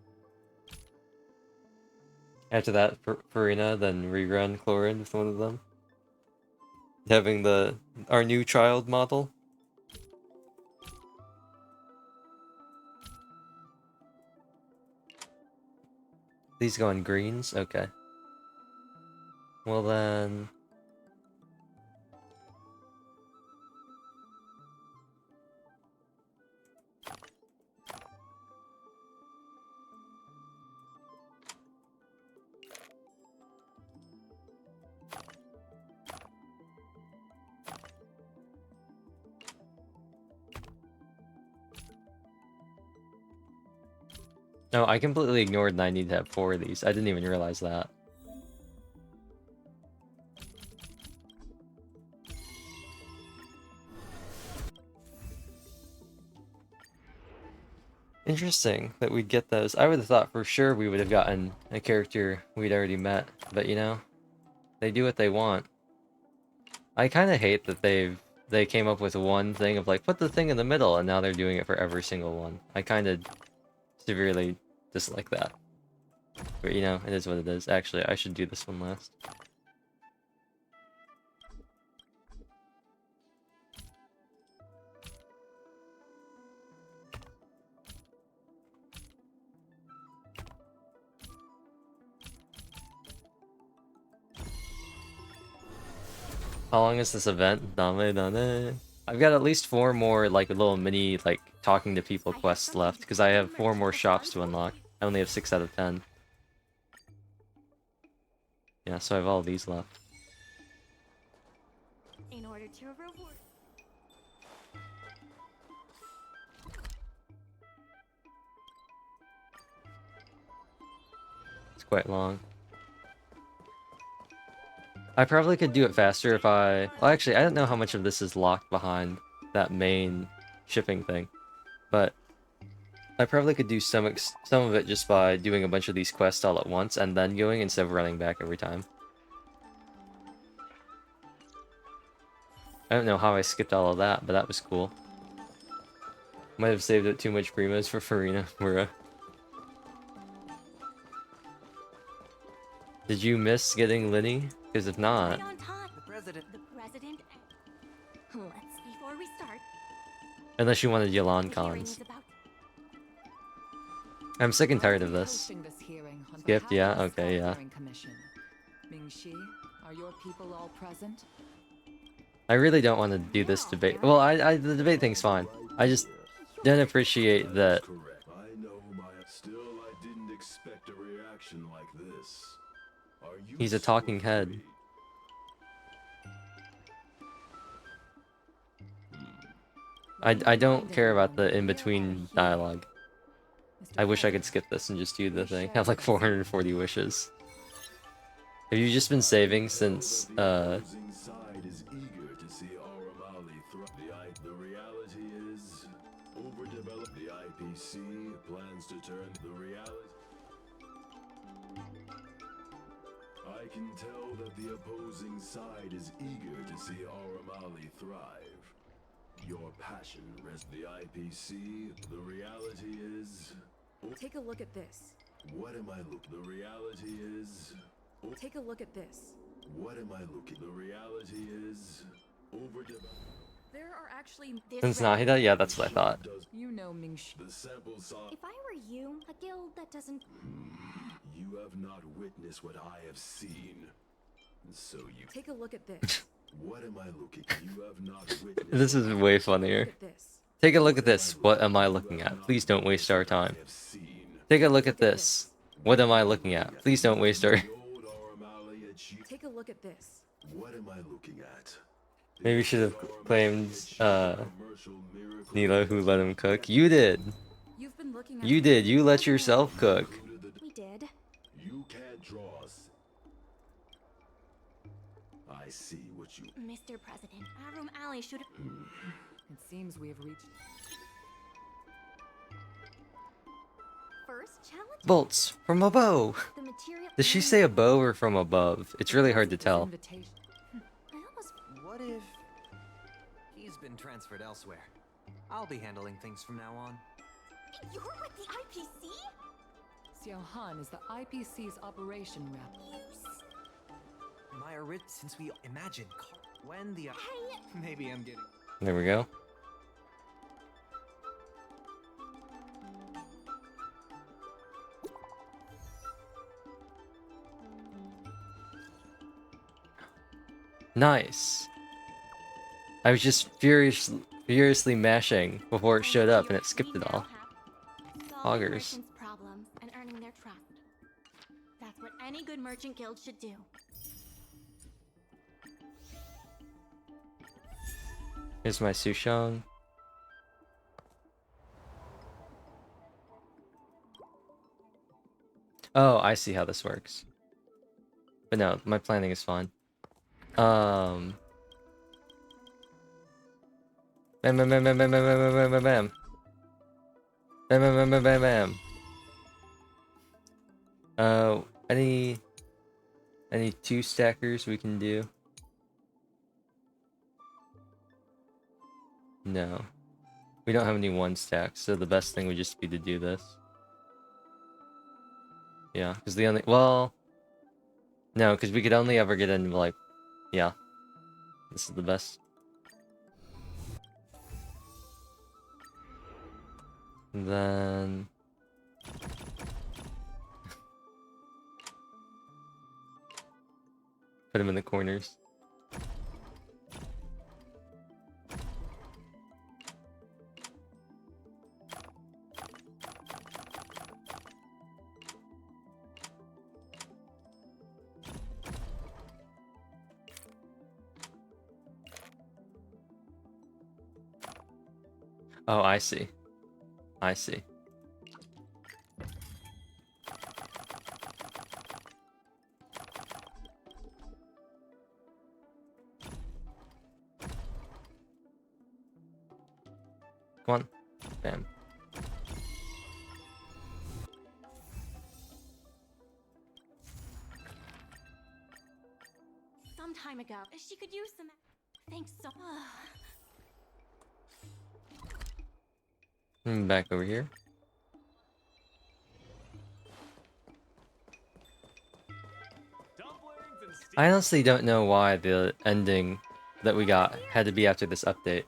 After that, Farina, then rerun Chlorine with one of them. Having our new child model. These go on greens? Okay. Well then... No, I completely ignored that I need to have 4 of these. I didn't even realize that. Interesting that we'd get those. I would have thought for sure we would have gotten a character we'd already met, but you know, they do what they want. I kind of hate that they came up with one thing of like, put the thing in the middle, and now they're doing it for every single one. I kind of severely dislike that. But you know, it is what it is. Actually, I should do this one last. How long is this event? I've got at least 4 more like little mini like talking to people quests left because I have 4 more shops to unlock. I only have 6 out of 10. Yeah, so I have all these left. In order to reward. It's quite long. I probably could do it faster if I... Well, actually, I don't know how much of this is locked behind that main shipping thing. But I probably could do some of it just by doing a bunch of these quests all at once and then going instead of running back every time. I don't know how I skipped all of that, but that was cool. Might have saved up too much primos for Farina. Did you miss getting Linny? Because if not... The president. Let's, before we start... Unless you wanted Yolan cons. I'm sick and tired of this. Skipped, yeah, okay, yeah. Ming-Shi, are your people all present? I really don't want to do this debate. Well, the debate thing's fine. I just don't appreciate that. I know still I didn't expect a reaction like this. He's a talking head. I don't care about the in-between dialogue. I wish I could skip this and just do the thing. I have like 440 wishes. Have you just been saving since, The reality is, overdeveloped the IPC plans to turn the reality. I can tell that the opposing side is eager to see Auramali thrive. Your passion rests the IPC. The reality is... Take a look at this. What am I looking? The reality is... Take a look at this. What am I looking? The reality is overdeveloped. There are actually It's not Hida? Yeah, that's what I thought. You know Mingxi. The sample size. If I were you, a guild that doesn't. You have not witnessed what I have seen. So you take a look at this. What am I looking? You have not witnessed. This is way funnier. Take a look at this. What am I looking at? Please don't waste our time. Take a look at this. What am I looking at? Please don't waste our. Take a look at this. What am I looking at? Maybe we should have claimed Nilo who let him cook. You did. You've been looking at You did. You let yourself cook. We did. You can't draw us. I see what you. Mr. President, Arum Alley should have. It seems we have reached. First challenge. Bolts from a bow. The material. Does she say a bow or from above? It's really hard to tell. What if he's been transferred elsewhere? I'll be handling things from now on. You're with the IPC? Xiao Han is the IPC's operation rep. My since we imagine when the maybe I'm getting. There we go. Nice. I was just furiously mashing before it showed up and it skipped it all. Augers. Problems and earning their trust. That's what any good merchant guild should do. Here's my Sushong. Oh, I see how this works. But no, my planning is fine. Bam, bam, bam, bam, bam, bam, bam, bam, bam, bam. Bam, bam, bam, bam, bam, bam. Any two stackers we can do? No. We don't have any one stacks, so the best thing would just be to do this. Yeah, because the only... Well... No, because we could only ever get into, like... Yeah. This is the best. And then... Put them in the corners. Oh, I see. I see. Come on. Bam. Some time ago, she could use some. Thanks so. Back over here. I honestly don't know why the ending that we got had to be after this update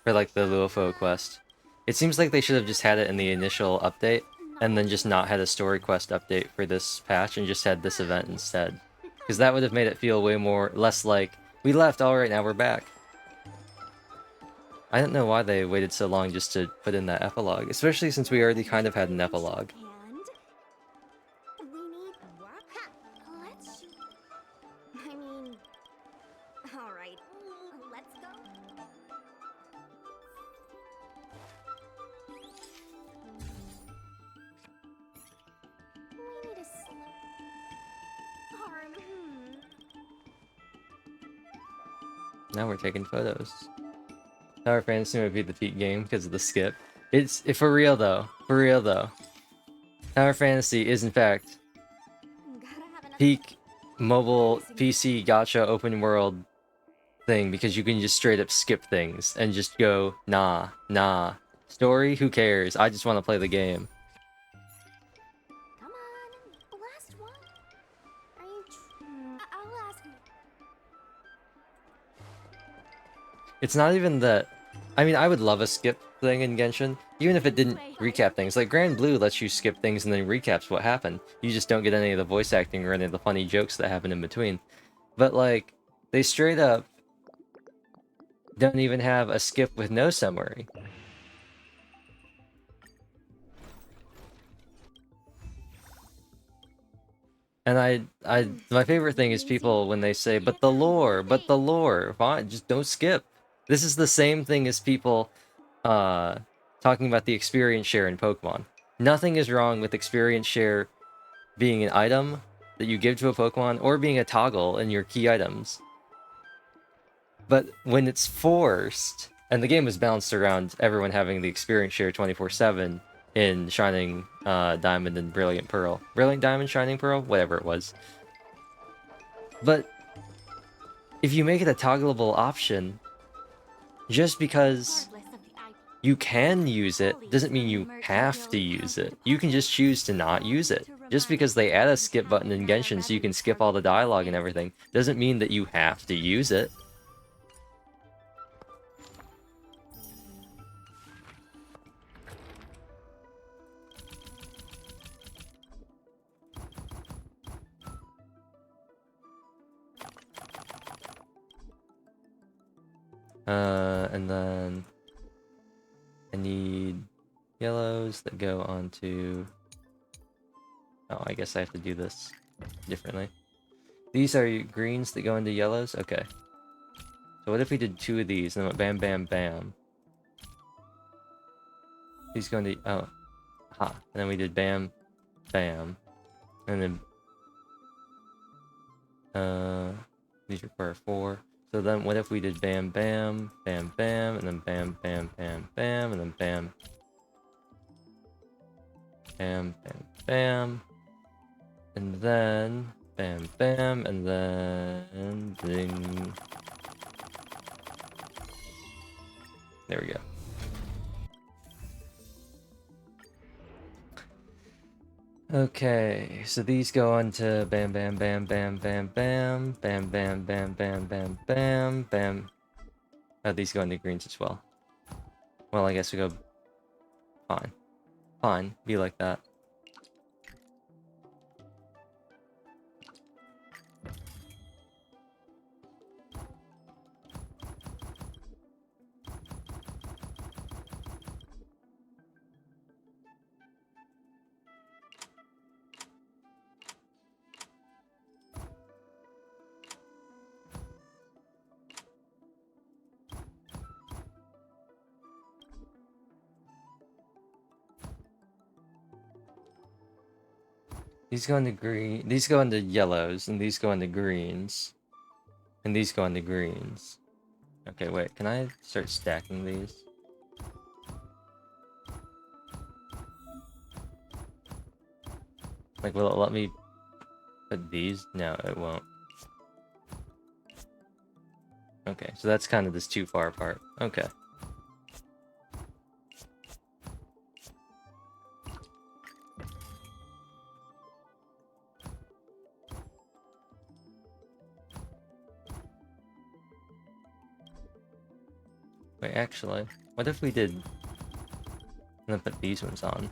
for like the Luofo quest. It seems like they should have just had it in the initial update and then just not had a story quest update for this patch and just had this event instead. Because that would have made it feel way less like, we left, alright, now we're back. I don't know why they waited so long just to put in that epilogue, especially since we already kind of had an epilogue. And we need let's. I mean, all right, let's go. We need a Now we're taking photos. Tower Fantasy might be the peak game because of the skip. It's for real though. For real though. Tower Fantasy is in fact peak mobile PC gacha open world thing because you can just straight up skip things and just go nah. Story? Who cares? I just want to play the game. Come on, last one. Are you? I'll ask. It's not even that. I mean, I would love a skip thing in Genshin, even if it didn't recap things. Like Grand Blue lets you skip things and then recaps what happened. You just don't get any of the voice acting or any of the funny jokes that happen in between. But like, they straight up don't even have a skip with no summary. And my favorite thing is people when they say, but the lore, fine, just don't skip. This is the same thing as people talking about the experience share in Pokemon. Nothing is wrong with experience share being an item that you give to a Pokemon or being a toggle in your key items. But when it's forced, and the game is balanced around everyone having the experience share 24/7 in Shining Diamond and Brilliant Pearl. Brilliant Diamond, Shining Pearl? Whatever it was. But if you make it a toggleable option, just because you can use it doesn't mean you have to use it. You can just choose to not use it. Just because they add a skip button in Genshin so you can skip all the dialogue and everything doesn't mean that you have to use it. And then I need yellows that go onto... Oh, I guess I have to do this differently. These are greens that go into yellows? Okay. So what if we did 2 of these and then went bam, bam, bam? These go into... Oh. Ha. And then we did bam, bam. And then... These require 4. So then what if we did bam, bam, bam, bam, and then bam, bam, bam, bam, and then bam, bam, bam, bam, and then bam, bam, and then ding. There we go. Okay, so these go on to bam, bam, bam, bam, bam, bam, bam, bam, bam, bam, bam, bam, bam. Oh, these go into greens as well. Well, I guess we go... Fine. Fine, be like that. These go into green. These go into yellows, and these go into greens. And these go into greens. Okay, wait. Can I start stacking these? Like, will it let me put these? No, it won't. Okay, so that's kind of just too far apart. Okay. Wait, actually, what if we did... And then put these ones on.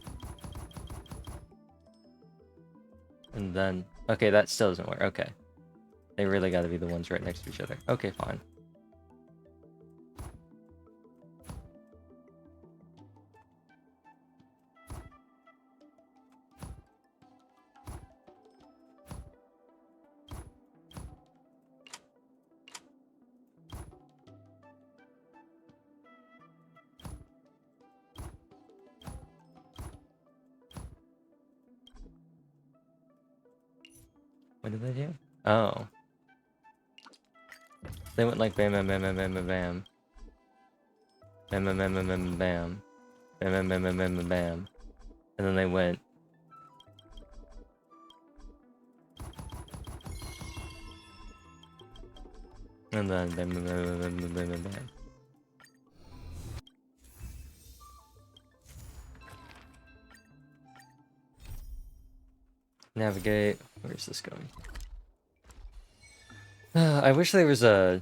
And then... Okay, that still doesn't work. Okay. They really gotta be the ones right next to each other. Okay, fine. What did they do? Oh. They went like bam, bam, bam, bam, bam, bam, bam. Bam, bam, bam, bam, bam, bam. Bam, bam, bam, bam, bam, bam, bam. And then they went... And then bam, bam, bam, bam, bam, bam, bam, bam. Navigate. Where's this going? I wish there was a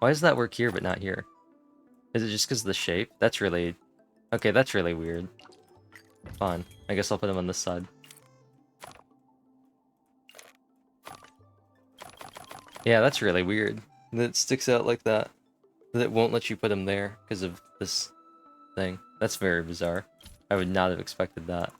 Why does that work here but not here? Is it just because of the shape? That's really... Okay, that's really weird. Fine. I guess I'll put them on this side. Yeah, that's really weird. That it sticks out like that. That it won't let you put them there because of this thing. That's very bizarre. I would not have expected that.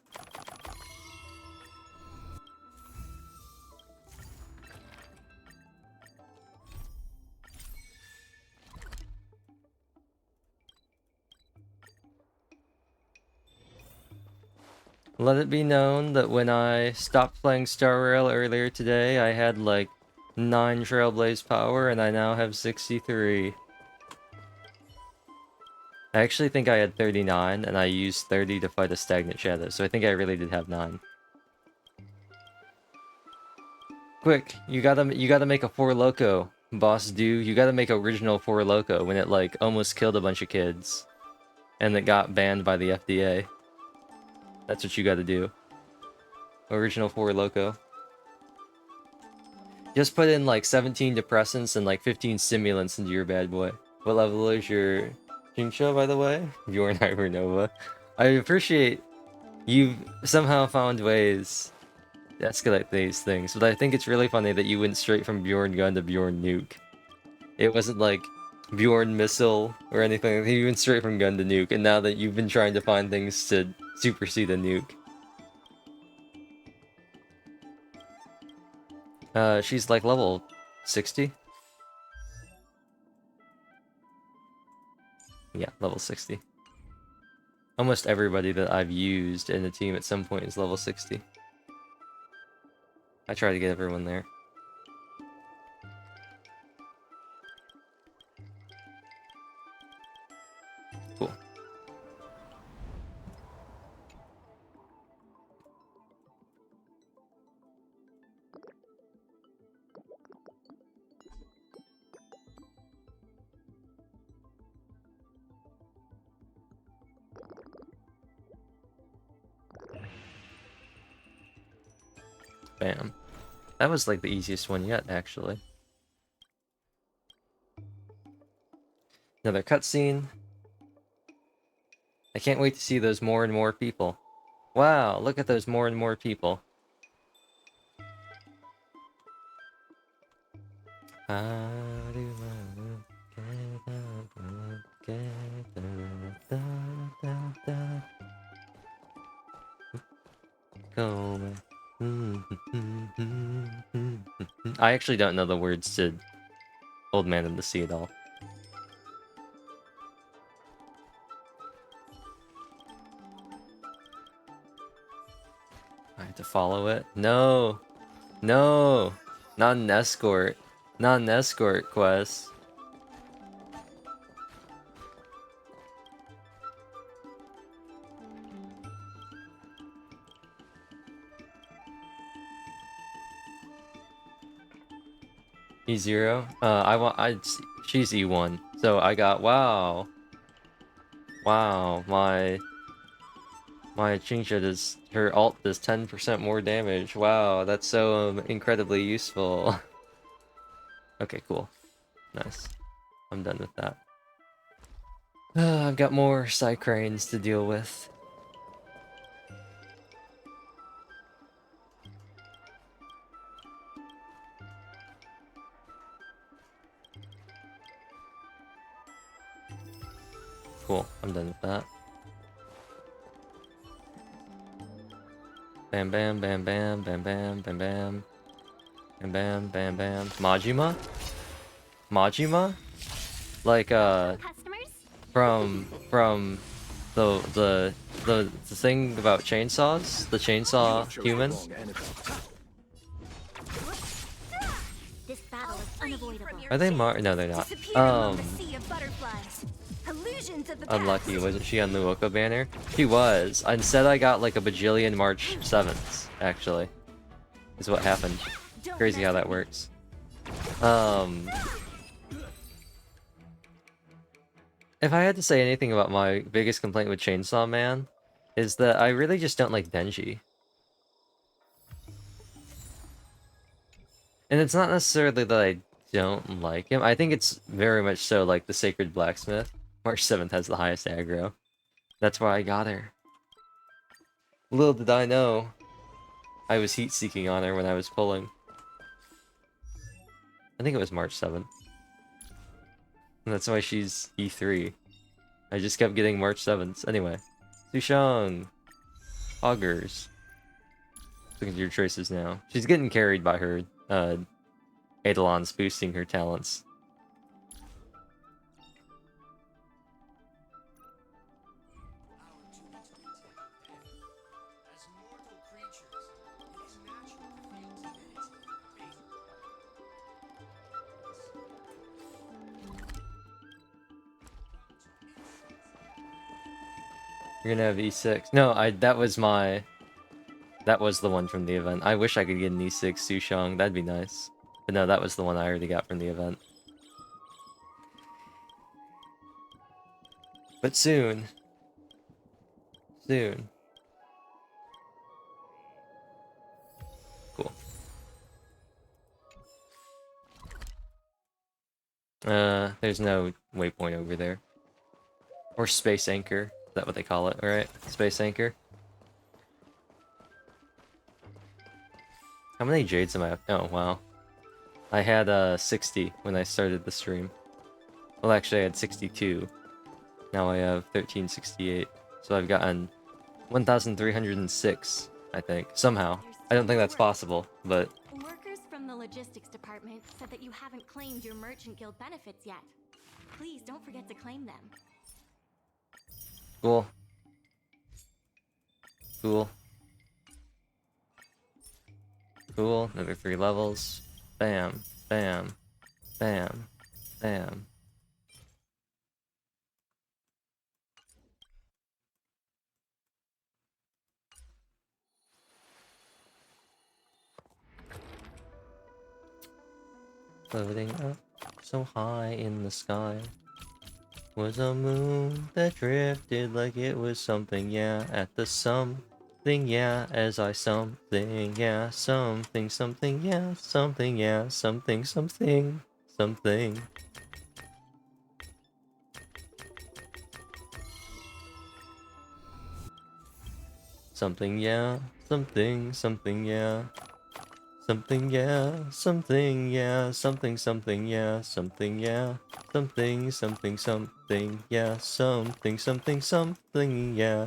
Let it be known that when I stopped playing Star Rail earlier today, I had like 9 Trailblaze power and I now have 63. I actually think I had 39 and I used 30 to fight a stagnant shadow, so I think I really did have 9. Quick, you gotta make a 4 Loco, Boss Do. You gotta make original 4 Loco when it like almost killed a bunch of kids. And it got banned by the FDA. That's what you gotta do. Original 4 Loco. Just put in like 17 depressants and like 15 stimulants into your bad boy. What level is your Jincho, by the way? Bjorn Hibernova. I appreciate you've somehow found ways to escalate these things, but I think it's really funny that you went straight from Bjorn Gun to Bjorn Nuke. It wasn't like Bjorn Missile or anything. You went straight from gun to nuke, and now that you've been trying to find things to supersede a nuke. She's like level 60? Yeah, level 60. Almost everybody that I've used in the team at some point is level 60. I try to get everyone there. Cool. Bam. That was like the easiest one yet, actually. Another cutscene. I can't wait to see those more and more people. Wow, look at those more and more people. I actually don't know the words to Old Man of the Sea at all. I have to follow it? No! No! Not an escort. Not an escort quest. E0? She's E1. So I got, wow. Wow, my Chincha does, her alt does 10% more damage. Wow, that's so incredibly useful. Okay, cool. Nice. I'm done with that. I've got more side cranes to deal with. Cool, I'm done with that. Bam bam bam bam bam bam bam bam. Bam bam bam bam. Majima? Majima? Like from the thing about chainsaws? The chainsaw human? This battle is unavoidable. Are they No, they're not. Unlucky, wasn't she on the Woko banner? She was. Instead I got like a bajillion March 7ths, actually. Is what happened. Crazy how that works. If I had to say anything about my biggest complaint with Chainsaw Man, is that I really just don't like Denji. And it's not necessarily that I don't like him. I think it's very much so like the Sacred Blacksmith. March 7th has the highest aggro. That's why I got her. Little did I know, I was heat-seeking on her when I was pulling. I think it was March 7th. And that's why she's E3. I just kept getting March 7th. Anyway. Sushang! Augers. Looking at your traces now. She's getting carried by her, Eidolon's boosting her talents. You're gonna have E6. No, that was my... That was the one from the event. I wish I could get an E6 Sushang. That'd be nice. But no, that was the one I already got from the event. But soon. Soon. Cool. There's no waypoint over there. Or space anchor. Is that what they call it, right? Space anchor. How many jades am I up? Oh, wow. I had 60 when I started the stream. Well, actually I had 62. Now I have 1368. So I've gotten 1,306, I think. Somehow. I don't think that's possible, but... Workers from the logistics department said that you haven't claimed your Merchant Guild benefits yet. Please don't forget to claim them. Cool. Cool. Cool. Another 3 levels. Bam. Bam. Bam. Bam. Floating up so high in the sky was a moon that drifted like it was something, yeah, at the something, yeah, as I something, yeah, something, something, yeah, something, yeah, something, something, something. Something, yeah, something, something, yeah. Something, yeah, something, yeah, something, something, yeah, something, yeah, something, something, something, yeah, something, something, something, yeah.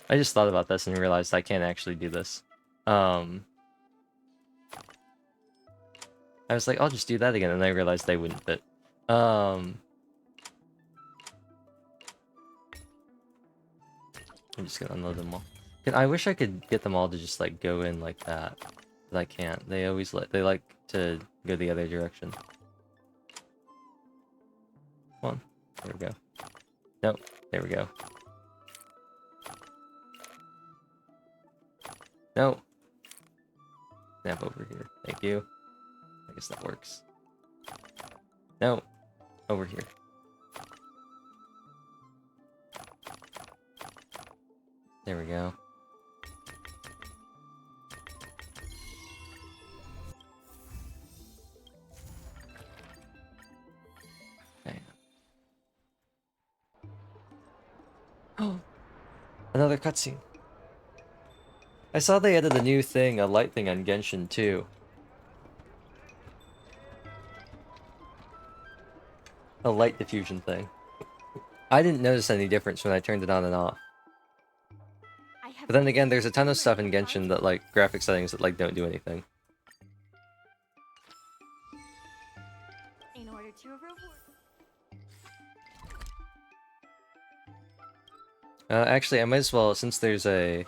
I just thought about this and realized I can't actually do this. I was like, I'll just do that again, and I realized they wouldn't fit. I'm just gonna unload them all. I wish I could get them all to just like go in like that, but I can't. They always they like to go the other direction. Come on, there we go. Nope, there we go. No. Snap over here. Thank you. I guess that works. No. Over here. There we go. Okay. Oh. Another cutscene. I saw they added a new thing, a light thing on Genshin too. A light diffusion thing. I didn't notice any difference when I turned it on and off. I have But then again, there's a ton of stuff in Genshin that like graphic settings that like don't do anything. in order to reward. Actually, I might as well, since there's a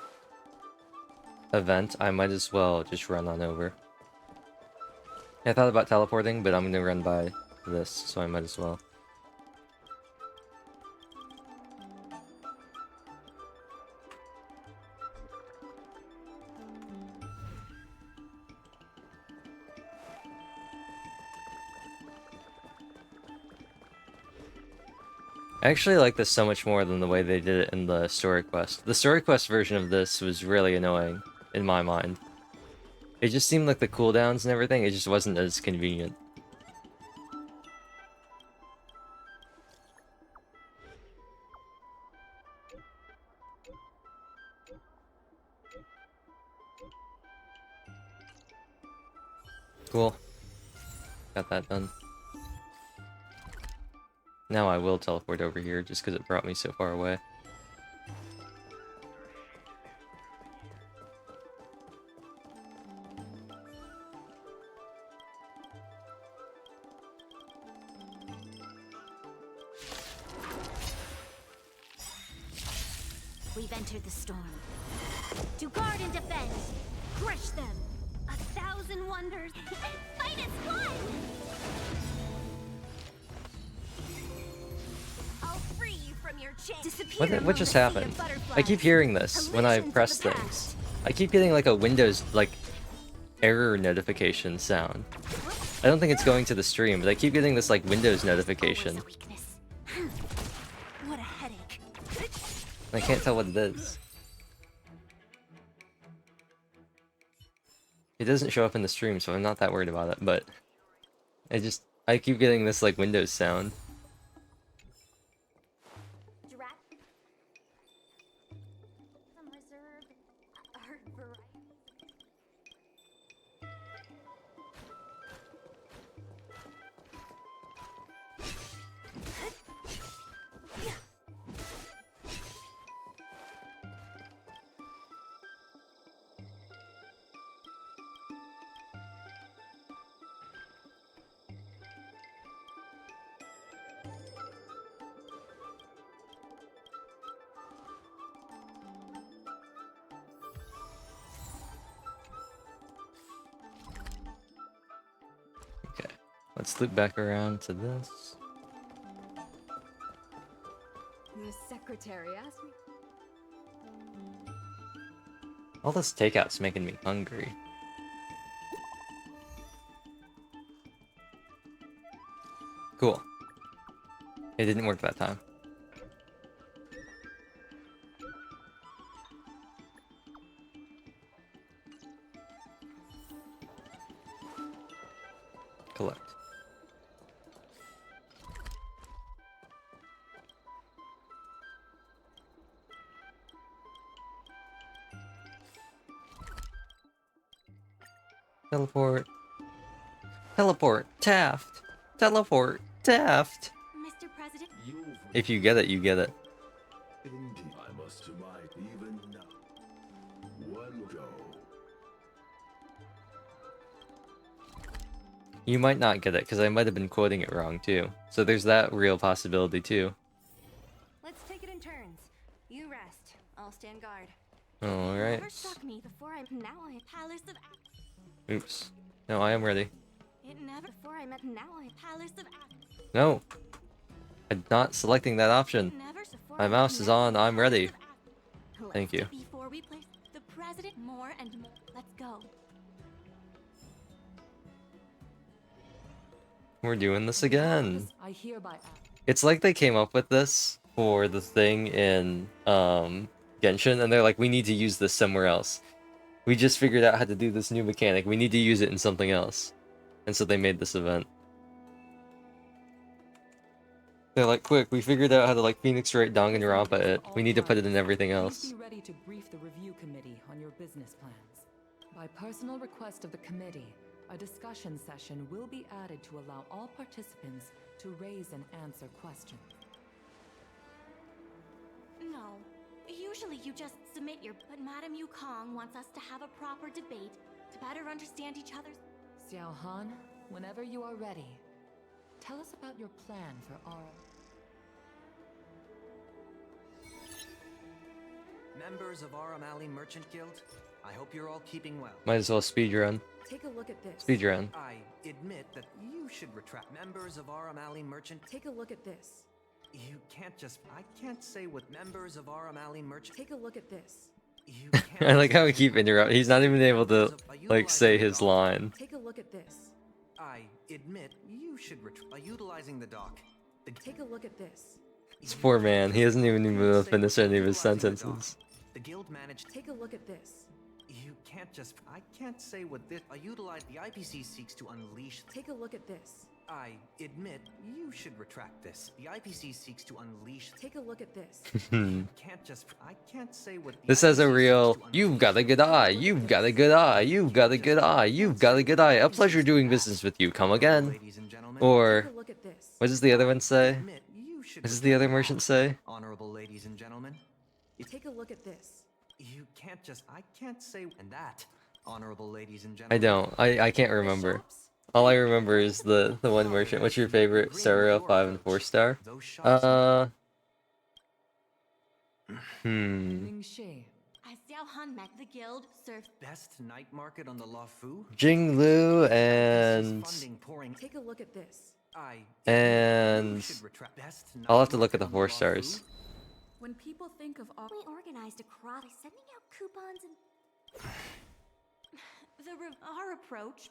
event, I might as well just run on over. I thought about teleporting, but I'm gonna run by this, so I might as well. I actually like this so much more than the way they did it in the story quest. The story quest version of this was really annoying, in my mind. It just seemed like the cooldowns and everything, it just wasn't as convenient. Cool. Got that done. Now I will teleport over here just because it brought me so far away. We've entered the storm. To guard and defend! Crush them! 1,000 wonders! Fight as one! I'll free you from your chain! What just happened? I keep hearing this when I press things. I keep getting like a Windows, like, error notification sound. I don't think it's going to the stream, but I keep getting this like Windows notification. What a headache. I can't tell what it is. It doesn't show up in the stream, so I'm not that worried about it, but I keep getting this like Windows sound. Some reserved art variety. Okay, let's loop back around to this. The secretary asked me. All this takeout's making me hungry. Cool. It didn't work that time. Collect. Teleport. Teleport. Taft. Teleport. Taft. Mr. President. If you get it, you get it. Indeed, I must survive even now. One go. You might not get it, because I might have been quoting it wrong, too. So there's that real possibility, too. Let's take it in turns. You rest. I'll stand guard. Alright. Never struck me before I'm now a palace of. Oops. No, I am ready. It never before I met now a palace of. No! I'm not selecting that option. My mouse is on, I'm ready. Thank you. Before we place the president more and more. Let's go. We're doing this again. I hereby It's like they came up with this for the thing in Genshin, and they're like, we need to use this somewhere else. We just figured out how to do this new mechanic. We need to use it in something else. And so they made this event. They're like, quick, we figured out how to like Phoenix Wright Danganronpa it. We need to put it in everything else. Be ready to brief the review committee on your business plans. By personal request of the committee, a discussion session will be added to allow all participants to raise and answer questions. No, you Usually you just submit your... But Madame Yukong wants us to have a proper debate to better understand each other's... Xiao Han, whenever you are ready, tell us about your plan for our... Members of our O'Malley Merchant Guild, I hope you're all keeping well. Might as well speedrun. Take a look at this. Speedrun. I admit that you should retract. Members of our O'Malley Merchant... Take a look at this. You can't just... I can't say what members of our O'Malley Merchant... Take a look at this. You can't I like how we keep interrupting. He's not even able to like say his line. Take a look at this. I admit you should retract. By utilizing the dock... Take a look at this. This poor man. He hasn't even been able to finish any of his sentences. The guild managed... Take a look at this. You can't just... I can't say what this... I utilize... The IPC seeks to unleash... Take a look at this. I admit you should retract this. The IPC seeks to unleash... Take a look at this. Can't just... I can't say what... This has a real, you've got a good eye, you've got a good eye, you've got a good eye, you've got a good eye. A pleasure doing business with you. Come again. Or, what does the other one say? What does the other merchant say? Honorable ladies and gentlemen. Take a look at this. You can't just... I can't say... And that, honorable ladies and I gentlemen... don't. I can't remember. All I remember is the one merchant. What's your favorite? Stereo 5 and 4 star? Ning Shi. As Xiao Han met the guild, served... Best night market on the Luofu? Jing Lu and... Take a look at this. And... I'll have to look at the 4 stars. When people think of all... We organized a crowd by sending out coupons and... Our approach...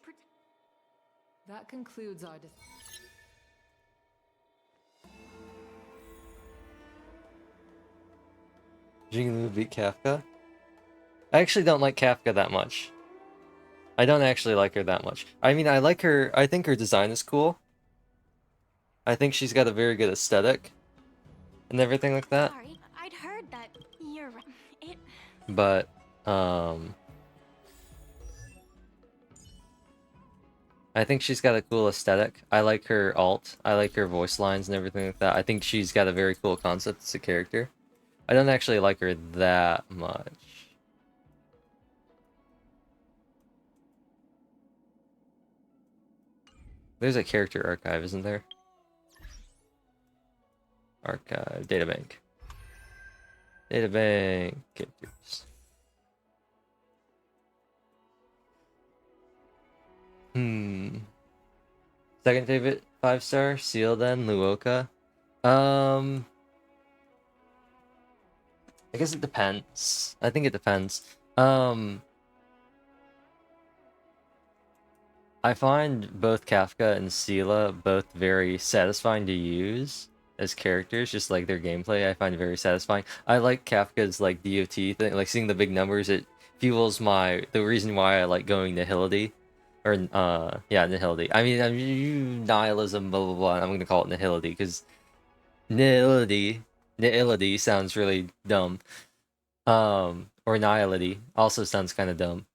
That concludes our... Jing Lu beat Kafka? I actually don't like Kafka that much. I don't actually like her that much. I mean, I like her... I think her design is cool. I think she's got a very good aesthetic. And everything like that. Sorry, I'd heard that you're... It... But, I think she's got a cool aesthetic. I like her alt. I like her voice lines and everything like that. I think she's got a very cool concept as a character. I don't actually like her that much. There's a character archive, isn't there? Archive, databank. Databank, characters. Second favorite 5-star, Seal then, Luoka. I guess it depends. I think it depends. I find both Kafka and Sela both very satisfying to use as characters, just like their gameplay I find very satisfying. I like Kafka's like DOT thing, like seeing the big numbers, it fuels the reason why I like going Nihility. Or, yeah, Nihility. I mean, nihilism, blah, blah, blah. I'm gonna call it Nihility, because Nihility sounds really dumb. Or Nihility also sounds kind of dumb.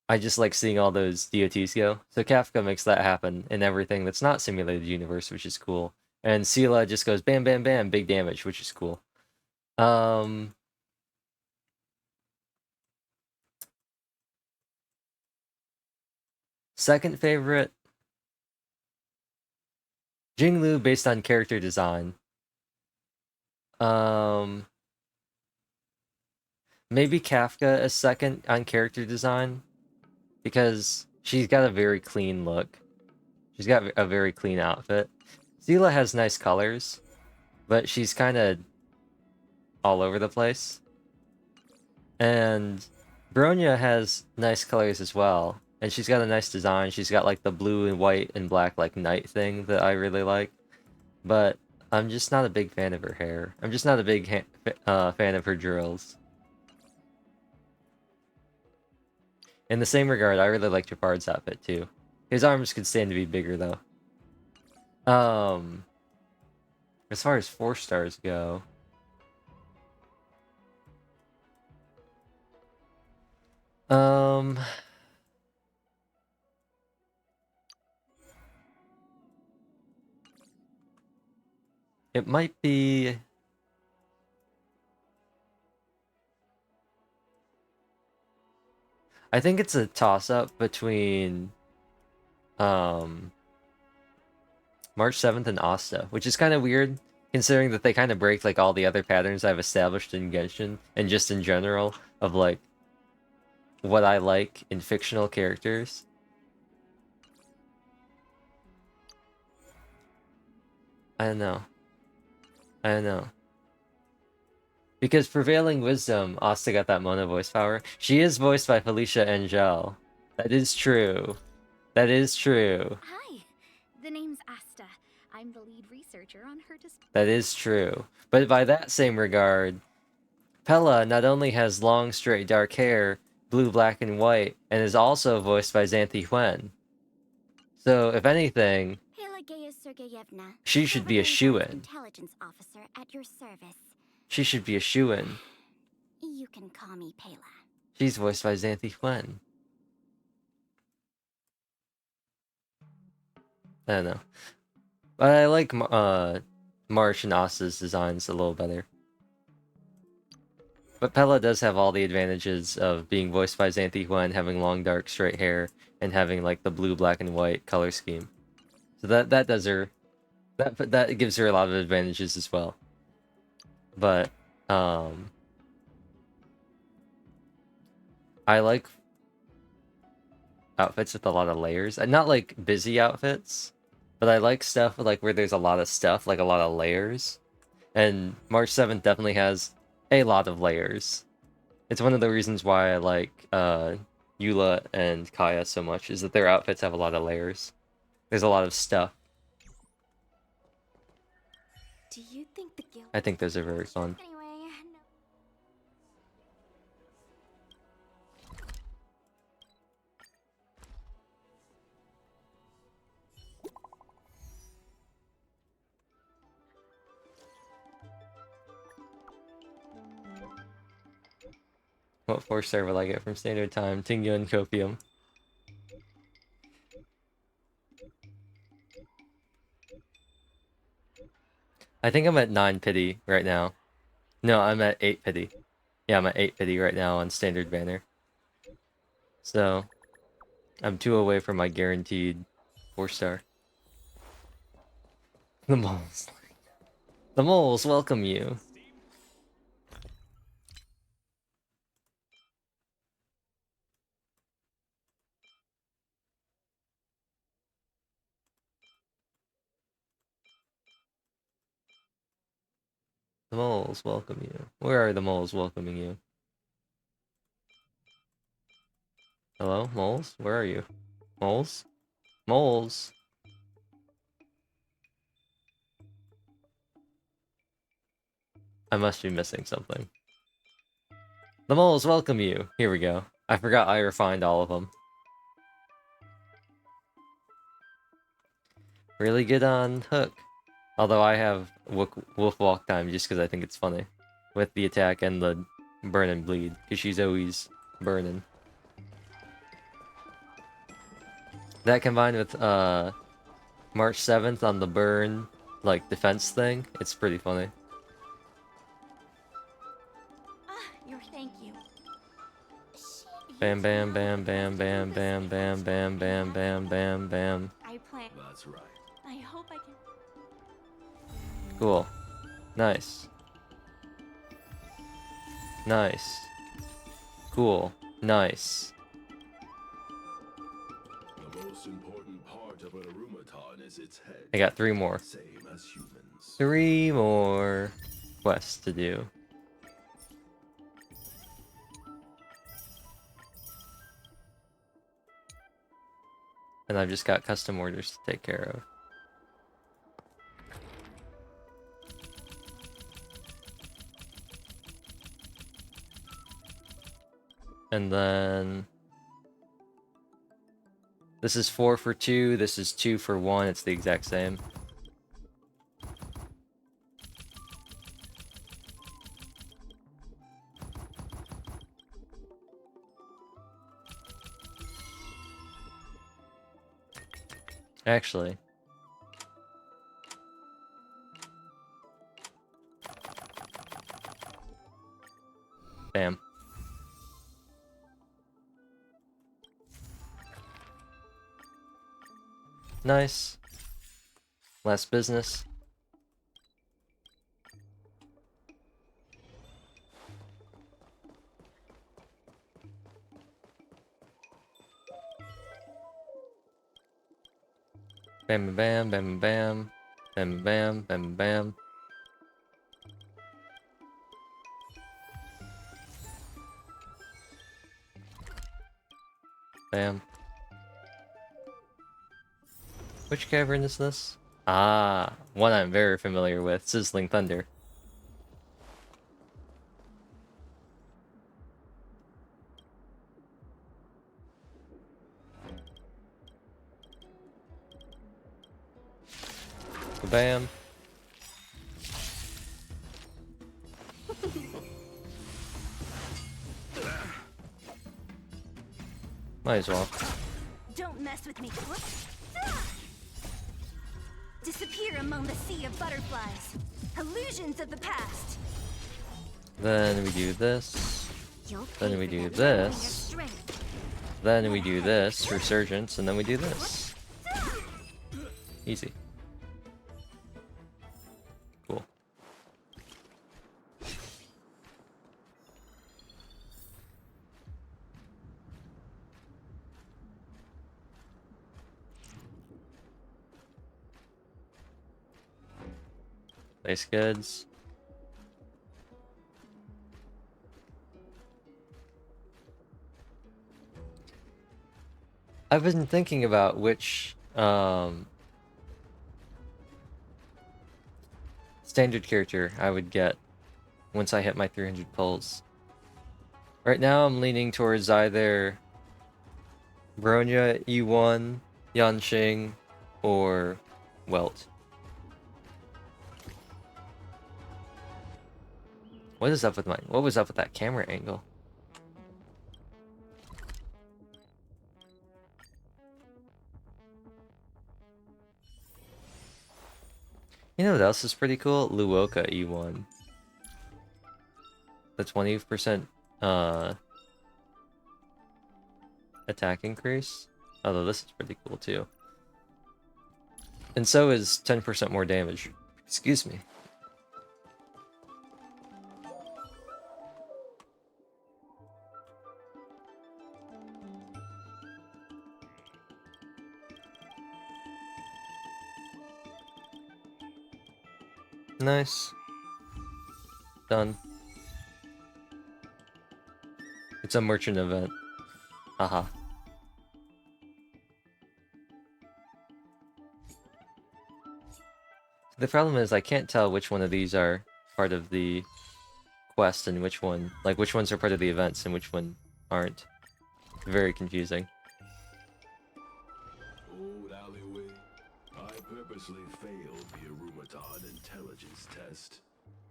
I just like seeing all those DOTs go. So Kafka makes that happen in everything that's not simulated universe, which is cool. And Sela just goes bam, bam, bam, big damage, which is cool. Second favorite, Jinglu based on character design. Maybe Kafka is second on character design because she's got a very clean look. She's got a very clean outfit. Sela has nice colors, but she's kind of all over the place. And Bronya has nice colors as well. And she's got a nice design. She's got like the blue and white and black like night thing that I really like. But I'm just not a big fan of her hair. I'm just not a big fan of her drills. In the same regard, I really like Jafard's outfit too. His arms could stand to be bigger though. As far as 4 stars go, it might be I think it's a toss-up between March 7th and Asta, which is kind of weird considering that they kind of break like all the other patterns I've established in Genshin and just in general of like what I like in fictional characters. I don't know. I don't know. Because Prevailing Wisdom, Asta got that Mona voice power. She is voiced by Felicia Angel. That is true. That is true. Hi, the name's Asta. I'm the lead researcher on her That is true. But by that same regard, Pella not only has long, straight, dark hair, blue, black, and white, and is also voiced by Xanthi Huen. So, if anything, Pelageya Sergeyevna, she should be a shoo-in. intelligence officer at your service. She should be a shoo-in. You can call me Pela. She's voiced by Xanthi Huen. I don't know. But I like March and Asta's designs a little better. But Pella does have all the advantages of being voiced by Xanthi Huen, having long, dark, straight hair, and having like the blue, black, and white color scheme. So that does her, that gives her a lot of advantages as well. But I like outfits with a lot of layers. Not like busy outfits, but I like stuff like where there's a lot of stuff, like a lot of layers. And March 7th definitely has a lot of layers. It's one of the reasons why I like Eula and Kaya so much, is that their outfits have a lot of layers. There's a lot of stuff. Do you think the guild... I think those are very fun. Anyway, no. What 4-star will I get from Standard Time? Tingyu and Copium. I think I'm at 9 pity right now. No, I'm at 8 pity. Yeah, I'm at 8 pity right now on Standard Banner. So, I'm 2 away from my guaranteed 4-star. The moles. The moles welcome you. The moles welcome you. Where are the moles welcoming you? Hello, moles? Where are you? Moles? Moles? I must be missing something. The moles welcome you. Here we go. I forgot I refined all of them. Really good on Hook. Although I have Wolf Walk Time just because I think it's funny. With the attack and the burn and bleed. Because she's always burning. That combined with March 7th on the burn, like, defense thing, it's pretty funny. Your thank you. Bam bam bam bam bam bam bam bam bam bam bam bam. I plan. That's right. I hope I can. Cool. Nice. Nice. Cool. Nice. The most important part of an Arumaton is its head. I got 3 more. Same as humans. 3 more quests to do. And I've just got custom orders to take care of. And then this is 4 for 2, this is 2 for 1, it's the exact same. Actually, bam. Nice. Less business. Bam bam bam bam bam bam bam bam. Bam. Which cavern is this? Ah, one I'm very familiar with, Sizzling Thunder. Bam. Might as well. Don't mess with me. Disappear among the sea of butterflies. Illusions of the past. Then we do this. You'll Then pay we for do that training your this. strength. Then we do this, Resurgence, and then we do this. Easy. Cool. Nice goods. I've been thinking about which standard character I would get once I hit my 300 pulls. Right now I'm leaning towards either Bronya, E1, Yanqing, or Welt. What was up with that camera angle? You know what else is pretty cool? Luoka E1. The 20% attack increase. Although this is pretty cool too. And so is 10% more damage. Excuse me. Nice. Done. It's a merchant event. Haha. The problem is I can't tell which one of these are part of the quest and which one, like which ones are part of the events and which one aren't. Very confusing. Old alleyway. I purposely failed the Arumaton intelligence test,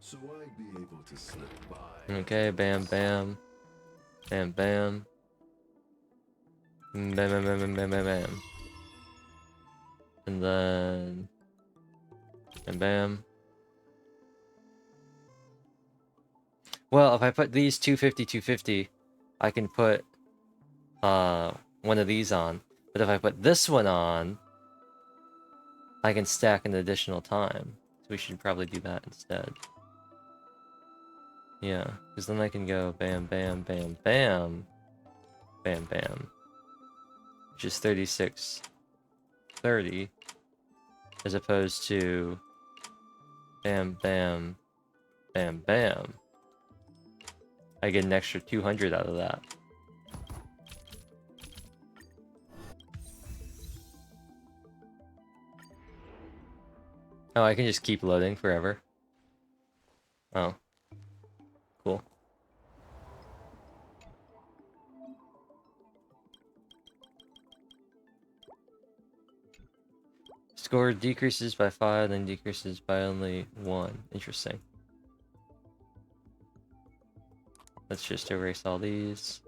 so I'd be able to slip by. Okay, bam bam. Bam bam. Bam bam bam bam bam bam bam. And then bam bam. Well, if I put these 250, I can put one of these on. But if I put this one on, I can stack an additional time. So we should probably do that instead. Yeah, because then I can go bam, bam, bam, bam, bam, bam. Which is 3630. As opposed to bam, bam, bam, bam. I get an extra 200 out of that. Oh, I can just keep loading forever. Oh. Cool. Score decreases by 5, then decreases by only 1. Interesting. Let's just erase all these.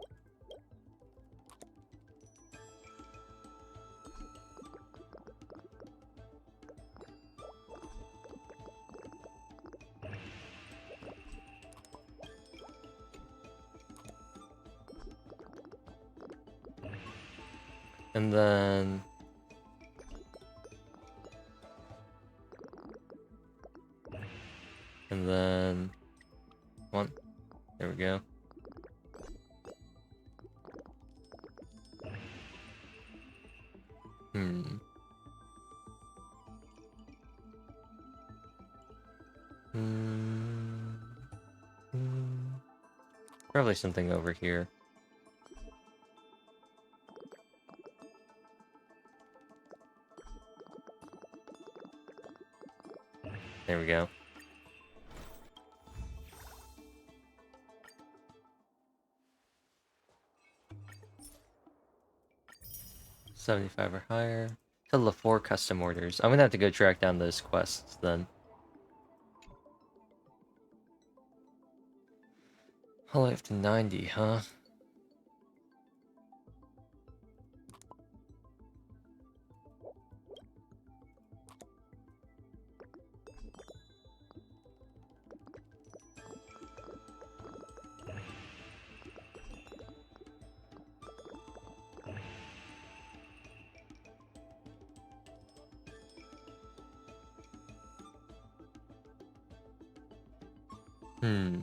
And then we go. Hmm. Probably something over here. There we go. $75 or higher. Total of 4 custom orders. I'm gonna have to go track down those quests then. All the way up to 90, huh? Hmm.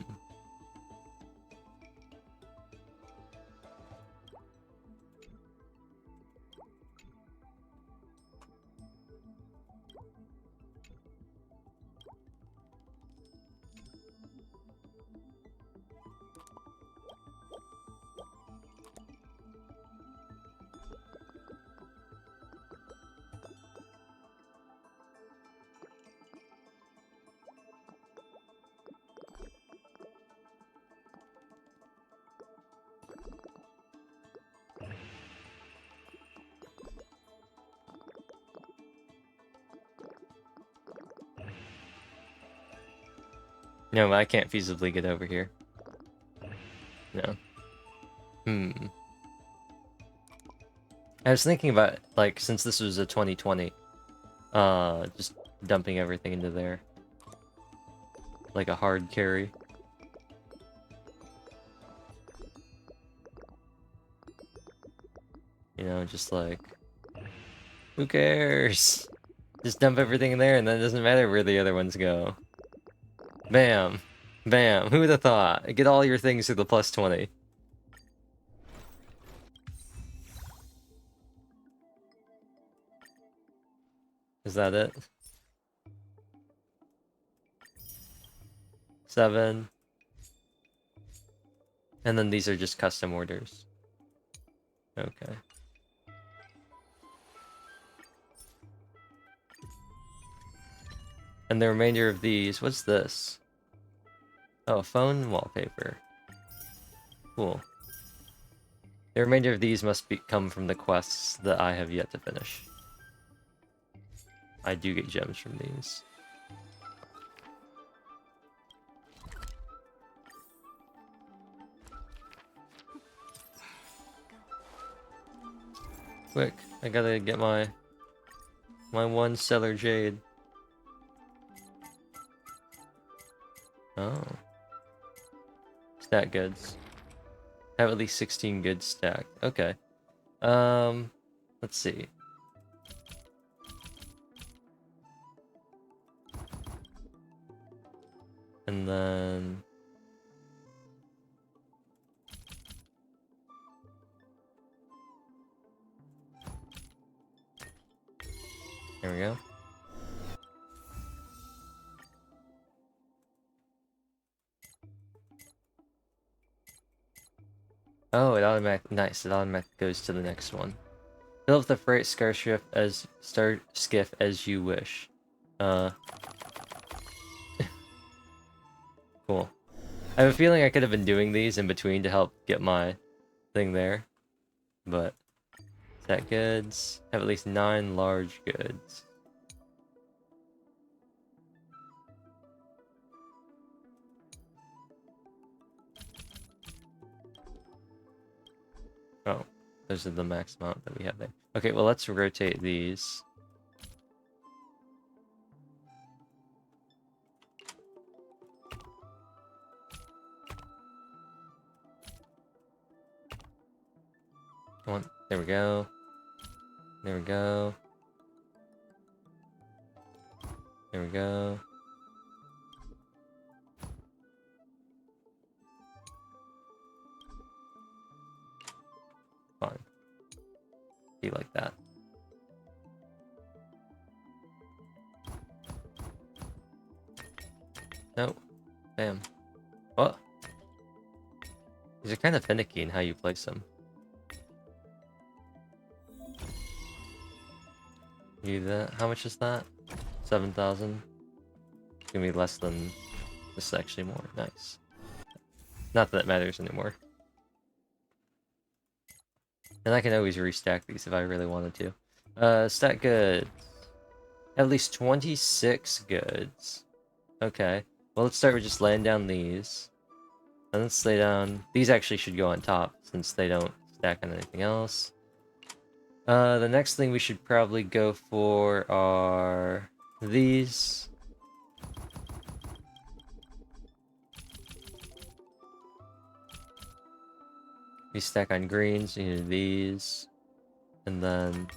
No, I can't feasibly get over here. No. Hmm. I was thinking about, like, since this was a 2020, just dumping everything into there. Like a hard carry. You know, just like, who cares? Just dump everything in there and then it doesn't matter where the other ones go. Bam. Bam. Who would have thought? Get all your things to the plus 20. Is that it? 7. And then these are just custom orders. Okay. And the remainder of these, what's this? Oh, phone wallpaper. Cool. The remainder of these must come from the quests that I have yet to finish. I do get gems from these. Quick, I gotta get my 1 stellar jade. Oh. Stat goods. Have at least 16 goods stacked. Okay. Let's see. And then there we go. Oh, it automatic. Nice. It automatic goes to the next one. Fill up the freight skiff as you wish. Cool. I have a feeling I could have been doing these in between to help get my thing there, but set goods. Have at least 9 large goods. Oh, those are the max amount that we have there. Okay, well, let's rotate these. There we go. There we go. There we go. Be like that. Nope. Bam. What? These are kind of finicky in how you place them. You that? How much is that? 7,000. It's gonna be less than this is actually more. Nice. Not that it matters anymore. And I can always restack these if I really wanted to. Stack goods. At least 26 goods. Okay. Well, let's start with just laying down these. And let's lay down... These actually should go on top, since they don't stack on anything else. The next thing we should probably go for are... these. We stack on greens, you know, these. And then...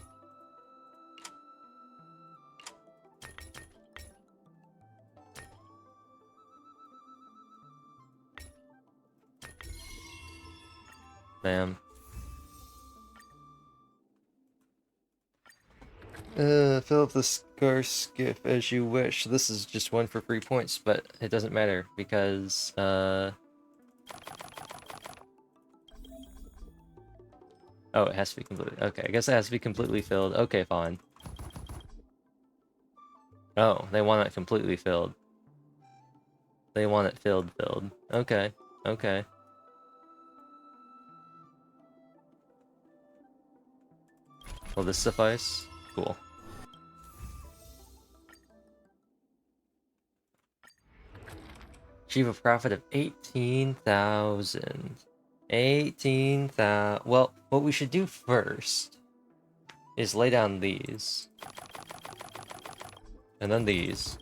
Bam. Fill up the scar skiff as you wish. This is just one for 3 points, but it doesn't matter because, oh, it has to be completely... Okay, I guess it has to be completely filled. Okay, fine. Oh, they want it completely filled. They want it filled. Okay, okay. Will this suffice? Cool. Achieve a profit of 18,000. 18,000. Well, what we should do first is lay down these. And then these.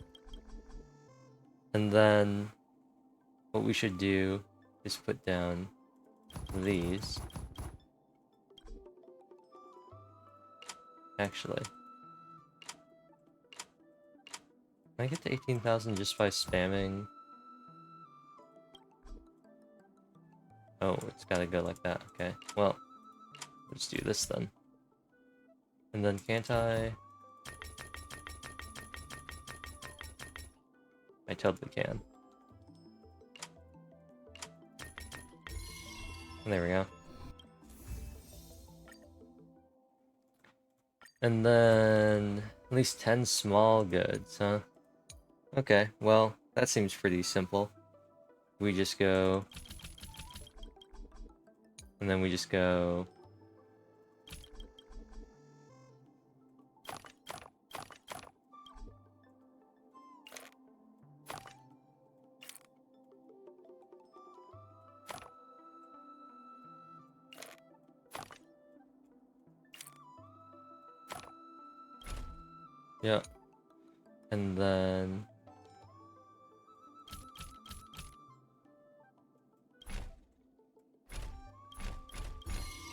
And then what we should do is put down these. Actually. Can I get to 18,000 just by spamming? Oh, it's gotta go like that. Okay, well, let's do this then. And then can't I? I totally can. There we go. And then at least 10 small goods, huh? Okay, well, that seems pretty simple. We just go... And then we just go... Yeah. And then...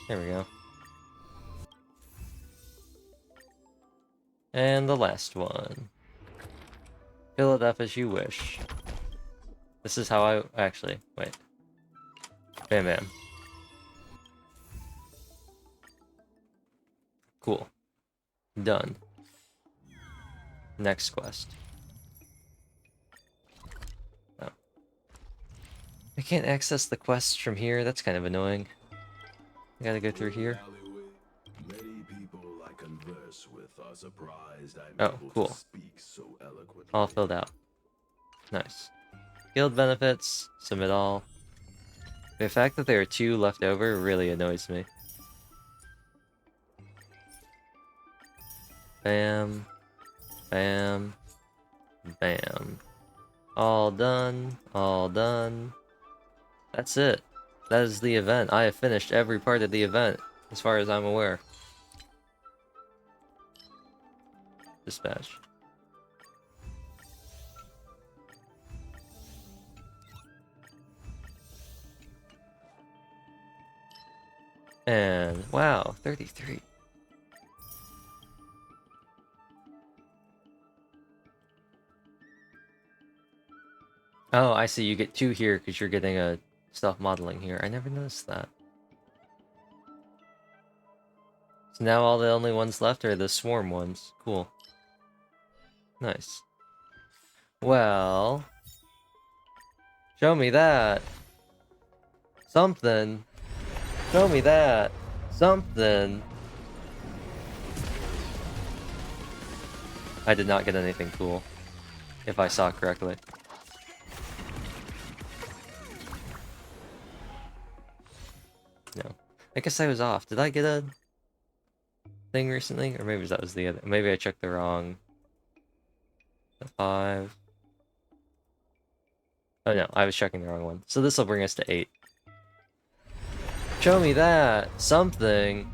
There we go. And the last one. Fill it up as you wish. This is how I... Actually, wait. Bam bam. Cool. Done. Next quest. Oh. I can't access the quests from here. That's kind of annoying. I gotta go through here. Many people I converse with are surprised I'm Oh, able cool. to speak so eloquently. All filled out. Nice. Guild benefits. Submit all. The fact that there are 2 left over really annoys me. Bam. Bam. Bam. All done. All done. That's it. That is the event. I have finished every part of the event, as far as I'm aware. Dispatch. And, wow, 33. Oh, I see. You get 2 here because you're getting a self-modeling here. I never noticed that. So now all the only ones left are the swarm ones. Cool. Nice. Well... Show me that! Something! Show me that! Something! I did not get anything cool, if I saw correctly. No. I guess I was off. Did I get a thing recently? Or maybe that was the other... Maybe I checked the wrong... 5... Oh no, I was checking the wrong one. So this will bring us to 8. Show me that! Something!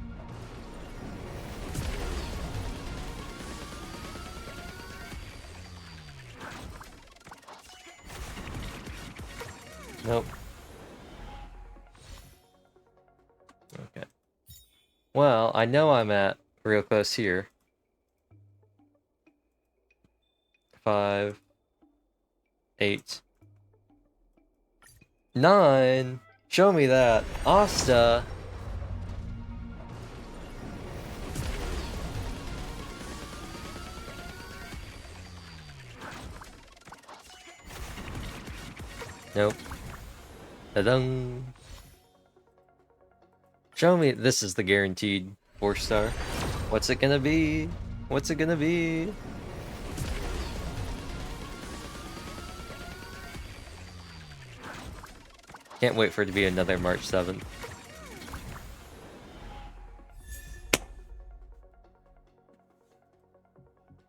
Nope. Okay. Well, I know I'm at real close here. 5... 8... 9! Show me that! Asta! Nope. Ta-dung! Show me- this is the guaranteed 4-star. What's it gonna be? What's it gonna be? Can't wait for it to be another March 7th.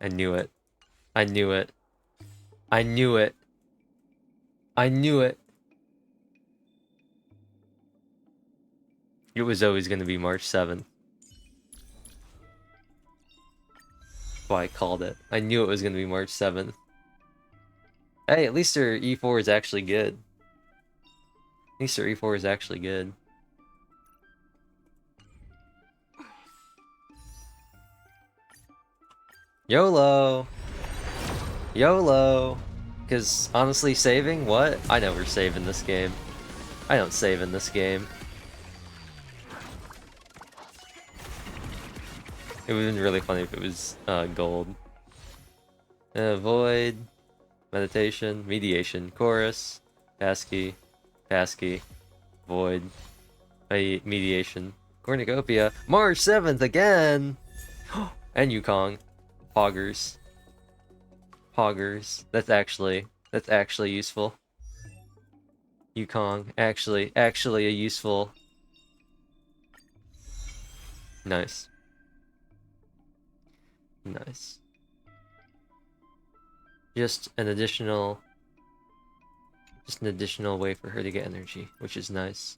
I knew it. I knew it. I knew it. I knew it. It was always going to be March 7th. That's why I called it. I knew it was going to be March 7th. Hey, at least their E4 is actually good. At least their E4 is actually good. YOLO! YOLO! Because, honestly, saving? What? I never save in this game. I don't save in this game. It would have been really funny if it was gold. Void, meditation, mediation, chorus, passkey, passkey, void, mediation, cornucopia, March 7th again! And Yukong. Poggers. Poggers. That's actually useful. Yukong. Actually a useful... Nice. Nice. Just an additional way for her to get energy, which is nice.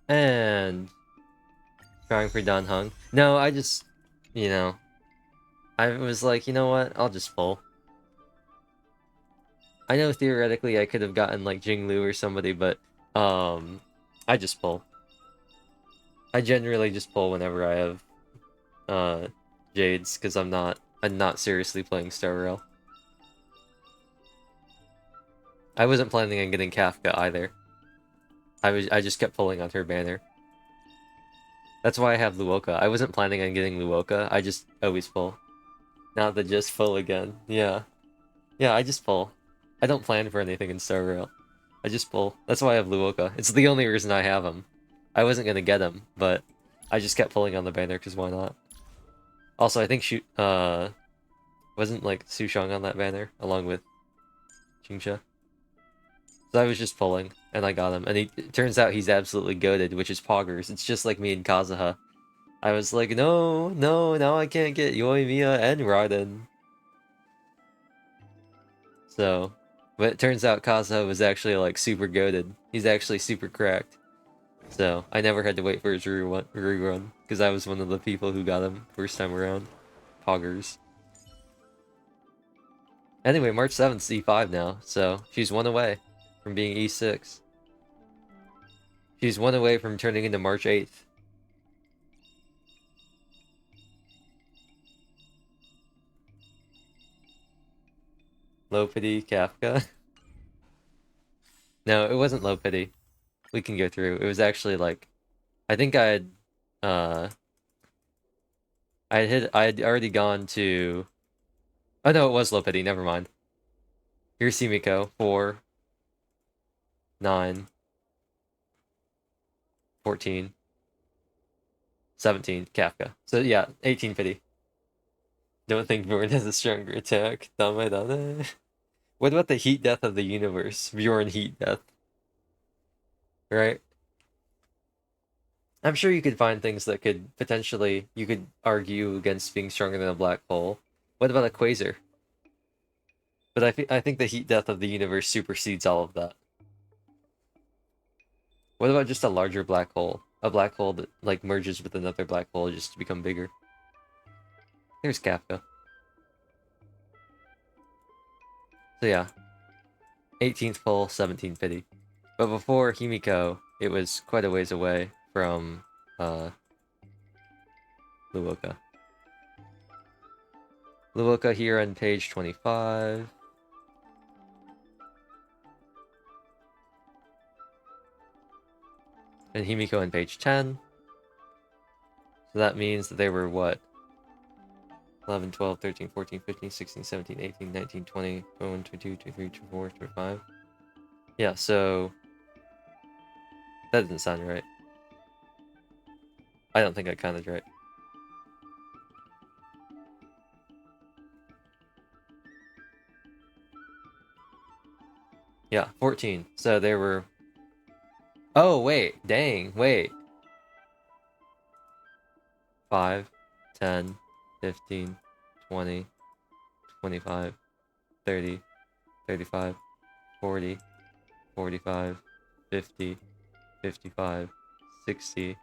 And trying for Dan Hung. No, I just, you know, I was like, you know what? I'll just pull. I know theoretically I could have gotten like Jinglu or somebody, but I just pull. I generally just pull whenever I have Jades, because I'm not seriously playing Star Rail. I wasn't planning on getting Kafka either. I just kept pulling on her banner. That's why I have Luoka. I wasn't planning on getting Luoka, I just always pull. Now the just pull again. Yeah. Yeah, I just pull. I don't plan for anything in Star Rail. I just pull. That's why I have Luoka. It's the only reason I have him. I wasn't gonna get him, but I just kept pulling on the banner because why not? Also, I think wasn't like Sushang on that banner along with Qingxia. So I was just pulling, and I got him. And it turns out he's absolutely goated, which is Poggers. It's just like me and Kazuha. I was like, no, now I can't get Yoimiya and Raiden. So, but it turns out Kazuha was actually like super goated. He's actually super cracked. So, I never had to wait for his rerun, because I was one of the people who got him first time around. Poggers. Anyway, March 7th is E5 now, so she's one away from being E6. She's one away from turning into March 8th. Low pity Kafka? No, it wasn't low pity. we can go through. It was actually like, I think I had already gone to. Oh no, it was low pity. Never mind. Here's Himiko, 4, 9, 14, 17, Kafka. So yeah, 18 pity. Don't think Bjorn has a stronger attack. Dame. What about the heat death of the universe? Bjorn heat death. Right? I'm sure you could find things that could potentially, you could argue against being stronger than a black hole. What about a quasar? But I think the heat death of the universe supersedes all of that. What about just a larger black hole? A black hole that like merges with another black hole just to become bigger. There's Kafka. So yeah. 18th pole, 17 pity. But before Himiko, it was quite a ways away from Luoka. Luoka here on page 25. And Himiko on page 10. So that means that they were what? 11, 12, 13, 14, 15, 16, 17, 18, 19, 20, 21, 22, 23, 24, 25. Yeah, so that doesn't sound right. I don't think I counted right. Yeah, 14. So there were... Oh, wait. Dang, wait. 5, 10, 15, 20, 25, 30, 35, 40, 45, 50, 55, 60,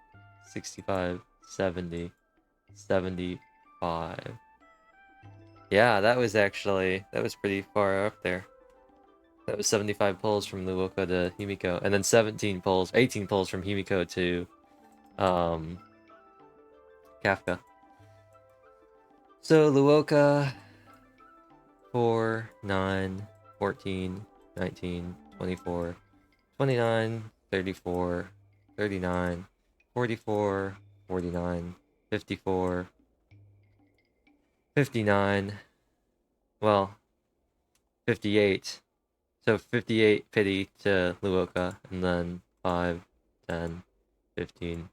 65, 70, 75. Yeah, that was pretty far up there. That was 75 pulls from Luoka to Himiko, and then 18 pulls from Himiko to Kafka. So Luoka 4, 9, 14, 19, 24, 29, 34, 39, 44, 49, 54, 59, well, 58. So 58 pity to Luoka, and then 5, 10, 15,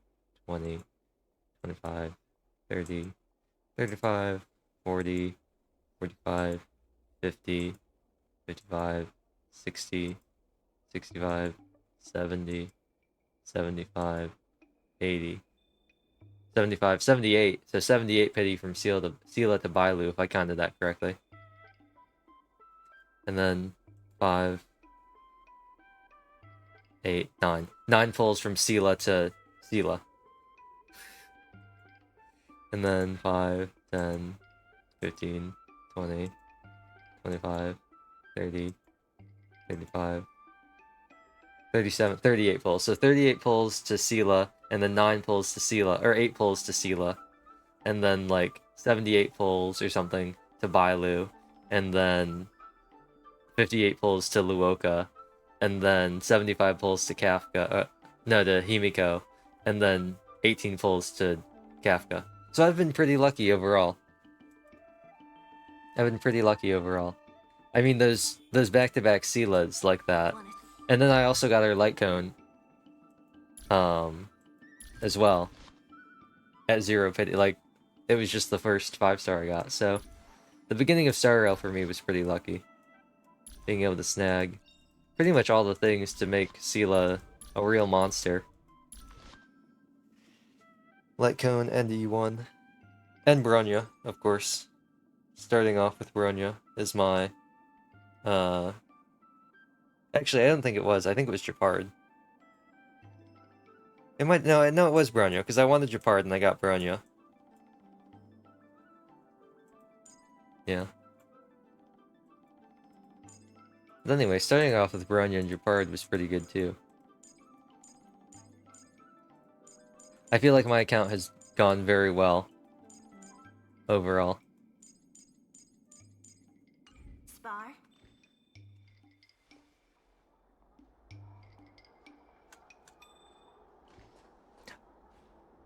20, 25, 30, 35, 40, 45, 50, 55, 60, 65, 70, 75, 80, 75, 78. So 78 pity from Sela to Bailu, if I counted that correctly. And then 5, 8, 9. 9 pulls from Sela to Sela. And then 5, 10, 15, 20, 25, 30, 35, 37, 38 pulls. So 38 pulls to Sela, and then 9 pulls to Sela, or 8 pulls to Sela. And then like 78 pulls or something to Bailu, and then 58 pulls to Luoka, and then 75 pulls to Kafka, to Himiko, and then 18 pulls to Kafka. So I've been pretty lucky overall. I mean, those back-to-back Selas like that. And then I also got her light cone, as well. At 0 pity, like, it was just the first 5-star I got, so... The beginning of Star Rail for me was pretty lucky. Being able to snag pretty much all the things to make Sela a real monster. Light Cone and E1. And Bronya, of course. Starting off with Bronya is my... Actually, I don't think it was. I think it was Japard. It might... No, it was Bronya, because I wanted Japard and I got Bronya. Yeah. But anyway, starting off with Bronya and Japard was pretty good too. I feel like my account has gone very well overall. Spar?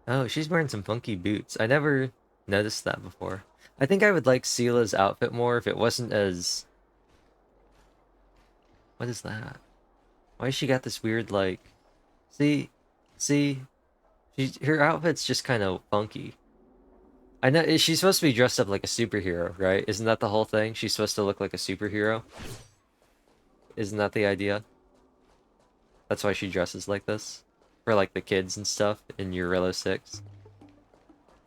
Oh, she's wearing some funky boots. I never noticed that before. I think I would like Sela's outfit more if it wasn't as... What is that? Why has she got this weird, like... See? Her outfit's just kind of funky. I know, she's supposed to be dressed up like a superhero, right? Isn't that the whole thing? She's supposed to look like a superhero? Isn't that the idea? That's why she dresses like this? For, like, the kids and stuff in Eurilo 6?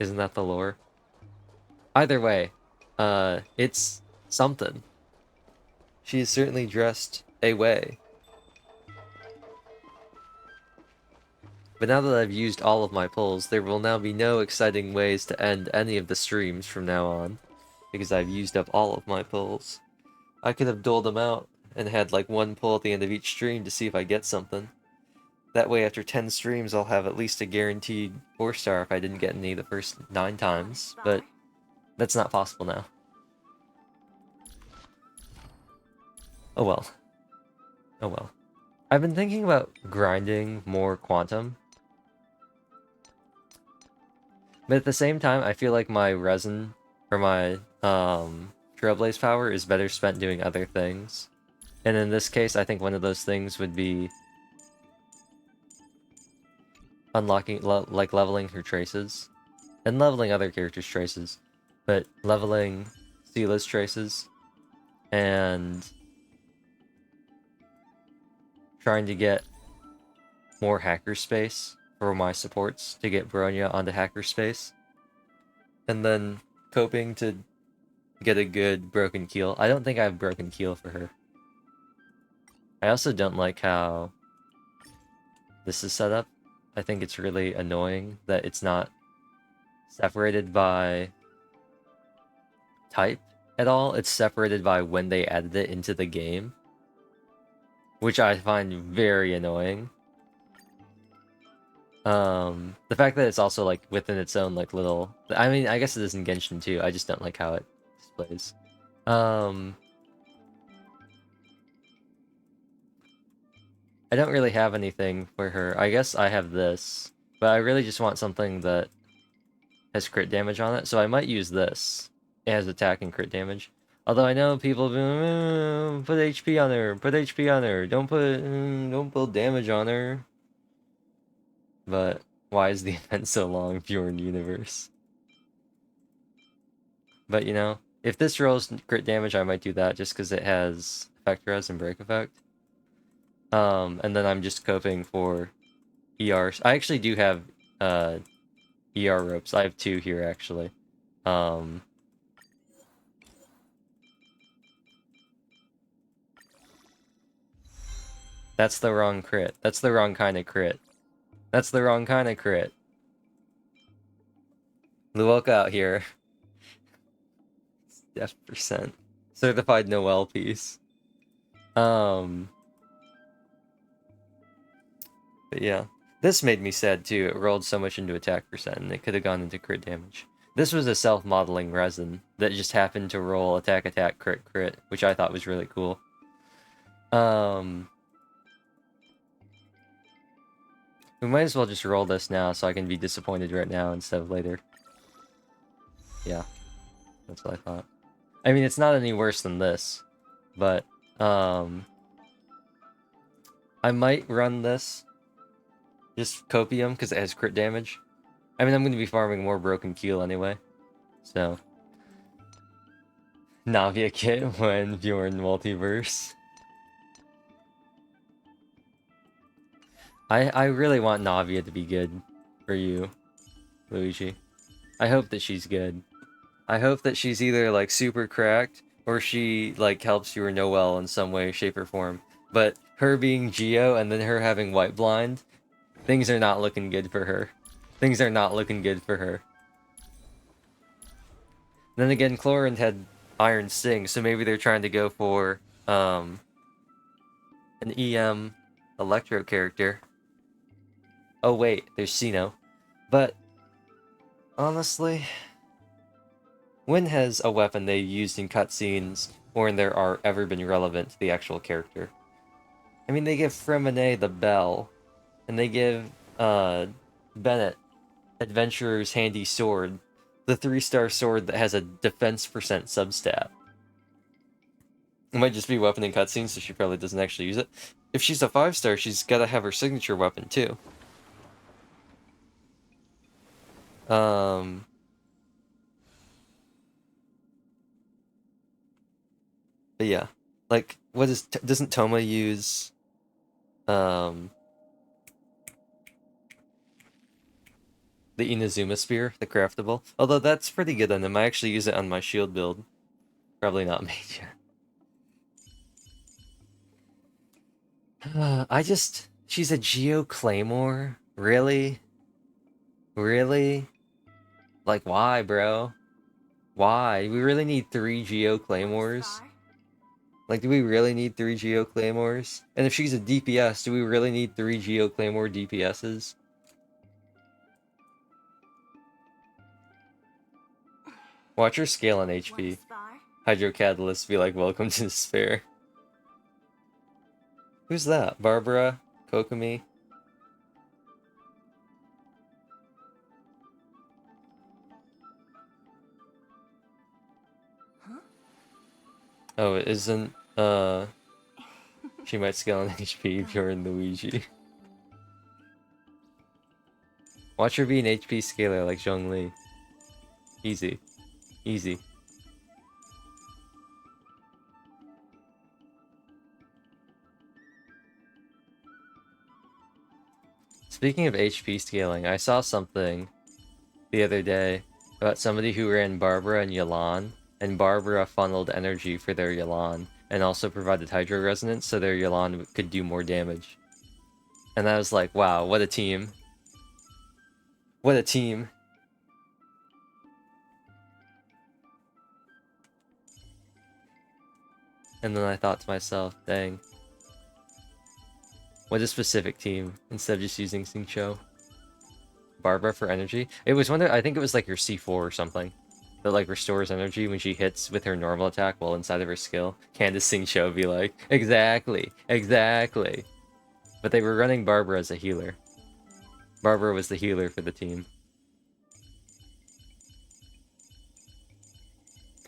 Isn't that the lore? Either way, it's something. She is certainly dressed a way. But now that I've used all of my pulls, there will now be no exciting ways to end any of the streams from now on. Because I've used up all of my pulls. I could have doled them out and had like one pull at the end of each stream to see if I get something. That way after 10 streams I'll have at least a guaranteed 4-star if I didn't get any the first 9 times. But that's not possible now. Oh well. Oh well. I've been thinking about grinding more Quantum. But at the same time, I feel like my resin, or my Trailblaze power is better spent doing other things. And in this case, I think one of those things would be unlocking, like leveling her traces. And leveling other characters' traces. But leveling Sela's traces. And trying to get more hacker space for my supports to get Bronya onto hacker space. And then coping to get a good broken keel. I don't think I have broken keel for her. I also don't like how this is set up. I think it's really annoying that it's not separated by type at all. It's separated by when they added it into the game, which I find very annoying. The fact that it's also like within its own like little... I mean, I guess it is in Genshin too. I just don't like how it displays. I don't really have anything for her. I guess I have this, but I really just want something that has crit damage on it, so I might use this. It has attack and crit damage. Although I know people have been, put HP on her, put HP on her, don't put damage on her. But why is the event so long, Bjorn Universe? But you know, if this rolls crit damage, I might do that just because it has effect res and break effect. And then I'm just coping for ER. I actually do have ER ropes. I have 2 here actually. That's the wrong crit. That's the wrong kind of crit. That's the wrong kind of crit. Luoka out here. Death percent. Certified Noel piece. But yeah. This made me sad too. It rolled so much into attack percent and it could have gone into crit damage. This was a self-modeling resin that just happened to roll attack crit, which I thought was really cool. We might as well just roll this now so I can be disappointed right now instead of later. Yeah. That's what I thought. I mean, it's not any worse than this, but I might run this. Just copium because it has crit damage. I mean, I'm going to be farming more broken keel anyway. So Navia kit when Bjorn multiverse. I really want Navia to be good for you, Luigi. I hope that she's good. I hope that she's either like super cracked or she like helps you or Noel in some way, shape, or form. But her being Geo and then her having white blind, things are not looking good for her. Things are not looking good for her. Then again, Chlorine had Iron Sting, so maybe they're trying to go for an EM Electro character. Oh wait, there's Sino. But honestly, when has a weapon they used in cutscenes or in there are ever been relevant to the actual character? I mean, they give Fremine the bell, and they give Bennett Adventurer's Handy Sword, the 3-star sword that has a defense percent substat. It might just be weapon in cutscenes, so she probably doesn't actually use it. If she's a 5-star, she's gotta have her signature weapon too. But yeah, like, what is doesn't Toma use? The Inazuma Spear, the craftable. Although that's pretty good on him. I actually use it on my shield build. Probably not made yet. She's a Geo Claymore? Really? Really? Like, why, bro? Why? We really need 3 Geo Claymores? Like, do we really need 3 Geo Claymores? And if she's a DPS, do we really need 3 Geo Claymore DPSs? Watch her scale on HP. Hydro Catalyst be like, welcome to despair. Who's that? Barbara? Kokomi? Oh, it isn't, she might scale on HP if you're in Luigi. Watch her be an HP scaler like Zhongli. Easy. Easy. Speaking of HP scaling, I saw something the other day about somebody who ran Barbara and Yelan, and Barbara funneled energy for their Yelan, and also provided Hydro Resonance so their Yelan could do more damage. And I was like, wow, what a team. What a team. And then I thought to myself, dang. What a specific team, instead of just using Xingqiu. Barbara for energy? It was I think it was like her C4 or something. That like restores energy when she hits with her normal attack while inside of her skill. Candace Xingqiu would be like, exactly, exactly. But they were running Barbara as a healer. Barbara was the healer for the team.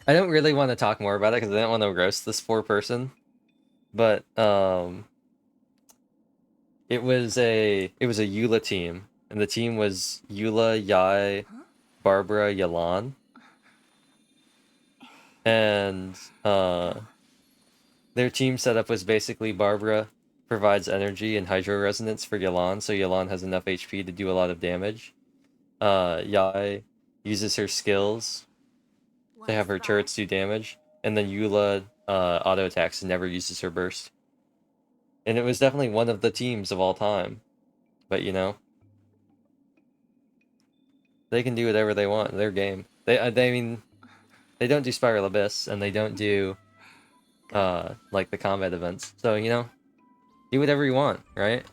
I don't really want to talk more about it because I don't want to roast this poor person. But it was a Eula team, and the team was Eula, Yai, Barbara, Yelan. And their team setup was basically Barbara provides energy and Hydro Resonance for Yelan, so Yelan has enough HP to do a lot of damage. Yai uses her skills to have her turrets do damage, and then Eula auto attacks and never uses her burst. And it was definitely one of the teams of all time. But you know, they can do whatever they want in their game. I mean, they don't do Spiral Abyss, and they don't do like the combat events. So, you know, do whatever you want, right?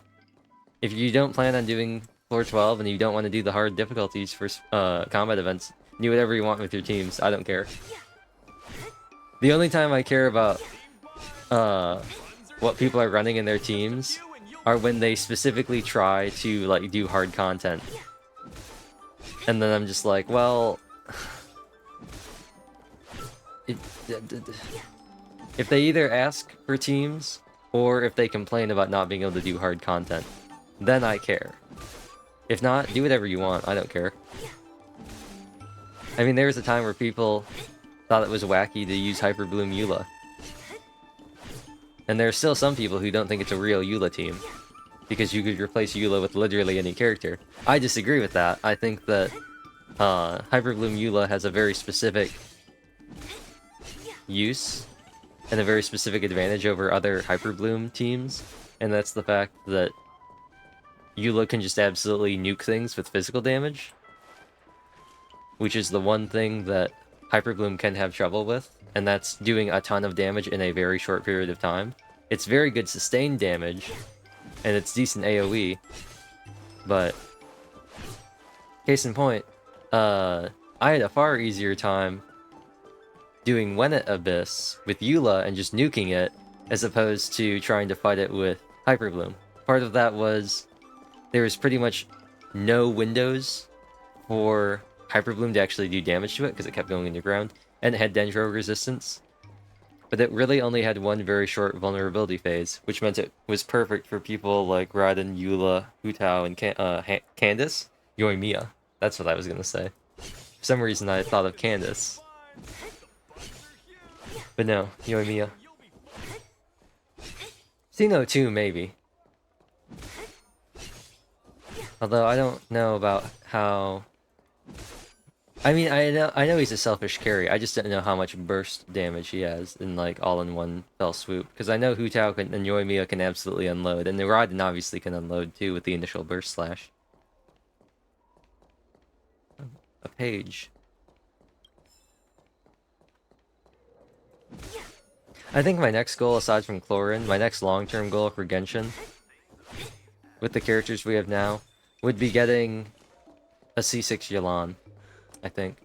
If you don't plan on doing floor 12 and you don't want to do the hard difficulties for combat events, do whatever you want with your teams. I don't care. The only time I care about what people are running in their teams are when they specifically try to like do hard content. And then I'm just like, well, if they either ask for teams or if they complain about not being able to do hard content, then I care. If not, do whatever you want. I don't care. I mean, there was a time where people thought it was wacky to use Hyper Bloom Eula. And there are still some people who don't think it's a real Eula team, because you could replace Eula with literally any character. I disagree with that. I think that Hyper Bloom Eula has a very specific use and a very specific advantage over other Hyper Bloom teams, and that's the fact that Eula can just absolutely nuke things with physical damage, which is the one thing that Hyper Bloom can have trouble with, and that's doing a ton of damage in a very short period of time. It's very good sustained damage, and it's decent AoE, but case in point, I had a far easier time doing Wennet Abyss with Eula and just nuking it, as opposed to trying to fight it with Hyper Bloom. Part of that was there was pretty much no windows for Hyper Bloom to actually do damage to it because it kept going underground, and it had Dendro resistance. But it really only had one very short vulnerability phase, which meant it was perfect for people like Raiden, Eula, Hu Tao, and Candace. Yoimiya. That's what I was gonna say. For some reason I thought of Candace. But no, Yoimiya. Sino too, maybe. Although I don't know about how... I mean, I know he's a selfish carry. I just don't know how much burst damage he has in like all in one fell swoop. Because I know Hu Tao and Yoimiya can absolutely unload, and the Raiden obviously can unload too with the initial burst slash. A page. I think my next goal, aside from Chlorine, my next long-term goal for Genshin, with the characters we have now, would be getting a C6 Yelan, I think.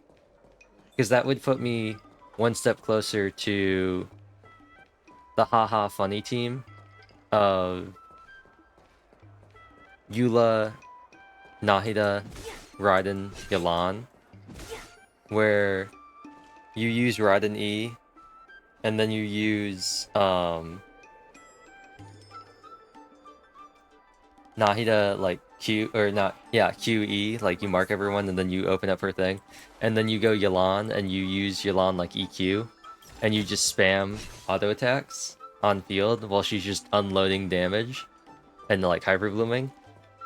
Because that would put me one step closer to the haha funny team of Eula, Nahida, Raiden, Yelan, where you use Raiden E, and then you use Nahida like Q or not, yeah, QE, like you mark everyone and then you open up her thing, and then you go Yelan and you use Yelan like EQ, and you just spam auto attacks on field while she's just unloading damage and like hyper blooming.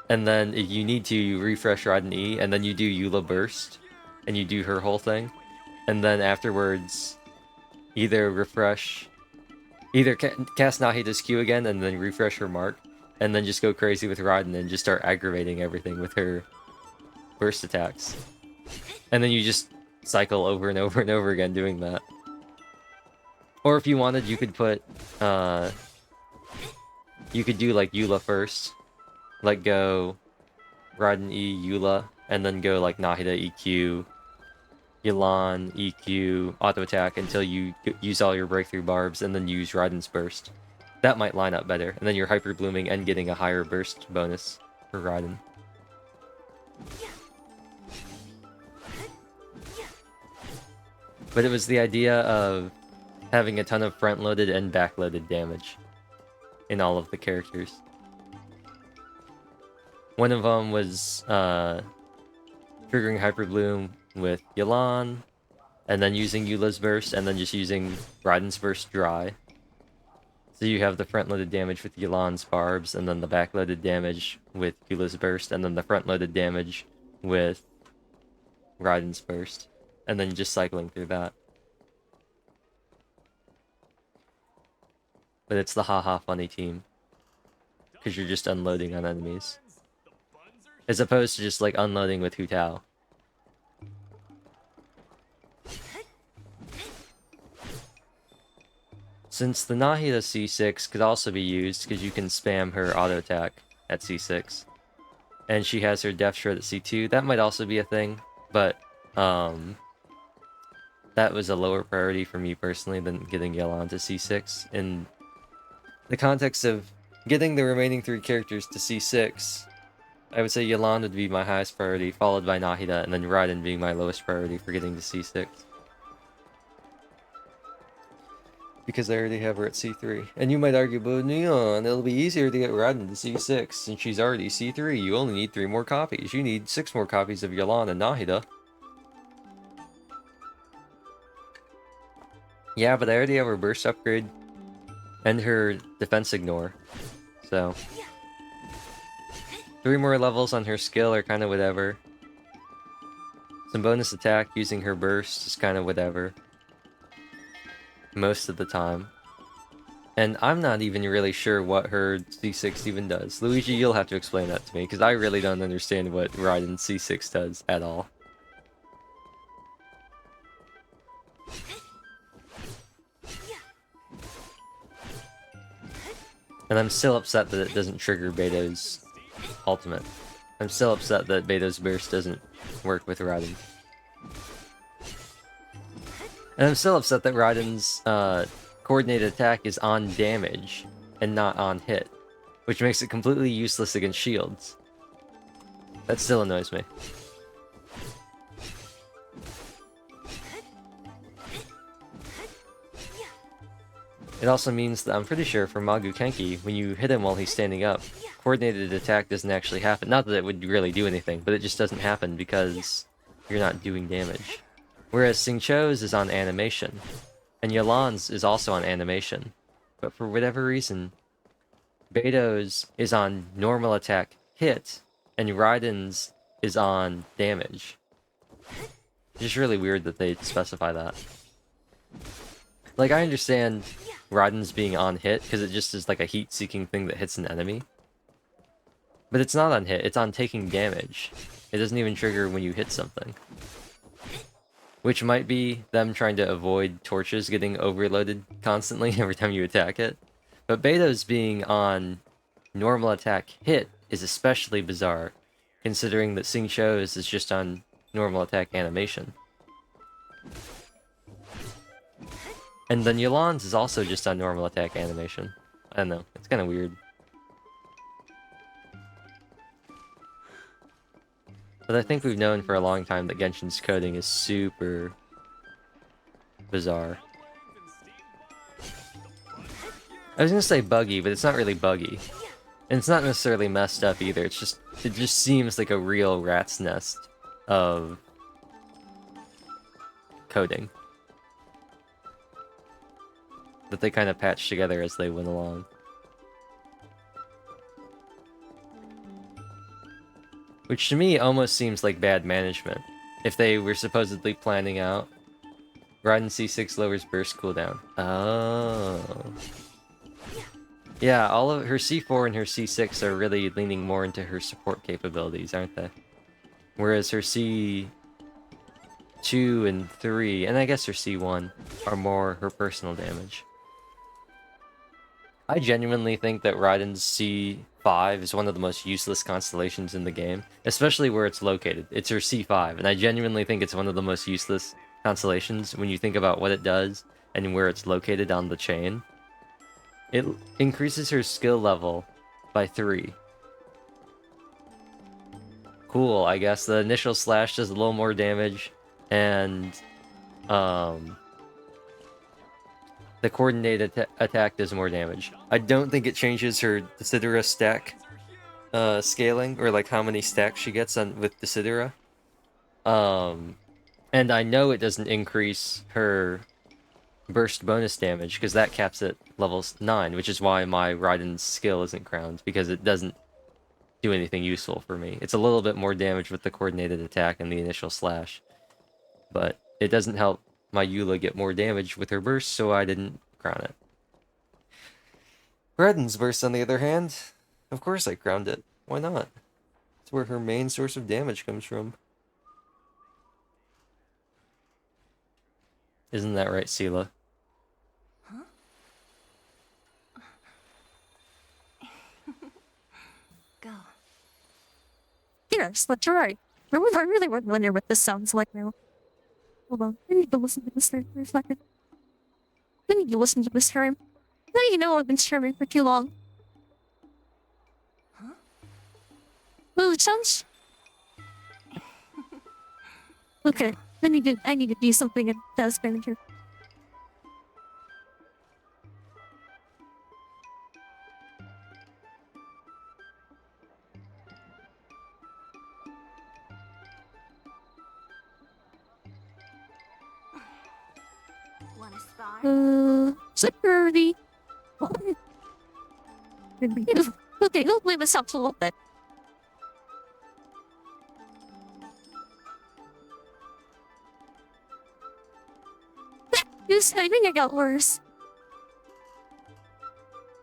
And then if you need to, you refresh Raiden E, and then you do Eula Burst, and you do her whole thing. And then afterwards, either cast Nahida's Q again, and then refresh her mark, and then just go crazy with Raiden and just start aggravating everything with her burst attacks. And then you just cycle over and over and over again doing that. Or if you wanted, you could put, you could do like Eula first. Like go Raiden E, Eula, and then go like Nahida EQ, Yelan EQ, auto attack until you use all your breakthrough barbs, and then use Raiden's burst. That might line up better, and then you're hyper blooming and getting a higher burst bonus for Raiden. But it was the idea of having a ton of front-loaded and back-loaded damage in all of the characters. One of them was triggering Hyper Bloom with Yelan, and then using Eula's Burst, and then just using Raiden's Burst dry. So you have the front-loaded damage with Yelan's Barbs, and then the back-loaded damage with Eula's Burst, and then the front-loaded damage with Raiden's Burst. And then just cycling through that. But it's the haha funny team. Because you're just unloading on enemies. As opposed to just like unloading with Hu Tao. Since the Nahida C6 could also be used because you can spam her auto attack at C6. And she has her Death Shred at C2, that might also be a thing. But that was a lower priority for me personally than getting Yelan to C6. In the context of getting the remaining 3 characters to C6, I would say Yelan would be my highest priority, followed by Nahida, and then Raiden being my lowest priority for getting to C6. Because I already have her at C3. And you might argue, but Neon, it'll be easier to get Raiden to C6 since she's already C3. You only need 3 more copies. You need 6 more copies of Yelan and Nahida. Yeah, but I already have her burst upgrade and her defense ignore. So 3 more levels on her skill are kind of whatever. Some bonus attack using her burst is kind of whatever. Most of the time. And I'm not even really sure what her C6 even does. Luigi, you'll have to explain that to me, because I really don't understand what Raiden C6 does at all. And I'm still upset that it doesn't trigger Beto's ultimate. I'm still upset that Beto's burst doesn't work with Raiden. And I'm still upset that Raiden's coordinated attack is on damage and not on hit, which makes it completely useless against shields. That still annoys me. It also means that I'm pretty sure for Magu Kenki, when you hit him while he's standing up, coordinated attack doesn't actually happen. Not that it would really do anything, but it just doesn't happen because you're not doing damage. Whereas Xingqiu's is on animation, and Yalan's is also on animation. But for whatever reason, Beto's is on normal attack hit, and Raiden's is on damage. It's just really weird that they specify that. Like, I understand Raiden's being on hit, because it just is like a heat-seeking thing that hits an enemy. But it's not on hit, it's on taking damage. It doesn't even trigger when you hit something. Which might be them trying to avoid torches getting overloaded constantly every time you attack it. But Beto's being on normal attack hit is especially bizarre, considering that Xingqiu's is just on normal attack animation. And then Yalan's is also just on normal attack animation. I don't know, it's kind of weird. But I think we've known for a long time that Genshin's coding is super bizarre. I was gonna say buggy, but it's not really buggy. And it's not necessarily messed up either, it just seems like a real rat's nest of coding that they kind of patch together as they went along. Which to me almost seems like bad management. If they were supposedly planning out Raiden C6 lowers burst cooldown. Oh. Yeah, all of her C4 and her C6 are really leaning more into her support capabilities, aren't they? Whereas her C2 and 3, and I guess her C1, are more her personal damage. I genuinely think that Raiden's C5 is one of the most useless constellations in the game, especially where it's located. It's her C5, and I genuinely think it's one of the most useless constellations when you think about what it does and where it's located on the chain. It increases her skill level by 3. Cool, I guess. The initial slash does a little more damage, and the coordinated attack does more damage. I don't think it changes her Desidera stack scaling, or like how many stacks she gets on with Desidera. And I know it doesn't increase her burst bonus damage, because that caps at level 9, which is why my Raiden's skill isn't crowned, because it doesn't do anything useful for me. It's a little bit more damage with the coordinated attack and the initial slash, but it doesn't help my Eula get more damage with her burst, so I didn't crown it. Raiden's burst, on the other hand, of course I crowned it. Why not? It's where her main source of damage comes from. Isn't that right, Sela? Go. Yes, that's right. I really wonder what this sounds like now. Hold on, I need to listen to this thing for a second. I need to listen to this term. Now you know I've been streaming for too long. Huh? Well, it sounds... Okay, I need to do something in Task Manager. Wanna spar? Security. Okay, don't blame us up a little bit. I think it got worse.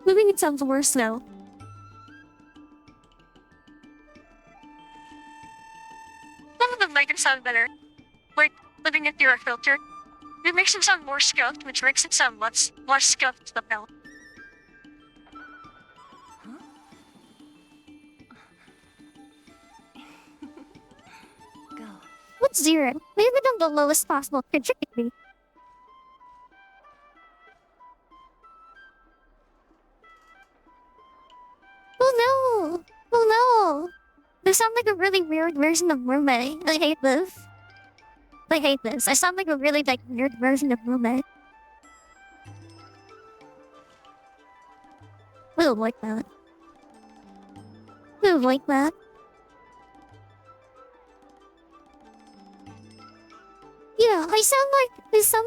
I think it sounds worse now. Some of them make it sound better. Like, living it through a filter. It makes it sound more scuffed, which makes it sound less scuffed somehow. Go. What's 0? Leave it on the lowest possible trajectory. Oh no! Oh no! They sound like a really weird version of Roommate. I hate this. I sound like a really weird version of Roommate. don't like that. I don't like that. Yeah, I sound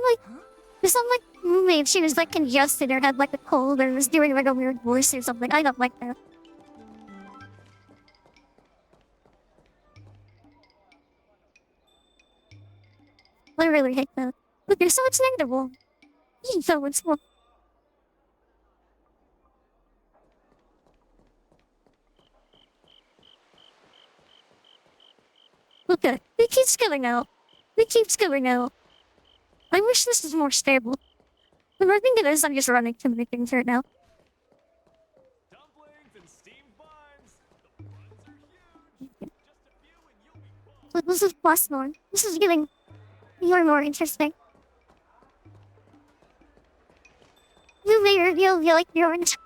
like maybe she was like congested or had like a cold or was doing like a weird voice or something. I don't like that. I really hate that. But you're so much negative. So much more. Okay, it keeps going out. It keeps going out. I wish this was more stable. But I think it is. I'm just running too many things right now. But this is plus more. This is getting more and more interesting. You may reveal you like the orange.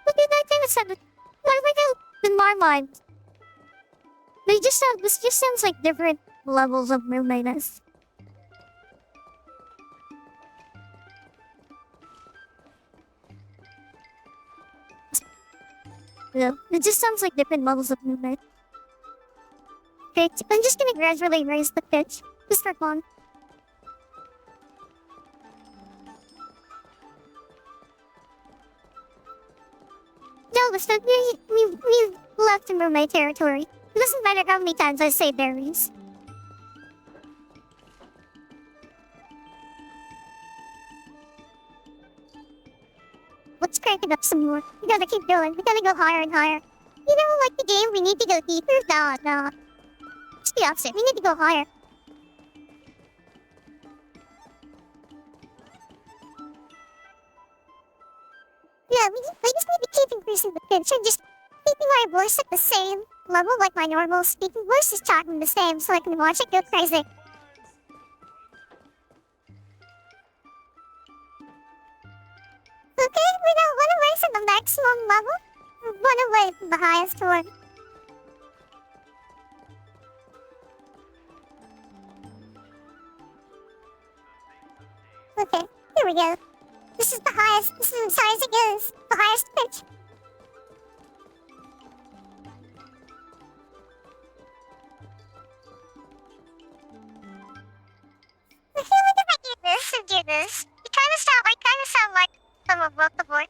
Look at that thing that said right now in my mind. They just sound this just sounds like different levels of roommateness. Yeah, it just sounds like different levels of movement. Okay, I'm just gonna gradually raise the pitch. Just for fun. No, listen, we left him from my territory. It doesn't matter how many times I say berries. Let's crank it up some more. We gotta keep going. We gotta go higher and higher. You know, like the game, we need to go deeper. No. It's the opposite. We need to go higher. Yeah, we just need to keep increasing the pitch and just keeping my voice at the same level like my normal speaking voice is talking the same so I can watch it go crazy. Okay, we don't want to raise at the maximum level. We want to wait for the highest one. Okay, here we go. This is the highest. This is as high as it goes. The highest pitch. I feel like if I do this and do this, you kind of sound like I'm above the board.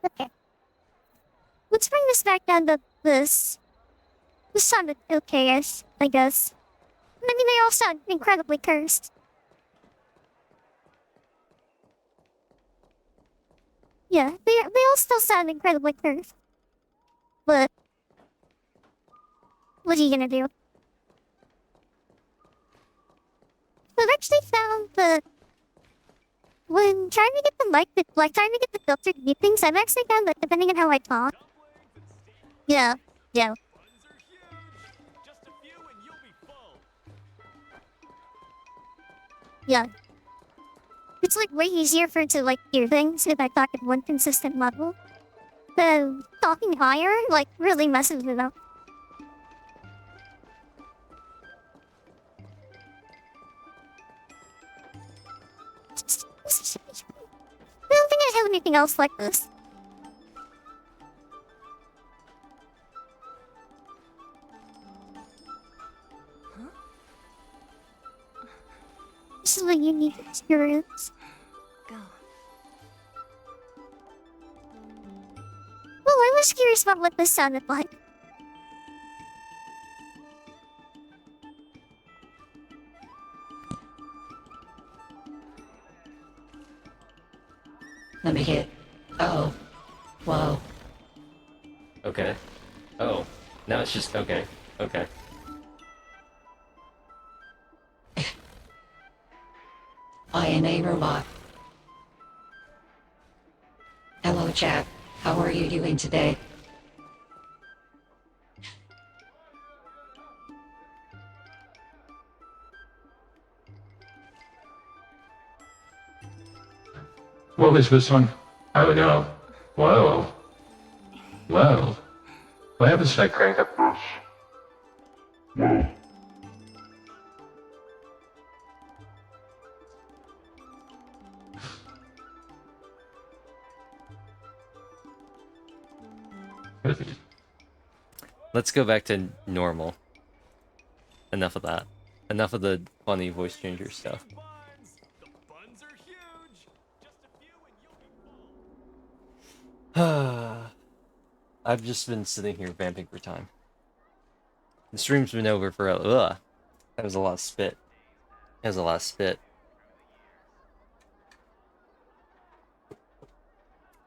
Okay. Let's bring this back down to this. This sounded okay-ish, I guess. I mean, they all sound incredibly cursed. Yeah, they all still sound incredibly cursed. But what are you gonna do? I've actually found that when trying to get the mic, trying to get the filter to do things, I've actually found that depending on how I talk. Yeah. Yeah. It's like way easier for it to like hear things if I talk at one consistent level. The talking higher like really messes it up. I don't think I have anything else like this. This is a unique experience. Go. Well, I was curious about what this sounded like. Let me hit. Oh. Whoa. Okay. Oh. Now it's just okay. Okay. I am a robot. Hello, chat. How are you doing today? What is this one? Oh no. Whoa. Whoa. What happens if I crank up this? Whoa. Let's go back to normal. Enough of that. Enough of the funny voice changer stuff. I've just been sitting here vamping for time. The stream's been over for a... Ugh. That was a lot of spit. That was a lot of spit.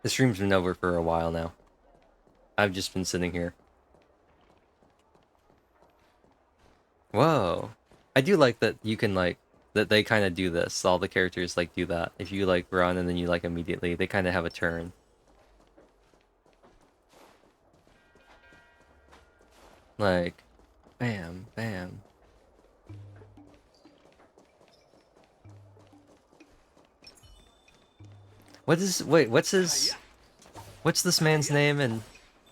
The stream's been over for a while now. I've just been sitting here. Whoa. I do like that you can, like, that they kind of do this. All the characters, like, do that. If you, like, run and then you, like, immediately, they kind of have a turn. Like, bam, bam. What is, wait, what's this man's name in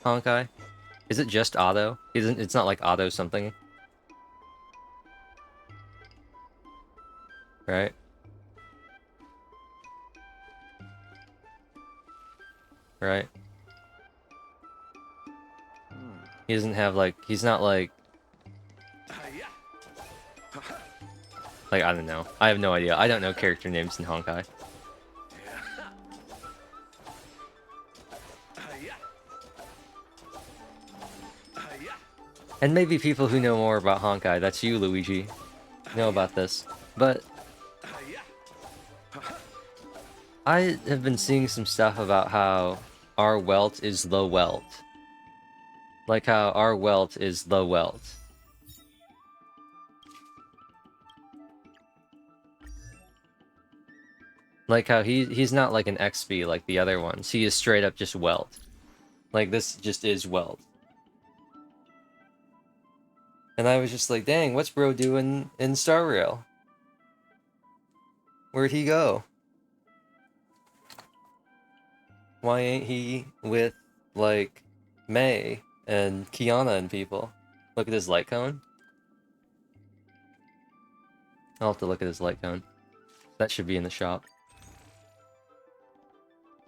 Honkai? Is it just Otto? It's not like Otto something? Right? Right? He doesn't have, like, he's not like... Like, I don't know. I have no idea. I don't know character names in Honkai. And maybe people who know more about Honkai, that's you, Luigi, know about this. But I have been seeing some stuff about how our welt is the welt. Like how our welt is the welt. Like how he's not like an XP like the other ones. He is straight up just welt. Like this just is welt. And I was just like, dang, what's bro doing in Star Rail? Where'd he go? Why ain't he with, like, May and Kiana and people? Look at his light cone. I'll have to look at his light cone. That should be in the shop.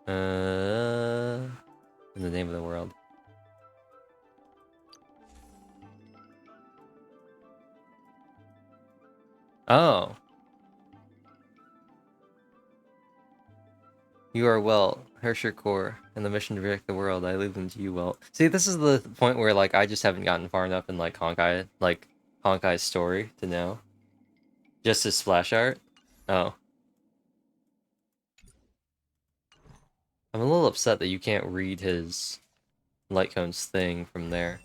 In the name of the world. Oh. You are well, Hersher Core, and the mission to protect the world. I leave them to you, well. See, this is the point where, like, I just haven't gotten far enough in, like, Honkai's story to know. Just his splash art? Oh. I'm a little upset that you can't read his light cone's thing from there.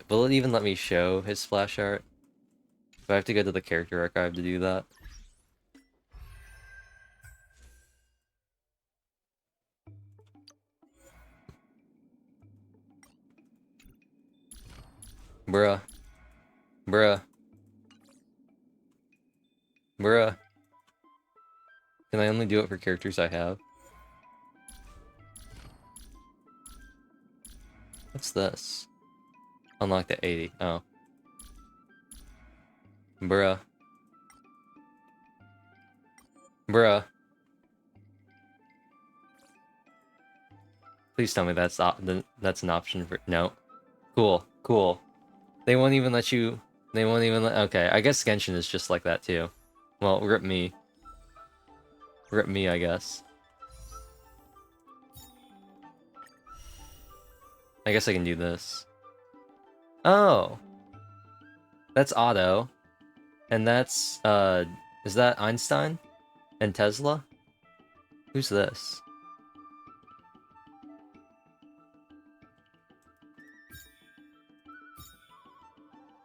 Will it even let me show his splash art? Do I have to go to the character archive to do that? Bruh. Bruh. Bruh. Can I only do it for characters I have? What's this? Unlock the 80. Oh. Bruh. Bruh. Please tell me that's an option for... No. Cool. Cool. They won't even let you... They won't even let... Okay, I guess Genshin is just like that too. Well, rip me. Rip me, I guess. I guess I can do this. Oh! That's Otto. And that's, is that Einstein? And Tesla? Who's this?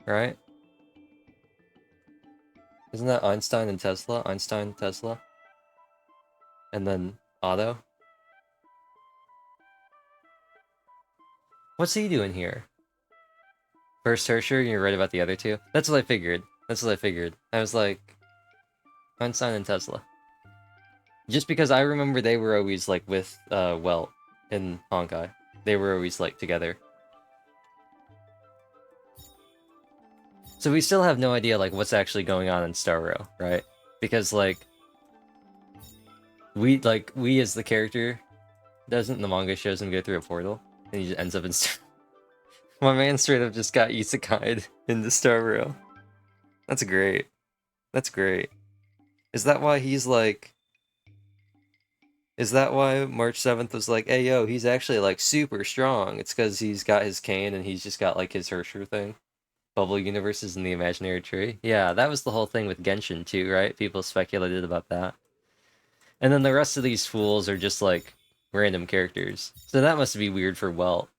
Right? Isn't that Einstein and Tesla? Einstein, Tesla? And then Otto? What's he doing here? First Hersher, you're right about the other two? That's what I figured. That's what I figured. I was like... Einstein and Tesla. Just because I remember they were always, like, with, Welt. in Honkai. They were always like together. So we still have no idea like what's actually going on in Star Rail, right? Because like we as the character doesn't the manga shows him go through a portal and he just ends up in Star. My man straight up just got isekai'd into Star Rail. That's great. That's great. Is that why he's like? Is that why March 7th was like, hey yo, he's actually like super strong? It's because he's got his cane and he's just got like his Herrscher thing. Bubble universes in the imaginary tree. Yeah, that was the whole thing with Genshin too, right? People speculated about that. And then the rest of these fools are just like random characters. So that must be weird for Welt.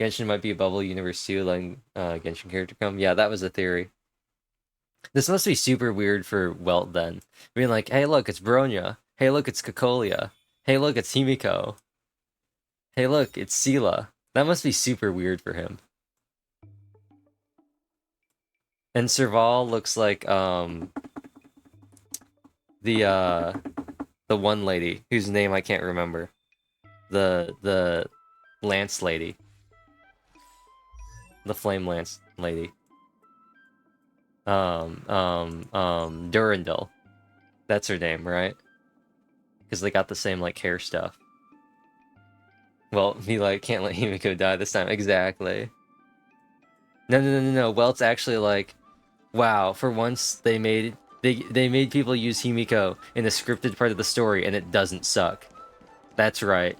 Genshin might be a bubble universe too, letting Genshin character come. Yeah, that was a theory. This must be super weird for Welt then. Being like, hey look, it's Bronya. Hey look, it's Cocolia. Hey look, it's Himiko. Hey look, it's Sela. That must be super weird for him. And Serval looks like the one lady whose name I can't remember. The Lance lady. The Flame Lance lady. Durandal. That's her name, right? Because they got the same like hair stuff. Well, he like can't let Himiko die this time. Exactly. No. Welt's actually like, wow, for once they made people use Himiko in a scripted part of the story and it doesn't suck. That's right.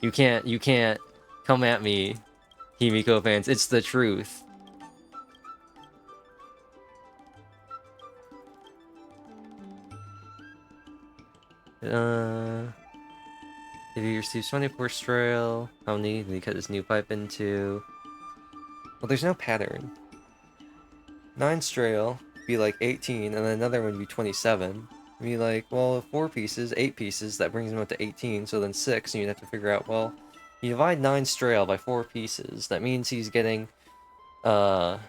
You can't come at me, Himiko fans. It's the truth. If he receives 24 strail, how many did he cut his new pipe into? Well, there's no pattern. 9 strail be like 18, and then another one would be 27. Be like, well, 4 pieces, 8 pieces, that brings him up to 18, so then 6, and you'd have to figure out, well, you divide 9 strail by 4 pieces, that means he's getting, 2.25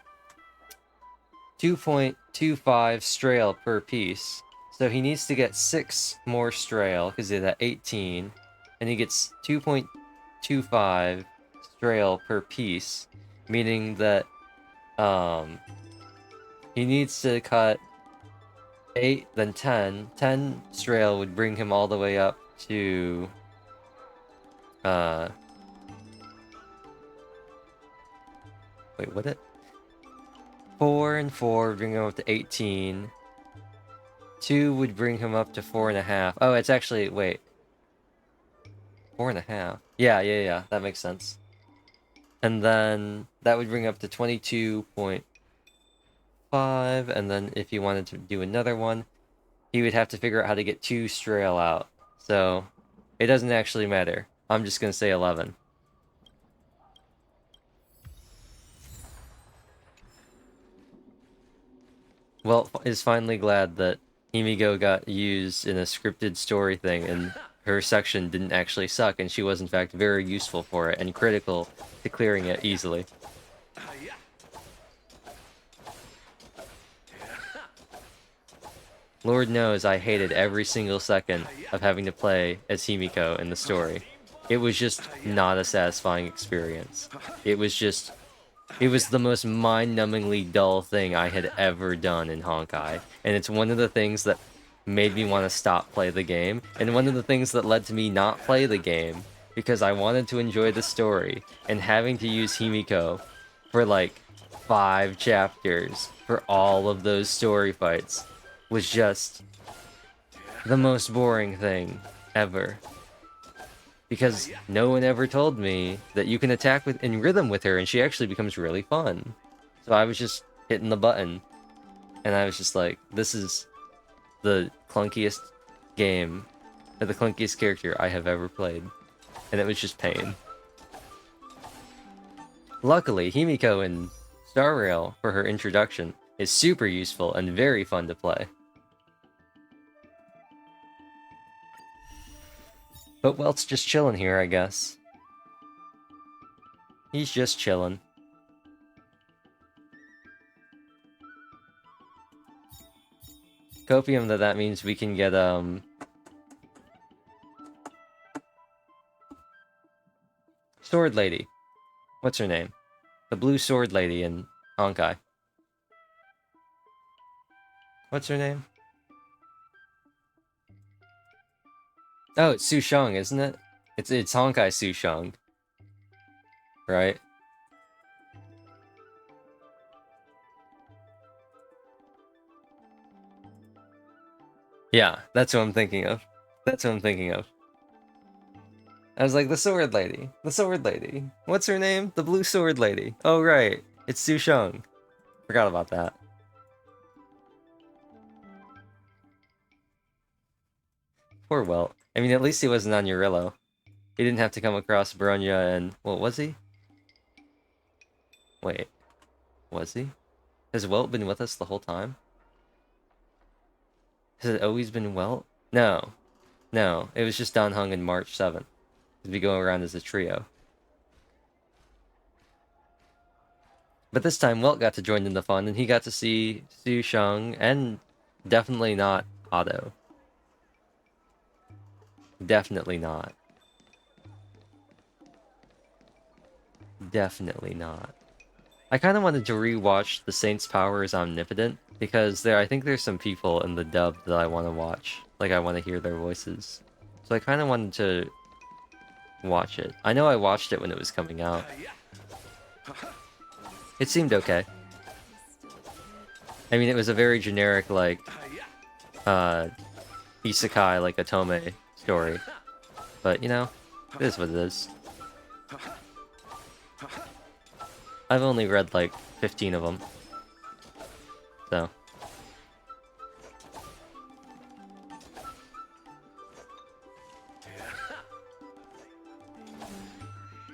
strail per piece. So he needs to get 6 more strail, because he's at 18, and he gets 2.25 strail per piece, meaning that, he needs to cut 8, then 10. 10 strail would bring him all the way up to... Wait, what it? 4 and 4 would bring him up to 18. 2 would bring him up to 4.5. Oh, it's actually... Wait. 4.5. Yeah, that makes sense. And then that would bring up to 22.5, and then if he wanted to do another one, he would have to figure out how to get 2 strail out. So, it doesn't actually matter. I'm just gonna say 11. Well, is finally glad that Himiko got used in a scripted story thing, and her section didn't actually suck, and she was in fact very useful for it, and critical to clearing it easily. Lord knows I hated every single second of having to play as Himiko in the story. It was just not a satisfying experience. It was the most mind-numbingly dull thing I had ever done in Honkai, and it's one of the things that made me want to stop play the game, and one of the things that led to me not play the game, because I wanted to enjoy the story, and having to use Himiko for like 5 chapters for all of those story fights was just the most boring thing ever. Because no one ever told me that you can attack in rhythm with her, and she actually becomes really fun. So I was just hitting the button, and I was just like, this is the clunkiest game, or the clunkiest character I have ever played. And it was just pain. Luckily, Himiko in Star Rail, for her introduction, is super useful and very fun to play. But Welt's just chilling here, I guess. He's just chilling. Copium, that means we can get, Sword Lady. What's her name? The blue sword lady in Honkai. What's her name? Oh, it's Sushang, isn't it? It's Honkai Sushang. Right? Yeah, that's what I'm thinking of. That's what I'm thinking of. I was like, the sword lady. The sword lady. What's her name? The blue sword lady. Oh, right. It's Sushang. Forgot about that. Poor Welt. I mean, at least he wasn't on Eurillo. He didn't have to come across Bronya and... What was he? Wait. Was he? Has Welt been with us the whole time? Has it always been Welt? No. No. It was just Dan Heng and March 7th. We go around as a trio. But this time, Welt got to join in the fun, and he got to see Sushang, and definitely not Otto. Definitely not. Definitely not. I kind of wanted to rewatch The Saint's Power is Omnipotent, because I think there's some people in the dub that I want to watch. Like, I want to hear their voices. So I kind of wanted to watch it. I know I watched it when it was coming out. It seemed okay. I mean, it was a very generic, like, isekai, like, Otome story. But, you know, it is what it is. I've only read, like, 15 of them. So.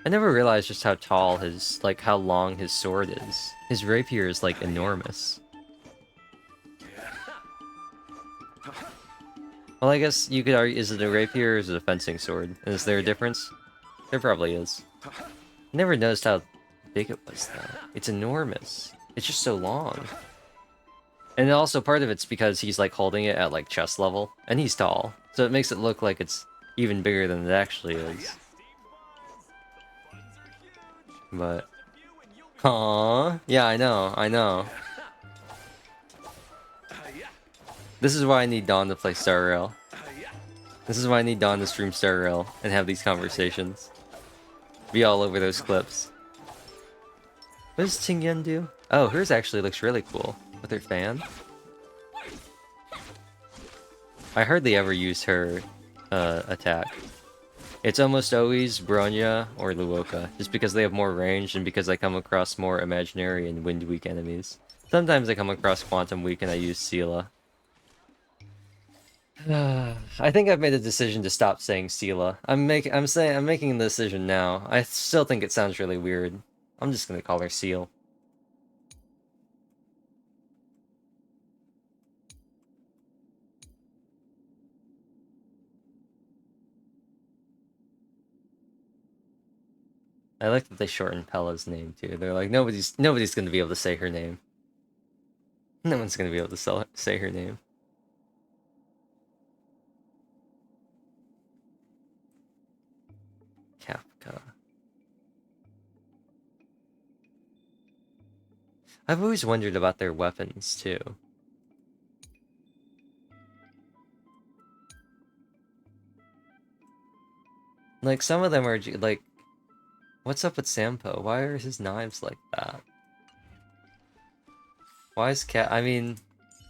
I never realized just how tall his, like, how long his sword is. His rapier is, like, enormous. Well, I guess you could argue, is it a rapier or is it a fencing sword? Is there a difference? There probably is. I never noticed how big it was, though. It's enormous. It's just so long. And also, part of it's because he's, like, holding it at, like, chest level. And he's tall. So it makes it look like it's even bigger than it actually is. But... Aww. Yeah, I know, I know. This is why I need Dawn to play Star Rail. This is why I need Dawn to stream Star Rail and have these conversations. Be all over those clips. What does Tingyan do? Oh, hers actually looks really cool. With her fan. I hardly ever use her attack. It's almost always Bronya or Luoka, just because they have more range and because I come across more imaginary and wind weak enemies. Sometimes I come across quantum weak and I use Sela. I think I've made a decision to stop saying Sela. I'm making the decision now. I still think it sounds really weird. I'm just gonna call her Seal. I like that they shortened Pella's name too. They're like, nobody's gonna be able to say her name. No one's gonna be able to say her name. Kafka. I've always wondered about their weapons too. Like, some of them are like, what's up with Sampo? Why are his knives like that? Why is I mean,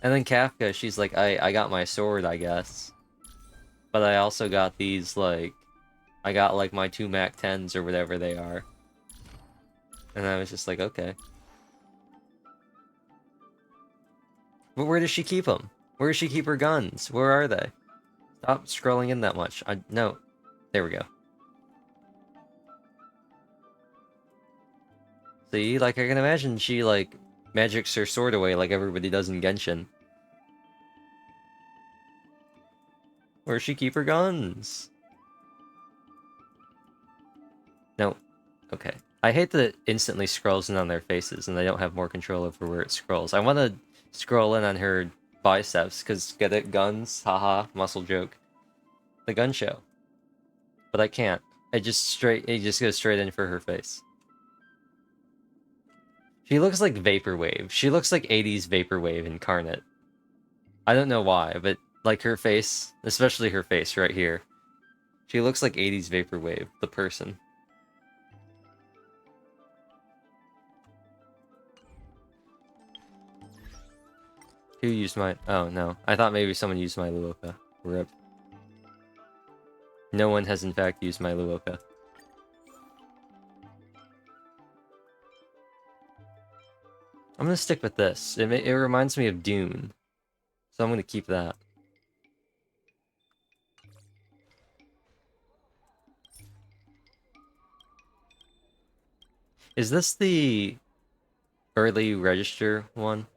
and then Kafka, she's like, I got my sword, I guess. But I also got these, like, I got, like, my 2 Mac 10s or whatever they are. And I was just like, okay. But where does she keep them? Where does she keep her guns? Where are they? Stop scrolling in that much. No. There we go. See, like, I can imagine she, like, magics her sword away like everybody does in Genshin. Where's she keep her guns? No. Okay. I hate that it instantly scrolls in on their faces and I don't have more control over where it scrolls. I want to scroll in on her biceps, because get it? Guns? Haha, muscle joke. The gun show. But I can't. It just goes straight in for her face. She looks like Vaporwave. She looks like 80s Vaporwave incarnate. I don't know why, but like her face, especially her face right here. She looks like 80s Vaporwave, the person. Who used my... Oh, no. I thought maybe someone used my Luoka. RIP. No one has in fact used my Luoka. I'm gonna stick with this. It reminds me of Dune. So I'm gonna keep that. Is this the early register one?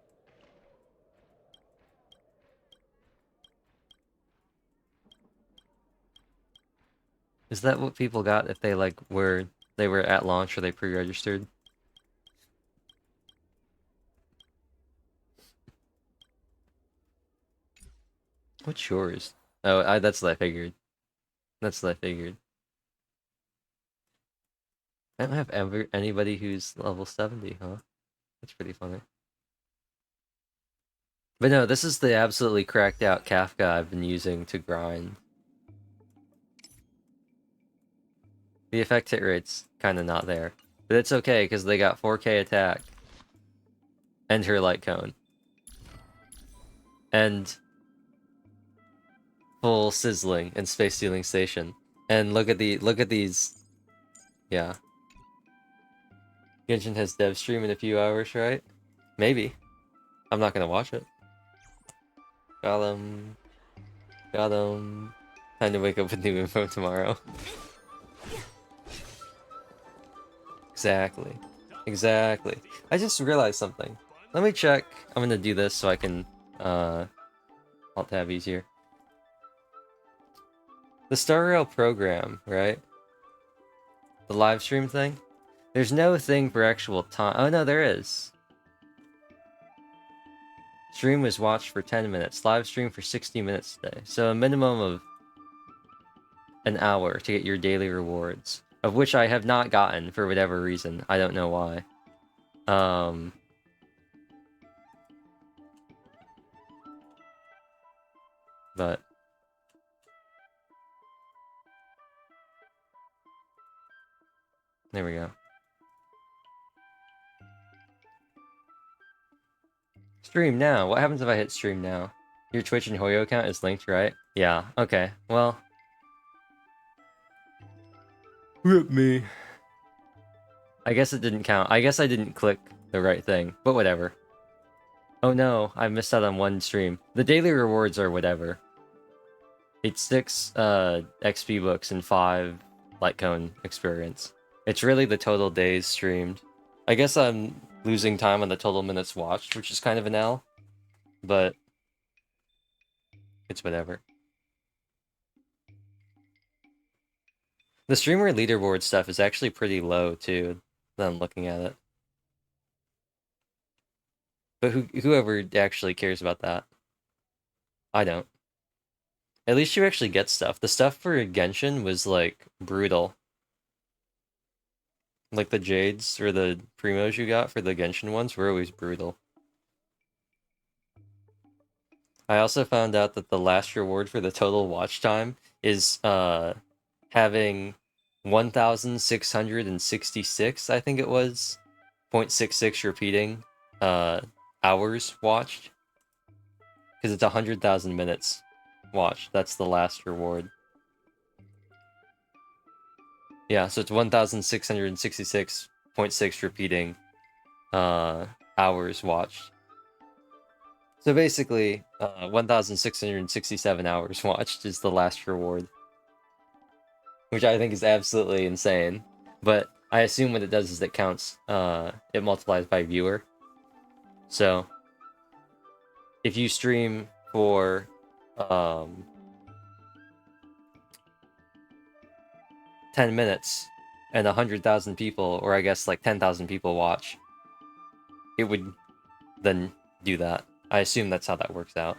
Is that what people got if they they were at launch or they pre-registered? What's yours? Oh, that's what I figured. That's what I figured. I don't have anybody who's level 70, huh? That's pretty funny. But no, this is the absolutely cracked out Kafka I've been using to grind. The effect hit rate's kind of not there. But it's okay, because they got 4K attack. And her light cone. And full sizzling and space stealing station. And look at these. Yeah. Genshin has dev stream in a few hours, right? Maybe. I'm not gonna watch it. Got him. Got him. Time to wake up with new info tomorrow. Exactly. Exactly. I just realized something. Let me check. I'm gonna do this so I can alt tab easier. The Star Rail program, right? The live stream thing? There's no thing for actual time. Oh no, there is. Stream was watched for 10 minutes. Live stream for 60 minutes today. So a minimum of an hour to get your daily rewards. Of which I have not gotten for whatever reason. I don't know why. But there we go. Stream now. What happens if I hit stream now? Your Twitch and Hoyo account is linked, right? Yeah, okay. Well. Rip me. I guess it didn't count. I guess I didn't click the right thing, but whatever. Oh no, I missed out on one stream. The daily rewards are whatever. It's 6 XP books and 5 Lightcone experience. It's really the total days streamed. I guess I'm losing time on the total minutes watched, which is kind of an L. But it's whatever. The streamer leaderboard stuff is actually pretty low too, now I'm looking at it. But whoever actually cares about that? I don't. At least you actually get stuff. The stuff for Genshin was, like, brutal. Like, the Jades or the Primos you got for the Genshin ones were always brutal. I also found out that the last reward for the total watch time is, having 1,666, I think it was, 0.66 repeating, hours watched. Because it's 100,000 minutes watched. That's the last reward. Yeah, so it's 1,666.6 repeating hours watched. So basically, 1,667 hours watched is the last reward. Which I think is absolutely insane. But I assume what it does is it counts, it multiplies by viewer. So, if you stream for, 10 minutes and 100,000 people, or I guess like 10,000 people watch, it would then do that. I assume that's how that works out.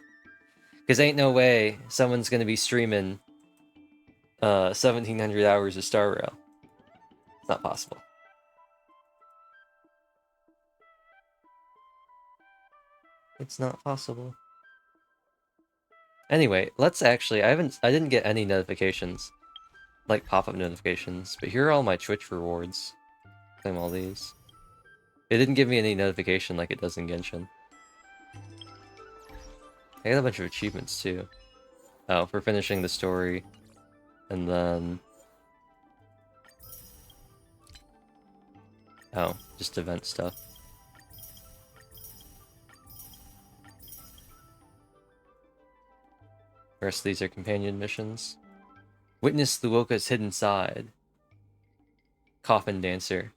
Because ain't no way someone's going to be streaming 1700 hours of Star Rail. It's not possible. It's not possible. Anyway, let's actually, I didn't get any notifications, like pop-up notifications, but here are all my Twitch rewards. Claim all these. It didn't give me any notification like it does in Genshin. I got a bunch of achievements too. Oh, for finishing the story. And then... oh, just event stuff. The rest of these are companion missions. Witness Luoka's hidden side. Coffin dancer.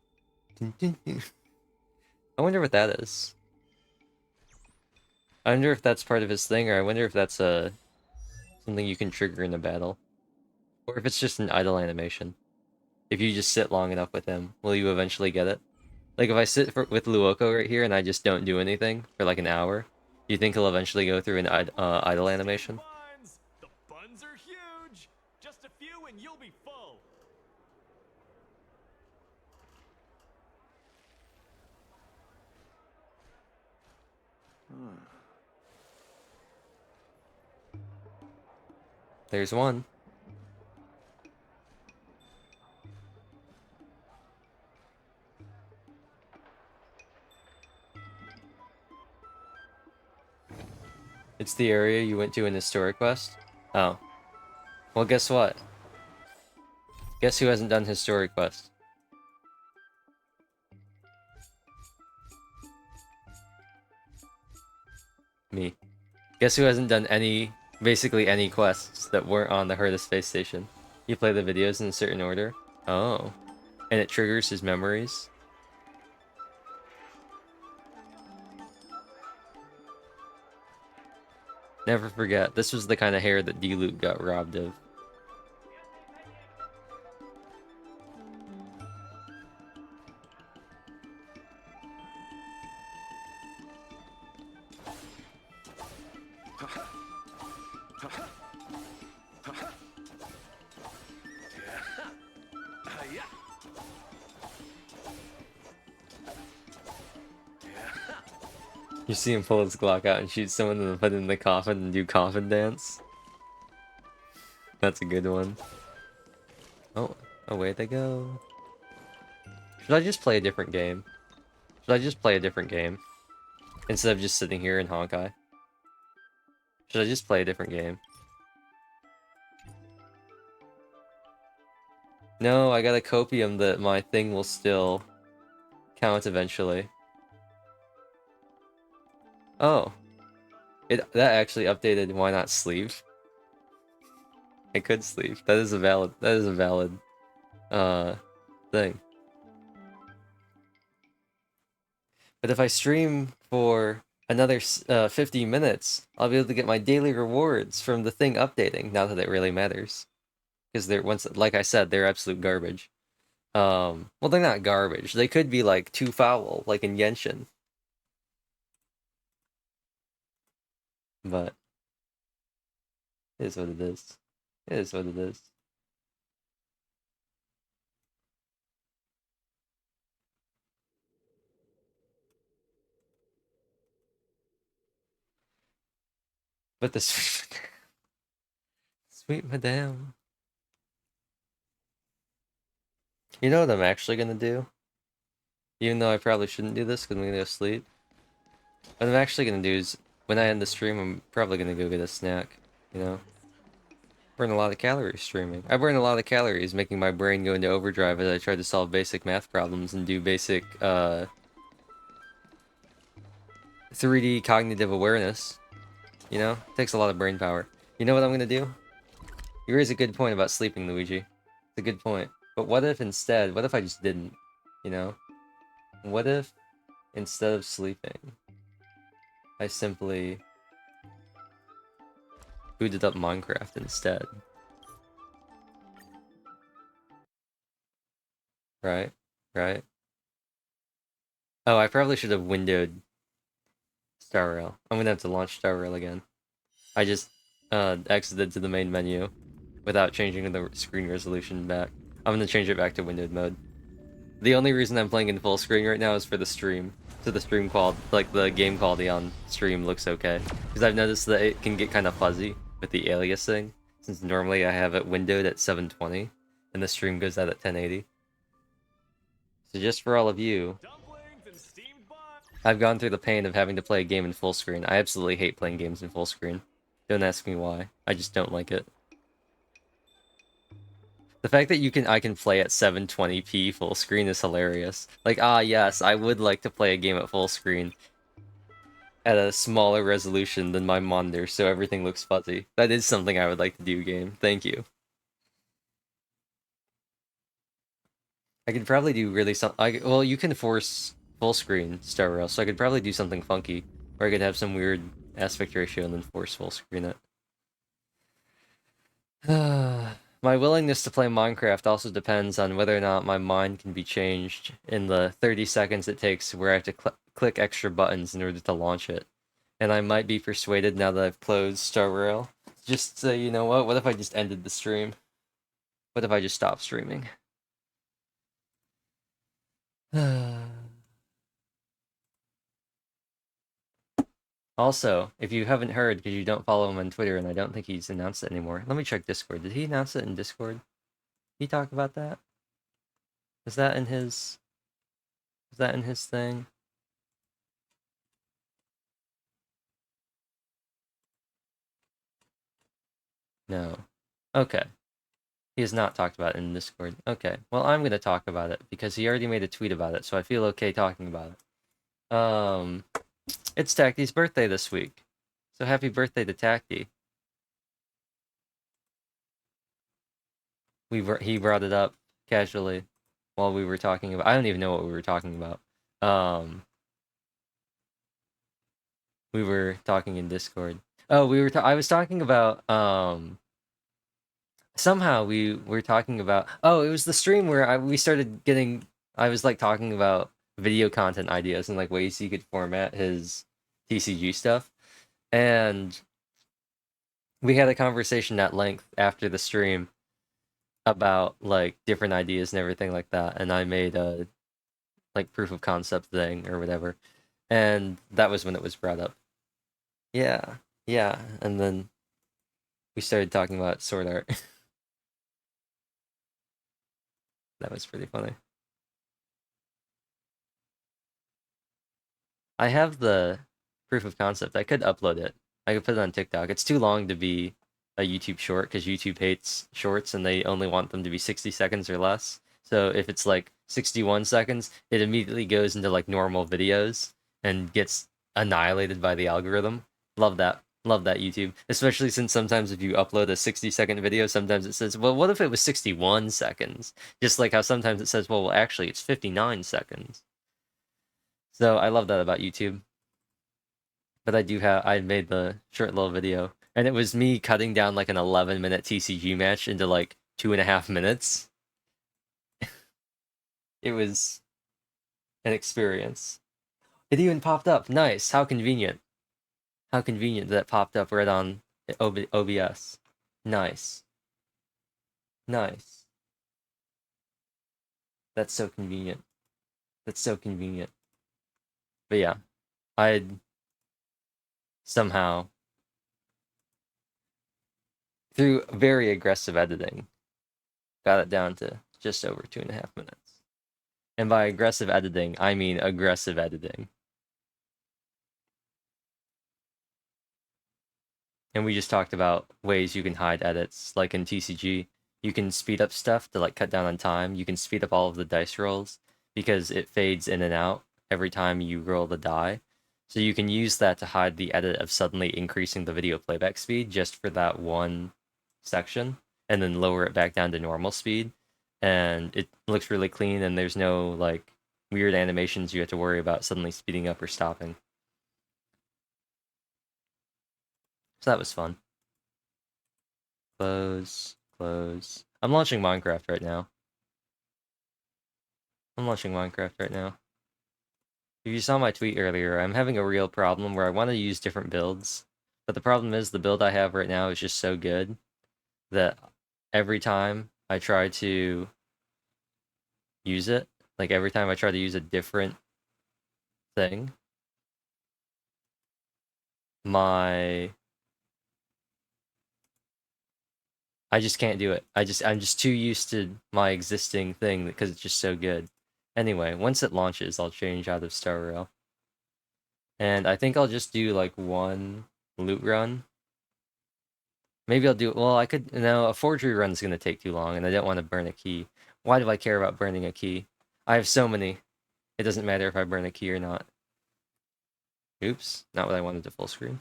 I wonder what that is. I wonder if that's part of his thing, or I wonder if that's something you can trigger in a battle. Or if it's just an idle animation. If you just sit long enough with him, will you eventually get it? Like if I sit with Luoko right here and I just don't do anything for like an hour, do you think he'll eventually go through an idle animation? The buns are huge. Just a few and you'll be full. There's one. It's the area you went to in Historic Quest? Oh. Well, guess what? Guess who hasn't done Historic Quest? Me. Guess who hasn't done basically any quests that weren't on the Herta space station? You play the videos in a certain order? Oh. And it triggers his memories? Never forget, this was the kind of hair that D-Loop got robbed of. You see him pull his Glock out and shoot someone and then put it in the coffin and do coffin dance. That's a good one. Oh, away they go. Should I just play a different game? Should I just play a different game? Instead of just sitting here in Honkai? Should I just play a different game? No, I got a copium that my thing will still count eventually. Oh. That actually updated why not sleep. I could sleep. That is a valid thing. But if I stream for another 50 minutes, I'll be able to get my daily rewards from the thing updating, not that it really matters. Because like I said, they're absolute garbage. Well, they're not garbage. They could be like too foul, like in Genshin. But it is what it is. It is what it is. But the sweet madame. You know what I'm actually gonna do? Even though I probably shouldn't do this because I'm gonna go sleep. What I'm actually gonna do is, when I end the stream, I'm probably gonna go get a snack, you know? Burn a lot of calories streaming. I burn a lot of calories making my brain go into overdrive as I try to solve basic math problems and do basic, 3D cognitive awareness. You know? It takes a lot of brain power. You know what I'm gonna do? You raise a good point about sleeping, Luigi. It's a good point. But what if instead, what if I just didn't? You know? What if, instead of sleeping, I simply booted up Minecraft instead? Right? Right? Oh, I probably should have windowed Star Rail. I'm gonna have to launch Star Rail again. I just exited to the main menu without changing the screen resolution back. I'm gonna change it back to windowed mode. The only reason I'm playing in full screen right now is for the stream. So the stream quality, like the game quality on stream looks okay. Because I've noticed that it can get kind of fuzzy with the aliasing, since normally I have it windowed at 720, and the stream goes out at 1080. So just for all of you, I've gone through the pain of having to play a game in full screen. I absolutely hate playing games in full screen. Don't ask me why. I just don't like it. The fact that I can play at 720p full screen is hilarious. Like, yes, I would like to play a game at full screen at a smaller resolution than my monitor, so everything looks fuzzy. That is something I would like to do, game. Thank you. I could probably do really well, you can force full screen Star Rail, so I could probably do something funky, or I could have some weird aspect ratio and then force full screen it. My willingness to play Minecraft also depends on whether or not my mind can be changed in the 30 seconds it takes where I have to click extra buttons in order to launch it. And I might be persuaded now that I've closed Star Rail. Just say, you know what if I just ended the stream? What if I just stopped streaming? Also, if you haven't heard, because you don't follow him on Twitter, and I don't think he's announced it anymore. Let me check Discord. Did he announce it in Discord? Did he talk about that? Is that in his thing? No. Okay. He has not talked about it in Discord. Okay. Well, I'm going to talk about it, because he already made a tweet about it, so I feel okay talking about it. It's Tacty's birthday this week. So happy birthday to Tacty. He brought it up casually while we were talking about. I don't even know what we were talking about. We were talking in Discord. Oh, I was talking about somehow we were talking about. Oh, it was the stream where we started getting. I was like talking about video content ideas and like ways he could format his TCG stuff, and we had a conversation at length after the stream about like different ideas and everything like that, and I made a like proof of concept thing or whatever, and that was when it was brought up. Yeah, and then we started talking about sword art. That was pretty funny. I have the proof of concept. I could upload it. I could put it on TikTok. It's too long to be a YouTube short because YouTube hates shorts and they only want them to be 60 seconds or less. So if it's like 61 seconds, it immediately goes into like normal videos and gets annihilated by the algorithm. Love that. Love that, YouTube. Especially since sometimes if you upload a 60-second video, sometimes it says, well, what if it was 61 seconds? Just like how sometimes it says, well, actually, it's 59 seconds. So I love that about YouTube. But I made the short little video. And it was me cutting down like an 11-minute TCG match into like 2.5 minutes. It was an experience. It even popped up. Nice. How convenient. How convenient that popped up right on OBS. Nice. Nice. That's so convenient. That's so convenient. But yeah, I'd somehow, through very aggressive editing, got it down to just over 2.5 minutes. And by aggressive editing, I mean aggressive editing. And we just talked about ways you can hide edits. Like in TCG, you can speed up stuff to like cut down on time. You can speed up all of the dice rolls because it fades in and out every time you roll the die. So you can use that to hide the edit of suddenly increasing the video playback speed just for that one section, and then lower it back down to normal speed. And it looks really clean, and there's no like weird animations you have to worry about suddenly speeding up or stopping. So that was fun. Close. I'm launching Minecraft right now. If you saw my tweet earlier, I'm having a real problem where I want to use different builds. But the problem is the build I have right now is just so good that every time I try to use it, like every time I try to use a different thing, I just can't do it. I'm just too used to my existing thing because it's just so good. Anyway, once it launches, I'll change out of Star Rail. And I think I'll just do like one loot run. Maybe I'll do, well, I could, no, a forgery run is going to take too long and I don't want to burn a key. Why do I care about burning a key? I have so many. It doesn't matter if I burn a key or not. Oops, not what I wanted to full screen.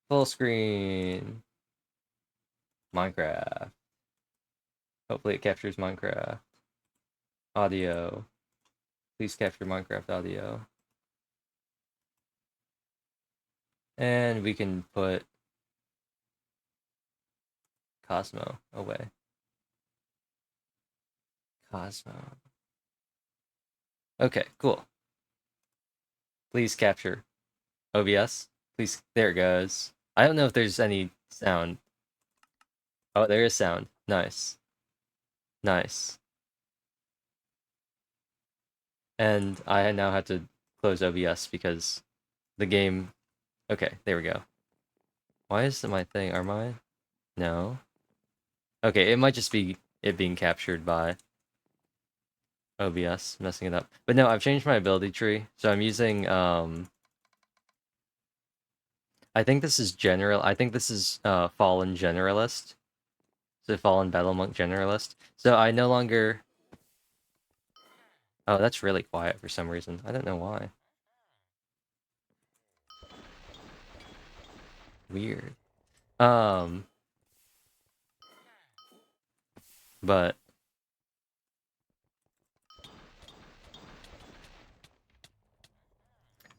Full screen. Minecraft. Hopefully it captures Minecraft. Audio. Please capture Minecraft audio. And we can put Cosmo away. Cosmo. Okay, cool. Please capture. OBS. Please, there it goes. I don't know if there's any sound. Oh, there is sound. Nice. Nice. And I now have to close OBS because the game... Okay, there we go. Why is my thing... Are mine? No. Okay, it might just be it being captured by OBS, messing it up. But no, I've changed my ability tree, so I'm using, I think this is General... I think this is, Fallen Generalist. So Fallen Battle Monk Generalist. So I no longer... Oh, that's really quiet for some reason. I don't know why. Weird. But...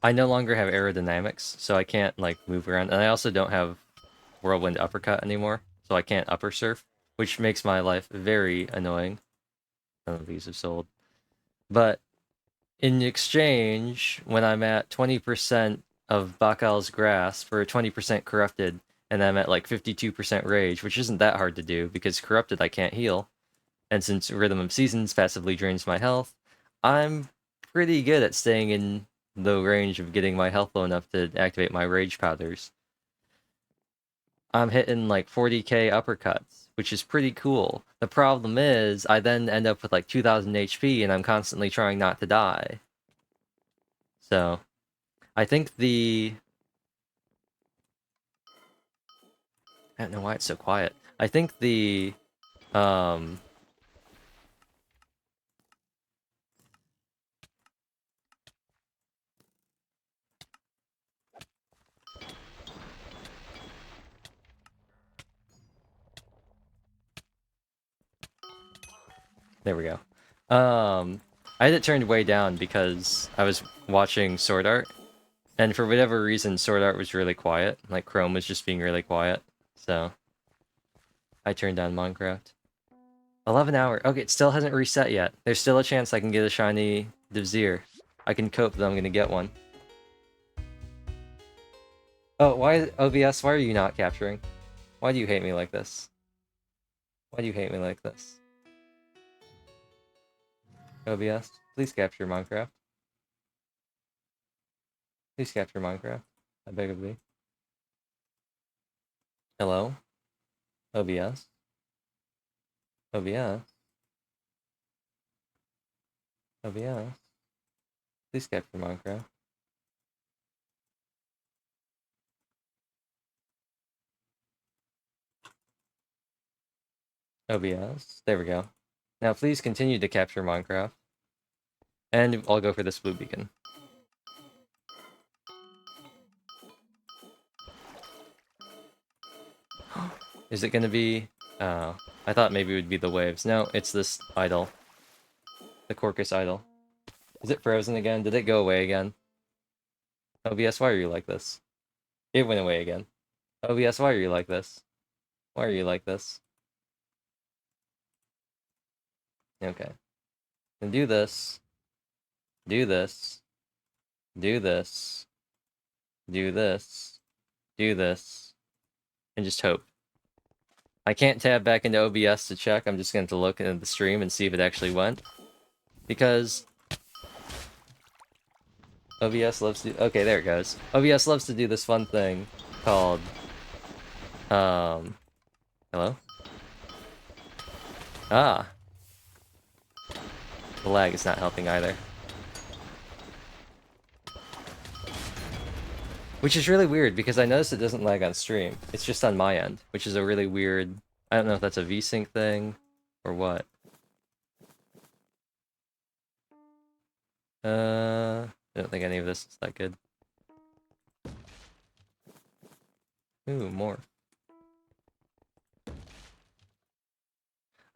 I no longer have aerodynamics, so I can't, like, move around. And I also don't have Whirlwind Uppercut anymore, so I can't upper surf, which makes my life very annoying. None of these have sold. But in exchange, when I'm at 20% of Bakal's Grasp for 20% Corrupted, and I'm at like 52% Rage, which isn't that hard to do, because Corrupted I can't heal, and since Rhythm of Seasons passively drains my health, I'm pretty good at staying in the range of getting my health low enough to activate my Rage Powders. I'm hitting like 40k uppercuts, which is pretty cool. The problem is, I then end up with like 2000 HP and I'm constantly trying not to die. So, I think the... I don't know why it's so quiet. I think the... There we go. I had it turned way down because I was watching Sword Art, and for whatever reason, Sword Art was really quiet. Like, Chrome was just being really quiet, so... I turned down Minecraft. 11 hour. Okay, it still hasn't reset yet. There's still a chance I can get a shiny Divzir. I can cope that I'm gonna get one. Oh, why, OBS, why are you not capturing? Why do you hate me like this? Why do you hate me like this? OBS, please capture Minecraft. Please capture Minecraft. I beg of thee. Hello? OBS? OBS? OBS? Please capture Minecraft. OBS. There we go. Now please continue to capture Minecraft. And I'll go for this blue beacon. Is it gonna be... Oh, I thought maybe it would be the waves. No, it's this idol. The Corcus idol. Is it frozen again? Did it go away again? OBS, why are you like this? It went away again. OBS, why are you like this? Why are you like this? Okay. Then do this. Do this. Do this. Do this. Do this. and just hope. I can't tab back into OBS to check. I'm just going to look at the stream and see if it actually went. Because OBS loves to... Okay, there it goes. OBS loves to do this fun thing called... Hello? Ah. The lag is not helping either. Which is really weird, because I noticed it doesn't lag on stream. It's just on my end, which is a really weird... I don't know if that's a VSync thing, or what. I don't think any of this is that good. Ooh, more.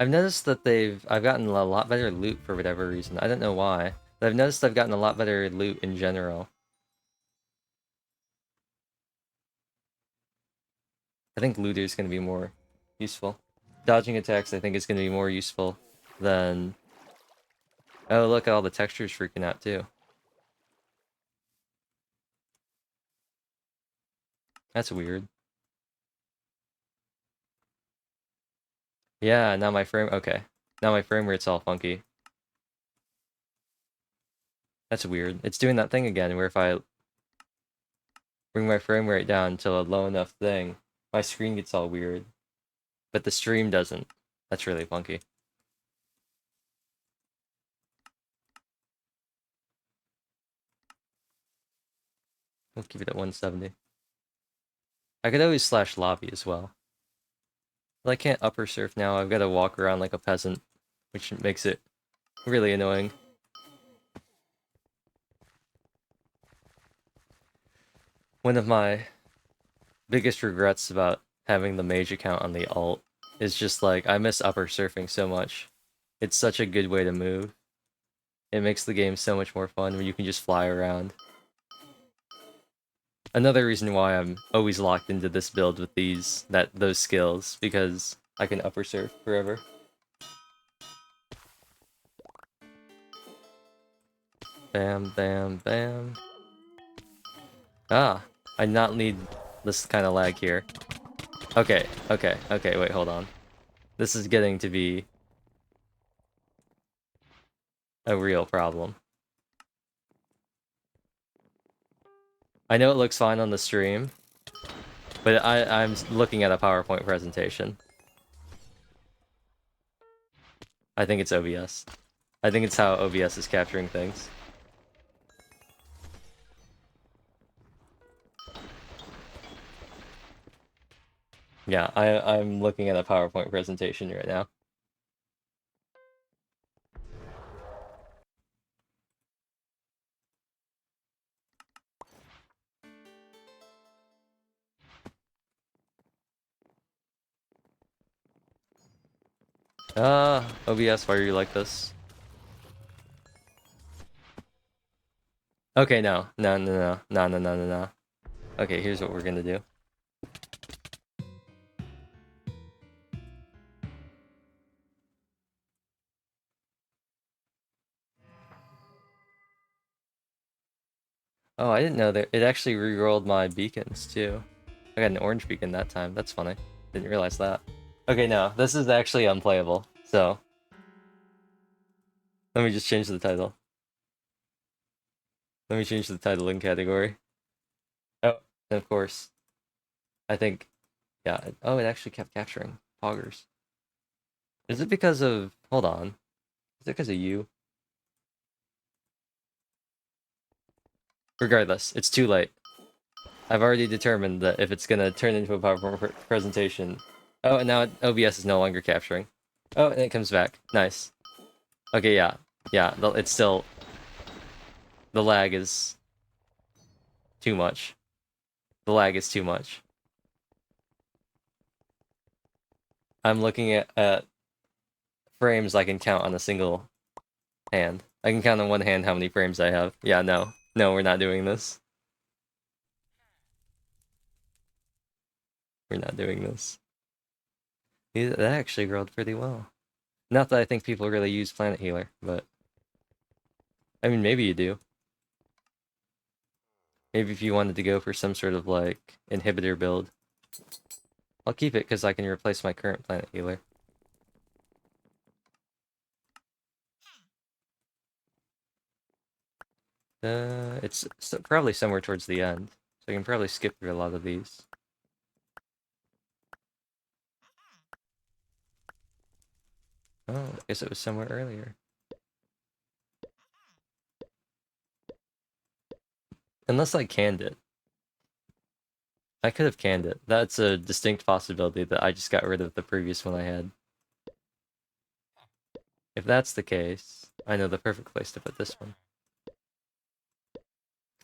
I've noticed that I've gotten a lot better loot for whatever reason. I don't know why, but I've noticed I've gotten a lot better loot in general. I think looter is going to be more useful. Dodging attacks, I think, is going to be more useful than... Oh, look at all the textures freaking out, too. That's weird. Yeah, now my frame... Okay. Now my frame rate's all funky. That's weird. It's doing that thing again, where if I bring my frame rate down to a low enough thing, my screen gets all weird. But the stream doesn't. That's really funky. We'll keep it at 170. I could always slash lobby as well. But I can't upper surf now. I've got to walk around like a peasant, which makes it really annoying. One of my biggest regrets about having the mage account on the alt is just like, I miss upper surfing so much. It's such a good way to move. It makes the game so much more fun when you can just fly around. Another reason why I'm always locked into this build with those skills, because I can upper surf forever. Bam, bam, bam. Ah, I not need this kind of lag here. Okay, wait, hold on. This is getting to be a real problem. I know it looks fine on the stream, but I'm looking at a PowerPoint presentation. I think it's OBS. I think it's how OBS is capturing things. Yeah, I'm looking at a PowerPoint presentation right now. OBS, why are you like this? Okay, no. Okay, here's what we're gonna do. Oh, I didn't know that it actually re-rolled my beacons, too. I got an orange beacon that time. That's funny. Didn't realize that. Okay, no. This is actually unplayable, so... Let me just change the title. Let me change the title and category. Oh, and of course, I think... Yeah, oh, it actually kept capturing poggers. Is it because of... Hold on. Is it because of you? Regardless, it's too late. I've already determined that if it's gonna turn into a PowerPoint presentation... Oh, and now OBS is no longer capturing. Oh, and it comes back. Nice. Okay, yeah. Yeah, it's still... The lag is... too much. The lag is too much. I'm looking at frames I can count on a single hand. I can count on one hand how many frames I have. Yeah, no. No, we're not doing this. We're not doing this. That actually rolled pretty well. Not that I think people really use Planet Healer, but... I mean, maybe you do. Maybe if you wanted to go for some sort of, like, inhibitor build. I'll keep it because I can replace my current planet healer. It's probably somewhere towards the end, so I can probably skip through a lot of these. Oh, I guess it was somewhere earlier. Unless I canned it. I could have canned it. That's a distinct possibility that I just got rid of the previous one I had. If that's the case, I know the perfect place to put this one.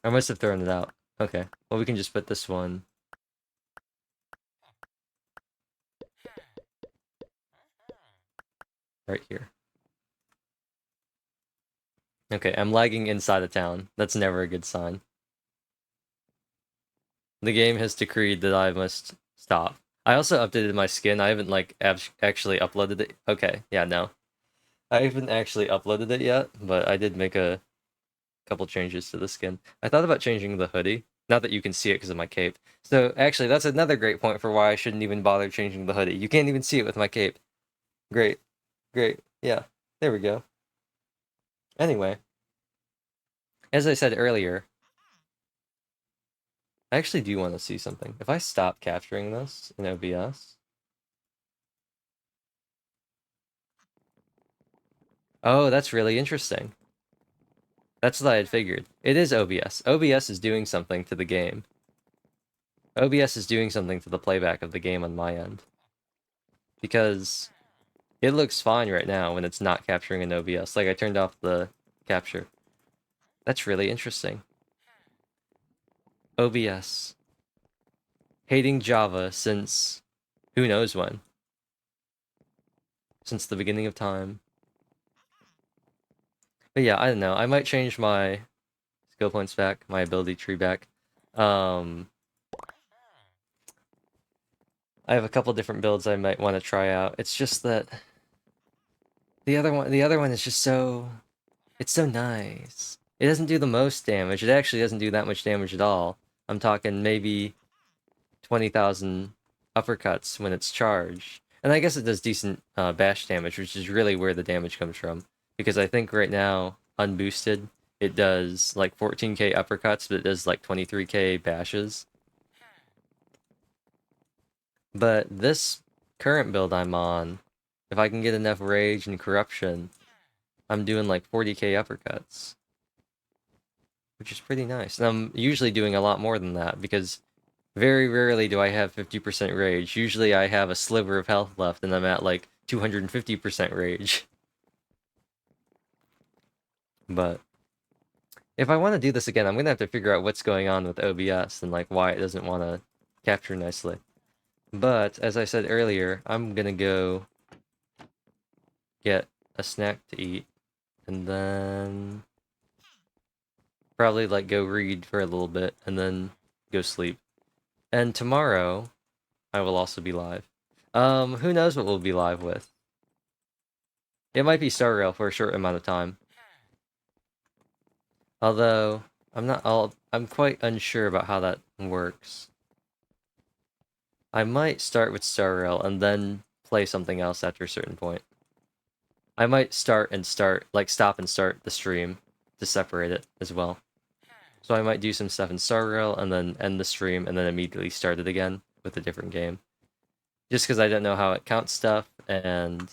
I must have thrown it out. Okay, well we can just put this one right here. Okay, I'm lagging inside a town. That's never a good sign. The game has decreed that I must stop. I also updated my skin. I haven't, like, actually uploaded it. Okay, yeah, no. I haven't actually uploaded it yet, but I did make a couple changes to the skin. I thought about changing the hoodie. Not that you can see it because of my cape. So, actually, that's another great point for why I shouldn't even bother changing the hoodie. You can't even see it with my cape. Great. Great. Yeah. There we go. Anyway. As I said earlier, I actually do want to see something. If I stop capturing this in OBS... Oh, that's really interesting. That's what I had figured. It is OBS. OBS is doing something to the game. OBS is doing something to the playback of the game on my end. Because it looks fine right now when it's not capturing in OBS. Like, I turned off the capture. That's really interesting. OBS. Hating Java since who knows when. Since the beginning of time. But yeah, I don't know. I might change my skill points back, my ability tree back. I have a couple different builds I might want to try out. It's just that the other one is just so, it's so nice. It doesn't do the most damage. It actually doesn't do that much damage at all. I'm talking maybe 20,000 uppercuts when it's charged. And I guess it does decent bash damage, which is really where the damage comes from. Because I think right now, unboosted, it does like 14k uppercuts, but it does like 23k bashes. But this current build I'm on, if I can get enough rage and corruption, I'm doing like 40k uppercuts. Which is pretty nice. And I'm usually doing a lot more than that, because very rarely do I have 50% rage. Usually I have a sliver of health left and I'm at like 250% rage. But if I want to do this again, I'm going to have to figure out what's going on with OBS and like why it doesn't want to capture nicely. But as I said earlier, I'm going to go get a snack to eat and then probably like go read for a little bit and then go sleep. And tomorrow I will also be live. Who knows what we'll be live with? It might be Star Rail for a short amount of time. Although I'm quite unsure about how that works. I might start with Star Rail and then play something else after a certain point. I might stop and start the stream to separate it as well. So I might do some stuff in Star Rail and then end the stream and then immediately start it again with a different game. Just because I don't know how it counts stuff, and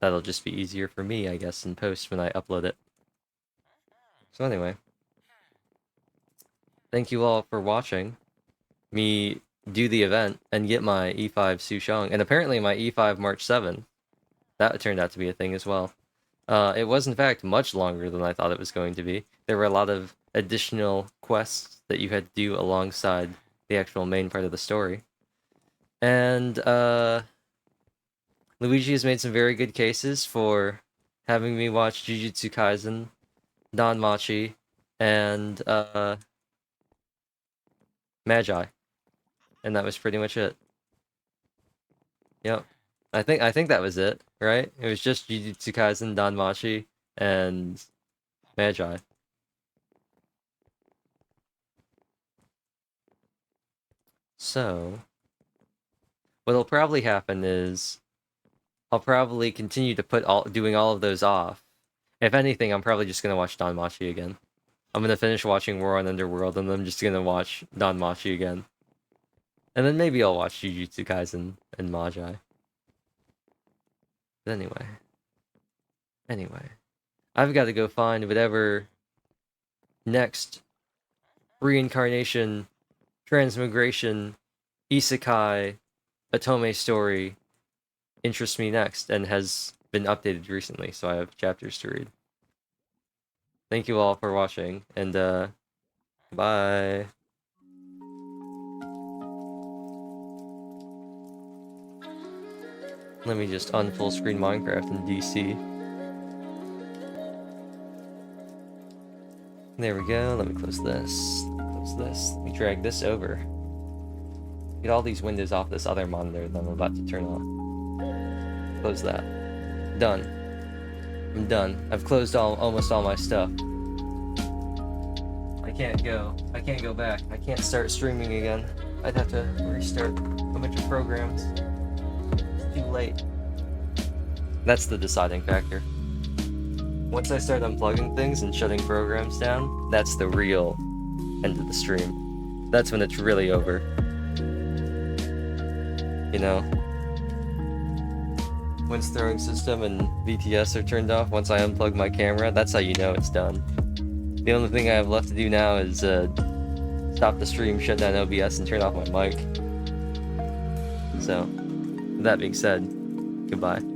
that'll just be easier for me, I guess, in post when I upload it. So anyway. Thank you all for watching me do the event and get my E5 Sushong, and apparently my E5 March 7th. That turned out to be a thing as well. It was in fact much longer than I thought it was going to be. There were a lot of additional quests that you had to do alongside the actual main part of the story. And Luigi has made some very good cases for having me watch Jujutsu Kaisen, Danmachi, and Magi. And that was pretty much it. Yep. I think that was it, right? It was just Jujutsu Kaisen, Danmachi, and Magi. So, what'll probably happen is I'll probably continue to doing all of those off. If anything, I'm probably just gonna watch Danmachi again. I'm gonna finish watching War on Underworld, and then I'm just gonna watch Danmachi again. And then maybe I'll watch Jujutsu Kaisen and Magi. But anyway, I've got to go find whatever next reincarnation, transmigration, isekai, otome story interests me next and has been updated recently, so I have chapters to read. Thank you all for watching, and bye. Let me just unfull screen Minecraft in DC. There we go. Let me close this. Close this. Let me drag this over. Get all these windows off this other monitor that I'm about to turn on. Close that. Done. I'm done. I've closed almost all my stuff. I can't go back. I can't start streaming again. I'd have to restart a bunch of programs. It's too late. That's the deciding factor. Once I start unplugging things and shutting programs down, that's the real end of the stream. That's when it's really over. You know? Once throwing system and VTS are turned off, once I unplug my camera, that's how you know it's done. The only thing I have left to do now is stop the stream, shut down OBS, and turn off my mic. So, with that being said, goodbye.